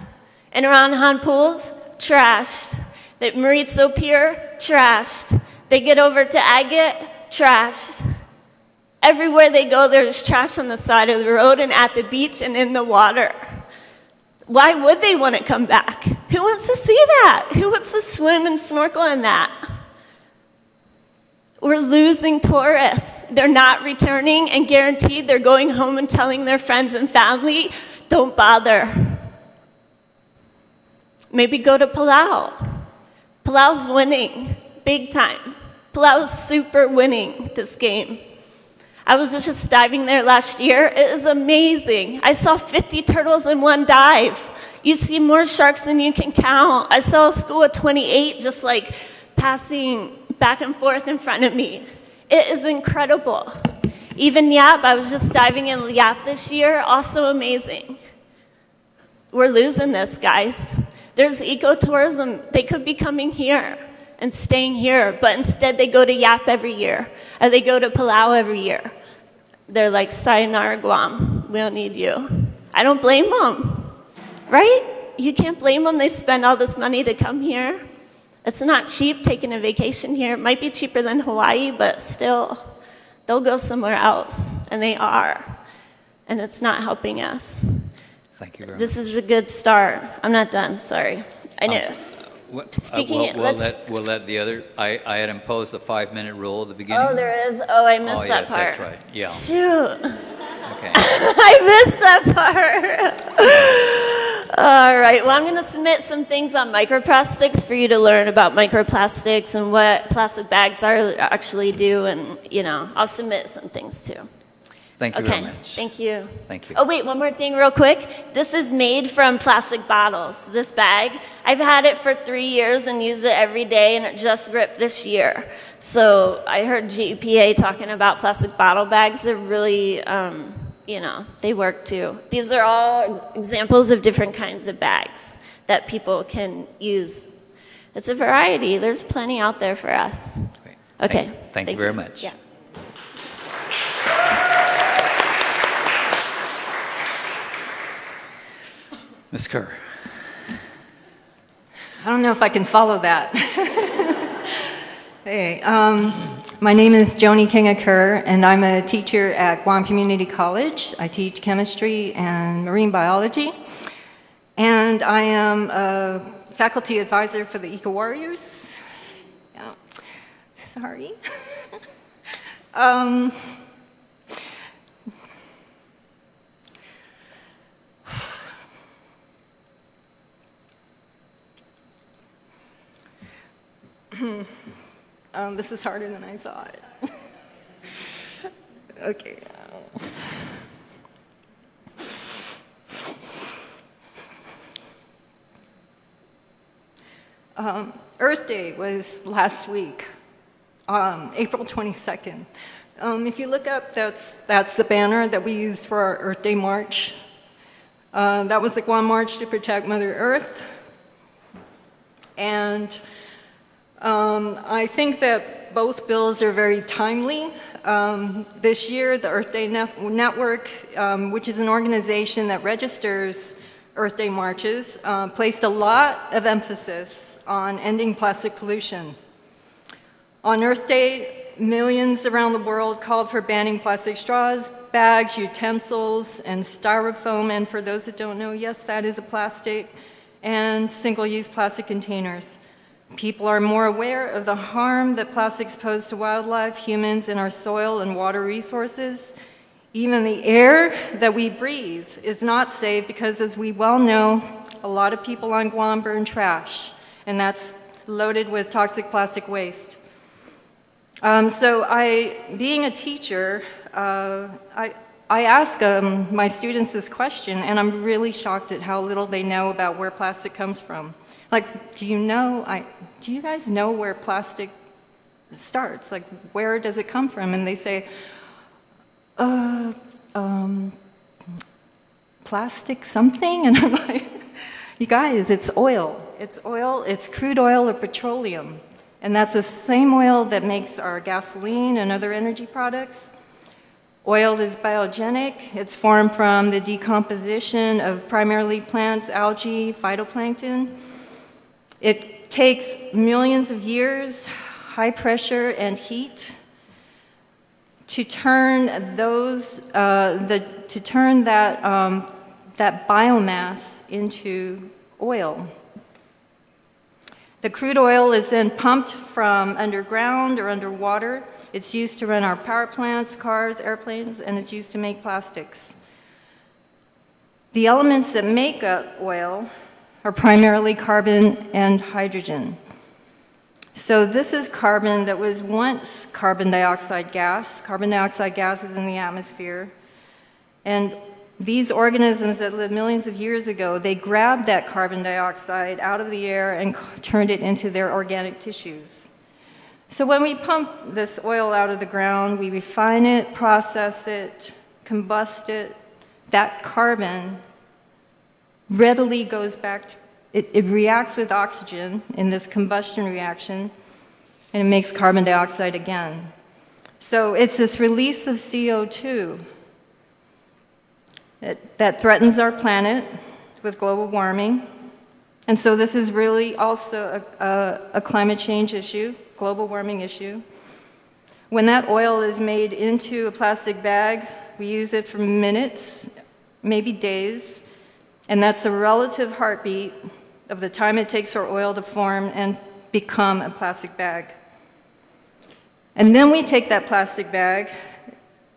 And around Han Pools, trashed. At Maritzo Pier, trashed. They get over to Agate, trashed. Everywhere they go, there's trash on the side of the road and at the beach and in the water. Why would they want to come back? Who wants to see that? Who wants to swim and snorkel in that? We're losing tourists. They're not returning, and guaranteed they're going home and telling their friends and family, don't bother. Maybe go to Palau. Palau's winning, big time. Palau's super winning this game. I was just diving there last year. It is amazing. I saw 50 turtles in one dive. You see more sharks than you can count. I saw a school of 28 just like passing back and forth in front of me. It is incredible. Even Yap, I was just diving in Yap this year, also amazing. We're losing this, guys. There's ecotourism. They could be coming here and staying here, but instead they go to Yap every year, or they go to Palau every year. They're like, sayonara Guam, we don't need you. I don't blame them, right? You can't blame them. They spend all this money to come here. It's not cheap taking a vacation here. It might be cheaper than Hawaii, but still, they'll go somewhere else, and they are. And it's not helping us. Thank you very much. This is a good start. I'm not done, sorry. I know. Speaking, we'll let the other, I had imposed a 5-minute rule at the beginning. Oh, there is? Oh, I missed that yes, part. That's right, yeah. Shoot. Okay. I missed that part. All right, well, I'm going to submit some things on microplastics for you to learn about microplastics and what plastic bags actually do, and, you know, I'll submit some things too. Thank you very much. Thank you. Thank you. Oh, wait, one more thing real quick. This is made from plastic bottles, this bag. I've had it for 3 years and use it every day, and it just ripped this year. So I heard GEPA talking about plastic bottle bags. They're really, you know, they work too. These are all examples of different kinds of bags that people can use. It's a variety. There's plenty out there for us. Great. Okay. Thank you very much. Yeah. Ms. Kerr. I don't know if I can follow that. Hey, my name is Joni Kinga-Kerr, and I'm a teacher at Guam Community College. I teach chemistry and marine biology, and I am a faculty advisor for the Eco Warriors. Yeah. Sorry. This is harder than I thought. Okay. Earth Day was last week, April 22nd. If you look up, that's the banner that we used for our Earth Day March. That was the Guam March to Protect Mother Earth. And I think that both bills are very timely. This year, the Earth Day Network, which is an organization that registers Earth Day marches, placed a lot of emphasis on ending plastic pollution. On Earth Day, millions around the world called for banning plastic straws, bags, utensils, and styrofoam. And for those that don't know, yes, that is a plastic, and single-use plastic containers. People are more aware of the harm that plastics pose to wildlife, humans, and our soil and water resources. Even the air that we breathe is not safe because, as we well know, a lot of people on Guam burn trash, and that's loaded with toxic plastic waste. Being a teacher, I ask my students this question, and I'm really shocked at how little they know about where plastic comes from. Like, do you guys know where plastic starts? Like, where does it come from? And they say, plastic something? And I'm like, you guys, it's oil. It's oil, it's crude oil or petroleum. And that's the same oil that makes our gasoline and other energy products. Oil is biogenic. It's formed from the decomposition of primarily plants, algae, phytoplankton. It takes millions of years, high pressure and heat to turn that biomass into oil. The crude oil is then pumped from underground or underwater. It's used to run our power plants, cars, airplanes, and it's used to make plastics. The elements that make up oil are primarily carbon and hydrogen. So this is carbon that was once carbon dioxide gas. Carbon dioxide gas is in the atmosphere. And these organisms that lived millions of years ago, they grabbed that carbon dioxide out of the air and turned it into their organic tissues. So when we pump this oil out of the ground, we refine it, process it, combust it. That carbon readily goes back to, it reacts with oxygen in this combustion reaction, and it makes carbon dioxide again. So it's this release of CO2 that threatens our planet with global warming. And so this is really also a climate change issue, global warming issue. When that oil is made into a plastic bag, we use it for minutes, maybe days, and that's a relative heartbeat of the time it takes for oil to form and become a plastic bag. And then we take that plastic bag,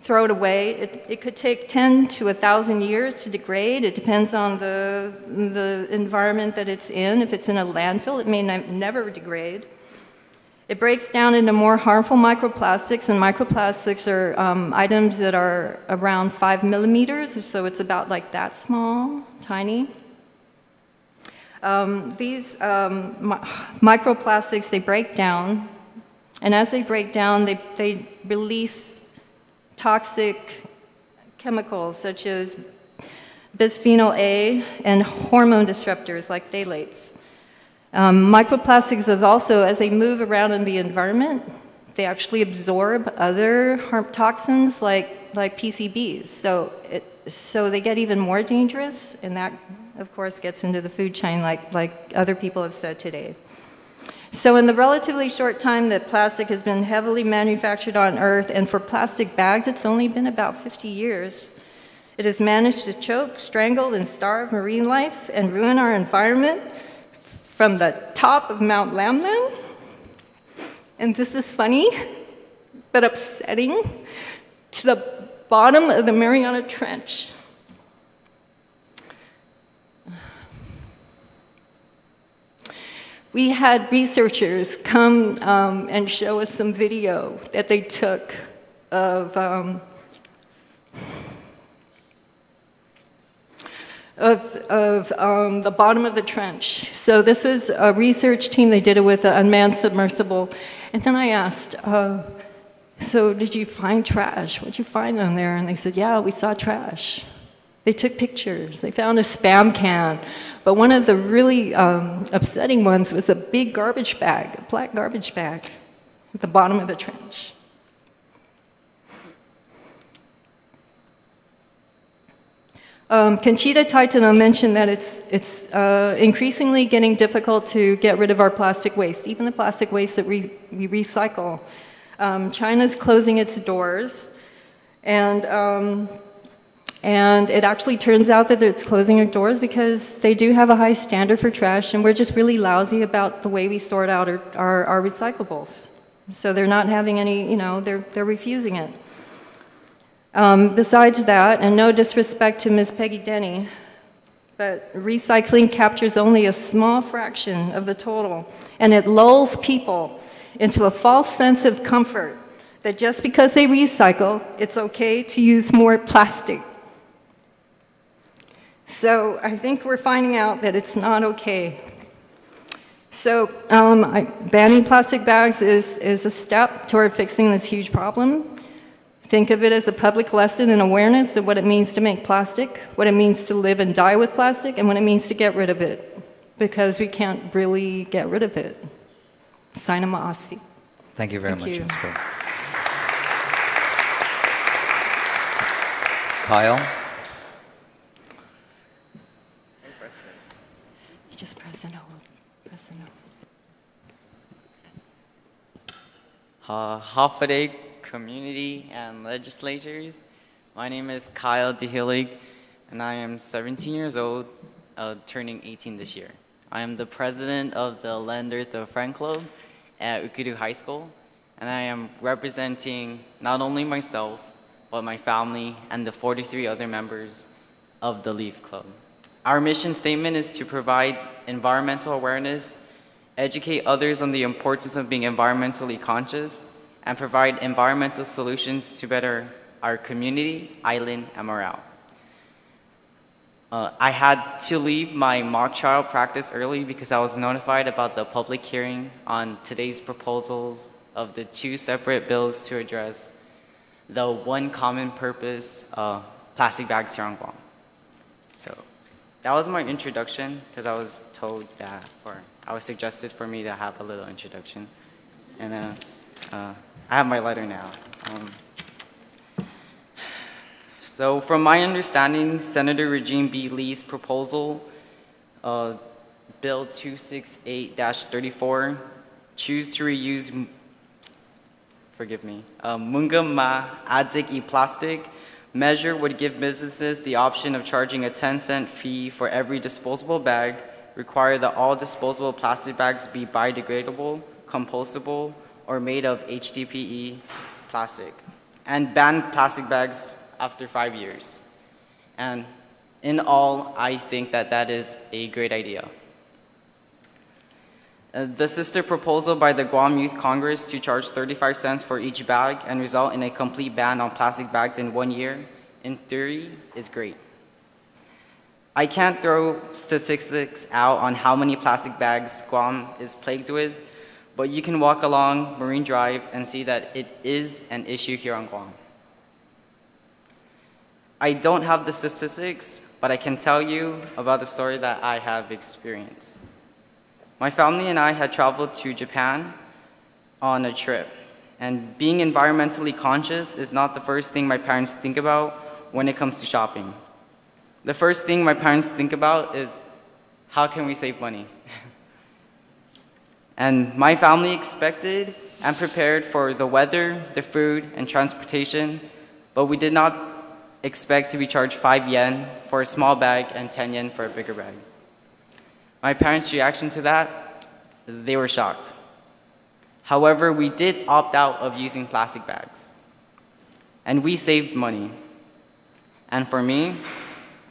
throw it away. It could take 10 to 1,000 years to degrade. It depends on the environment that it's in. If it's in a landfill, it may never degrade. It breaks down into more harmful microplastics, and microplastics are items that are around 5 millimeters, so it's about like that small, tiny. These microplastics, they break down, and as they break down, they release toxic chemicals such as bisphenol A and hormone disruptors like phthalates. Microplastics is also, as they move around in the environment, they actually absorb other toxins like PCBs. So they get even more dangerous, and that, of course, gets into the food chain like other people have said today. So in the relatively short time that plastic has been heavily manufactured on Earth, and for plastic bags, it's only been about 50 years, it has managed to choke, strangle, and starve marine life and ruin our environment from the top of Mount Lamnan. And this is funny, but upsetting, to the bottom of the Mariana Trench. We had researchers come and show us some video that they took of the bottom of the trench. So this was a research team. They did it with an unmanned submersible. And then I asked, so did you find trash? What'd you find on there? And they said, yeah, we saw trash. They took pictures. They found a Spam can. But one of the really upsetting ones was a big garbage bag, a black garbage bag at the bottom of the trench. Conchita Taitano mentioned that it's increasingly getting difficult to get rid of our plastic waste, even the plastic waste that we recycle. China's closing its doors, and it actually turns out that it's closing its doors because they do have a high standard for trash, and we're just really lousy about the way we sort out our recyclables. So they're not having any, you know, they're refusing it. Besides that, and no disrespect to Ms. Peggy Denny, but recycling captures only a small fraction of the total, and it lulls people into a false sense of comfort that just because they recycle, it's okay to use more plastic. So I think we're finding out that it's not okay. So banning plastic bags is a step toward fixing this huge problem. Think of it as a public lesson and awareness of what it means to make plastic, what it means to live and die with plastic, and what it means to get rid of it, because we can't really get rid of it. Sana ma'asi. Thank you very much, Ms. Pro. Kyle? You just press and hold. Press and hold. Hafaday community and legislators. My name is Kyle DeHillig, and I am 17 years old, turning 18 this year. I am the president of the Land Earth of Friend Club at Ukuru High School, and I am representing not only myself, but my family and the 43 other members of the Leaf Club. Our mission statement is to provide environmental awareness, educate others on the importance of being environmentally conscious, and provide environmental solutions to better our community, island, and morale. I had to leave my mock trial practice early because I was notified about the public hearing on today's proposals of the two separate bills to address the one common purpose plastic bags here on Guam. So that was my introduction because I was told that, or I was suggested for me to have a little introduction. And I have my letter now. So from my understanding, Senator Regine B. Lee's proposal, Bill 268-34, choose to reuse, Munga Ma Adzik e-plastic measure would give businesses the option of charging a 10-cent fee for every disposable bag, require that all disposable plastic bags be biodegradable, compostable, or made of HDPE plastic, and ban plastic bags after 5 years. And in all, I think that that is a great idea. The sister proposal by the Guam Youth Congress to charge 35 cents for each bag and result in a complete ban on plastic bags in 1 year, in theory, is great. I can't throw statistics out on how many plastic bags Guam is plagued with, but you can walk along Marine Drive and see that it is an issue here on Guam. I don't have the statistics, but I can tell you about the story that I have experienced. My family and I had traveled to Japan on a trip, and being environmentally conscious is not the first thing my parents think about when it comes to shopping. The first thing my parents think about is, how can we save money? And my family expected and prepared for the weather, the food, and transportation, but we did not expect to be charged 5 yen for a small bag and 10 yen for a bigger bag. My parents' reaction to that, they were shocked. However, we did opt out of using plastic bags, and we saved money. And for me,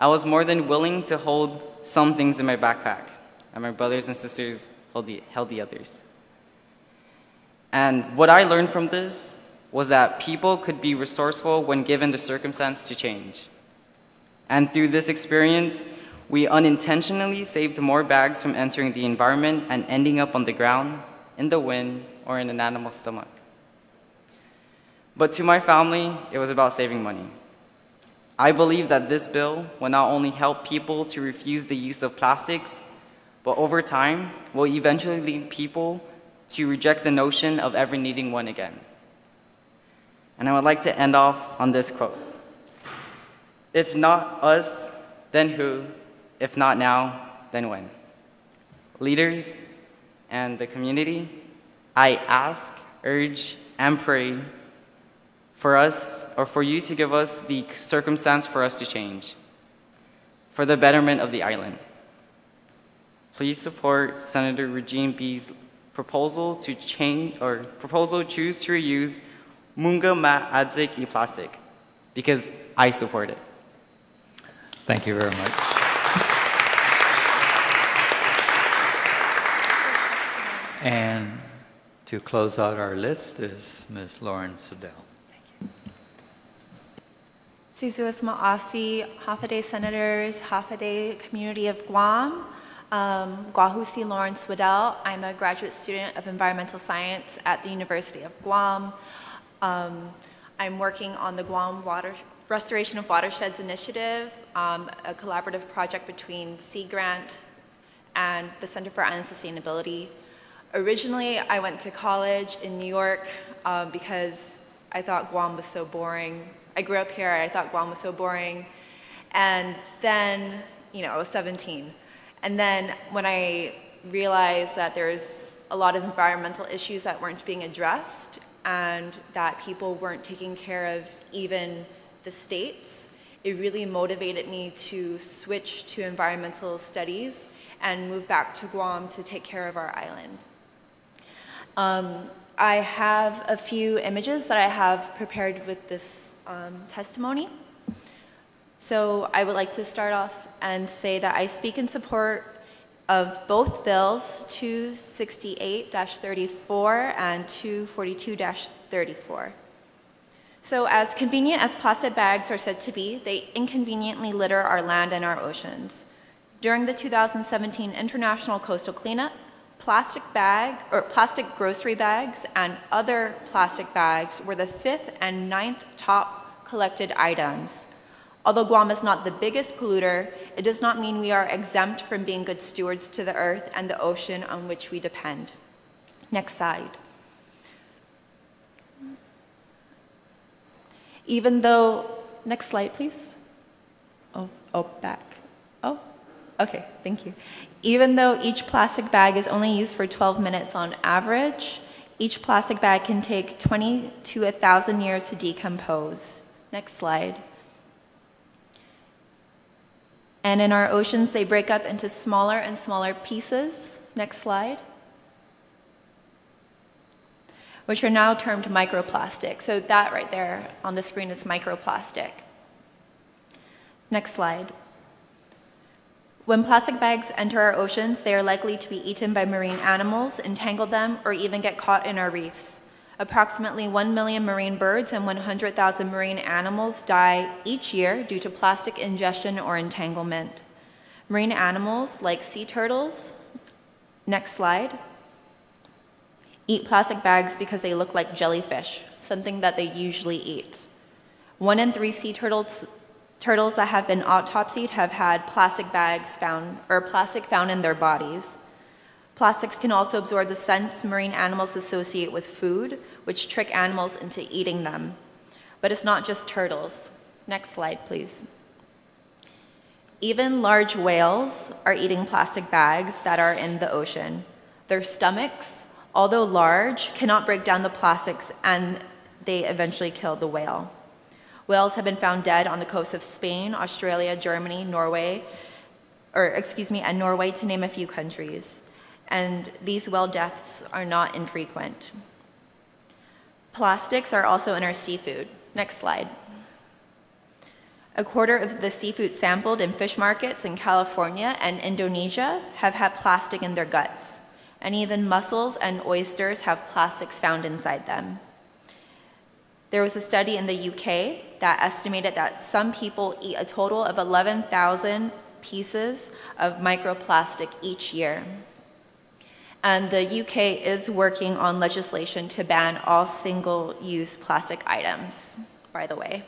I was more than willing to hold some things in my backpack, and my brothers and sisters held the others. And what I learned from this was that people could be resourceful when given the circumstance to change. And through this experience, we unintentionally saved more bags from entering the environment and ending up on the ground, in the wind, or in an animal's stomach. But to my family, it was about saving money. I believe that this bill will not only help people to refuse the use of plastics, but over time will eventually lead people to reject the notion of ever needing one again. And I would like to end off on this quote. If not us, then who? If not now, then when? Leaders and the community, I ask, urge, and pray for us, or for you to give us the circumstance for us to change, for the betterment of the island. Please support Senator Regine B's proposal to change, or proposal choose to reuse Munga Ma Adzik e plastic, because I support it. Thank you very much. And to close out our list is Ms. Lauren Siddell. Sizuas Ma'asi, Hafaday Senators, Hafaday Community of Guam, Guahusi Lauren Swedell. I'm a graduate student of environmental science at the University of Guam. I'm working on the Guam Restoration of Watersheds Initiative, a collaborative project between Sea Grant and the Center for Island Sustainability. Originally, I went to college in New York because I thought Guam was so boring. I grew up here, I thought Guam was so boring. And then, I was 17. And then when I realized that there's a lot of environmental issues that weren't being addressed and that people weren't taking care of even the states, it really motivated me to switch to environmental studies and move back to Guam to take care of our island. I have a few images that I have prepared with this testimony. So I would like to start off and say that I speak in support of both bills, 268-34 and 242-34. So as convenient as plastic bags are said to be, they inconveniently litter our land and our oceans. During the 2017 International Coastal Cleanup, plastic grocery bags and other plastic bags were the 5th and 9th top collected items. Although Guam is not the biggest polluter, it does not mean we are exempt from being good stewards to the earth and the ocean on which we depend. Next slide. Next slide, please. Back. Okay, thank you. Even though each plastic bag is only used for 12 minutes on average, each plastic bag can take 20 to 1,000 years to decompose. Next slide. And in our oceans, they break up into smaller and smaller pieces. Next slide. Which are now termed microplastic. So that right there on the screen is microplastic. Next slide. When plastic bags enter our oceans, they are likely to be eaten by marine animals, entangle them, or even get caught in our reefs. Approximately 1 million marine birds and 100,000 marine animals die each year due to plastic ingestion or entanglement. Marine animals like sea turtles, next slide, eat plastic bags because they look like jellyfish, something that they usually eat. 1 in 3 sea turtles that have been autopsied have had plastic found in their bodies. Plastics can also absorb the scents marine animals associate with food, which trick animals into eating them. But it's not just turtles. Next slide, please. Even large whales are eating plastic bags that are in the ocean. Their stomachs, although large, cannot break down the plastics, and they eventually kill the whale. Whales have been found dead on the coast of Spain, Australia, Germany, Norway, and Norway, to name a few countries. And these whale deaths are not infrequent. Plastics are also in our seafood. Next slide. 1/4 of the seafood sampled in fish markets in California and Indonesia have had plastic in their guts. And even mussels and oysters have plastics found inside them. There was a study in the UK that estimated that some people eat a total of 11,000 pieces of microplastic each year. And the UK is working on legislation to ban all single-use plastic items, by the way.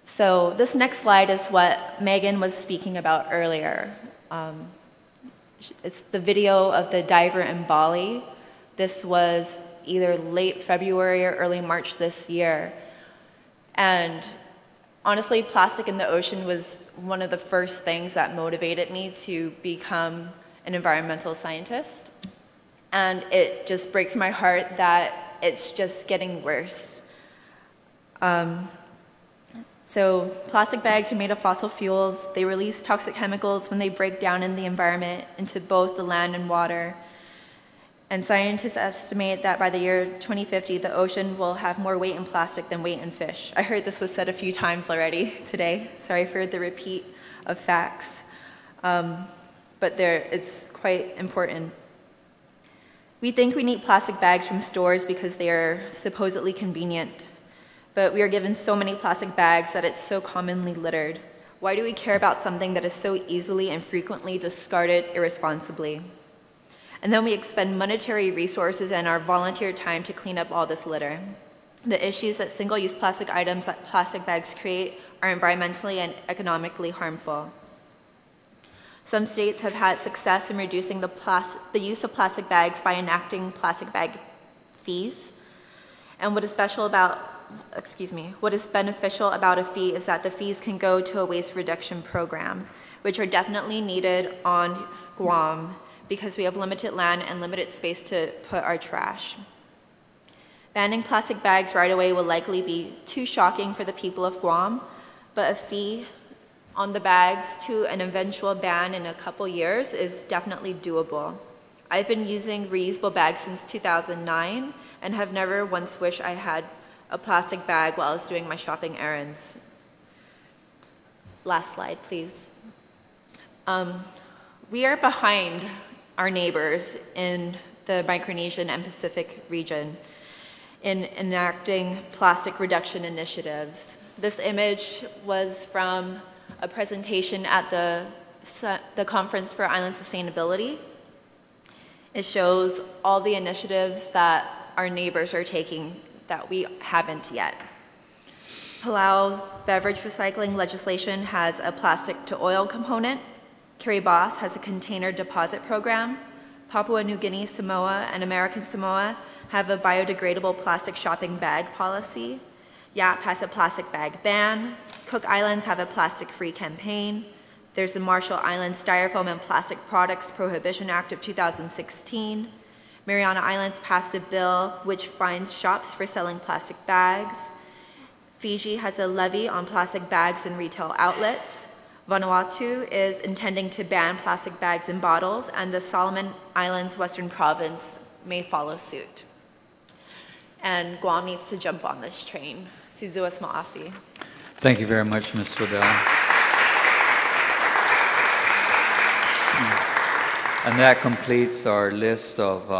So this next slide is what Megan was speaking about earlier. It's the video of the diver in Bali. This was either late February or early March this year. And honestly, plastic in the ocean was one of the first things that motivated me to become an environmental scientist. And it just breaks my heart that it's just getting worse. So plastic bags are made of fossil fuels. They release toxic chemicals when they break down in the environment into both the land and water. And scientists estimate that by the year 2050, the ocean will have more weight in plastic than weight in fish. I heard this was said a few times already today. Sorry for the repeat of facts. But it's quite important. We think we need plastic bags from stores because they are supposedly convenient. But we are given so many plastic bags that it's so commonly littered. Why do we care about something that is so easily and frequently discarded irresponsibly? And then we expend monetary resources and our volunteer time to clean up all this litter. The issues that single-use plastic items that plastic bags create are environmentally and economically harmful. Some states have had success in reducing the use of plastic bags by enacting plastic bag fees. And what is beneficial about a fee is that the fees can go to a waste reduction program, which are definitely needed on Guam because we have limited land and limited space to put our trash. Banning plastic bags right away will likely be too shocking for the people of Guam, but a fee on the bags to an eventual ban in a couple years is definitely doable. I've been using reusable bags since 2009 and have never once wished I had a plastic bag while I was doing my shopping errands. Last slide, please. We are behind our neighbors in the Micronesian and Pacific region in enacting plastic reduction initiatives. This image was from a presentation at the Conference for Island Sustainability. It shows all the initiatives that our neighbors are taking that we haven't yet. Palau's beverage recycling legislation has a plastic to oil component. Kiribati has a container deposit program. Papua New Guinea, Samoa, and American Samoa have a biodegradable plastic shopping bag policy. Yap has a plastic bag ban. Cook Islands have a plastic-free campaign. There's the Marshall Islands Styrofoam and Plastic Products Prohibition Act of 2016. Mariana Islands passed a bill which fines shops for selling plastic bags. Fiji has a levy on plastic bags in retail outlets. Vanuatu is intending to ban plastic bags and bottles, and the Solomon Islands Western Province may follow suit. And Guam needs to jump on this train. Sizuas Ma'asi. Thank you very much, Ms. Swedell. And that completes our list of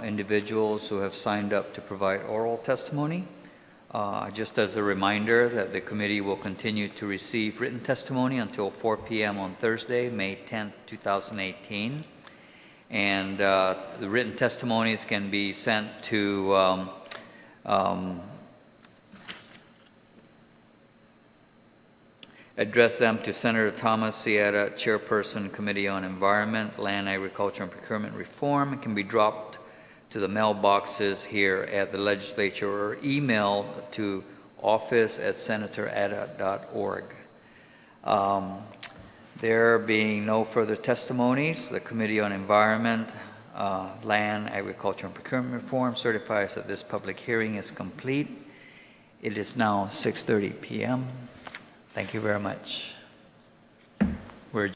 individuals who have signed up to provide oral testimony. Just as a reminder that the committee will continue to receive written testimony until 4 p.m. on Thursday, May 10th, 2018. And the written testimonies can be sent to address them to Senator Thomas Sierra, Chairperson, Committee on Environment, Land, Agriculture, and Procurement Reform. It can be dropped to the mailboxes here at the legislature or emailed to office@senatorada.org. There being no further testimonies, the Committee on Environment, Land, Agriculture, and Procurement Reform certifies that this public hearing is complete. It is now 6:30 p.m. Thank you very much. We're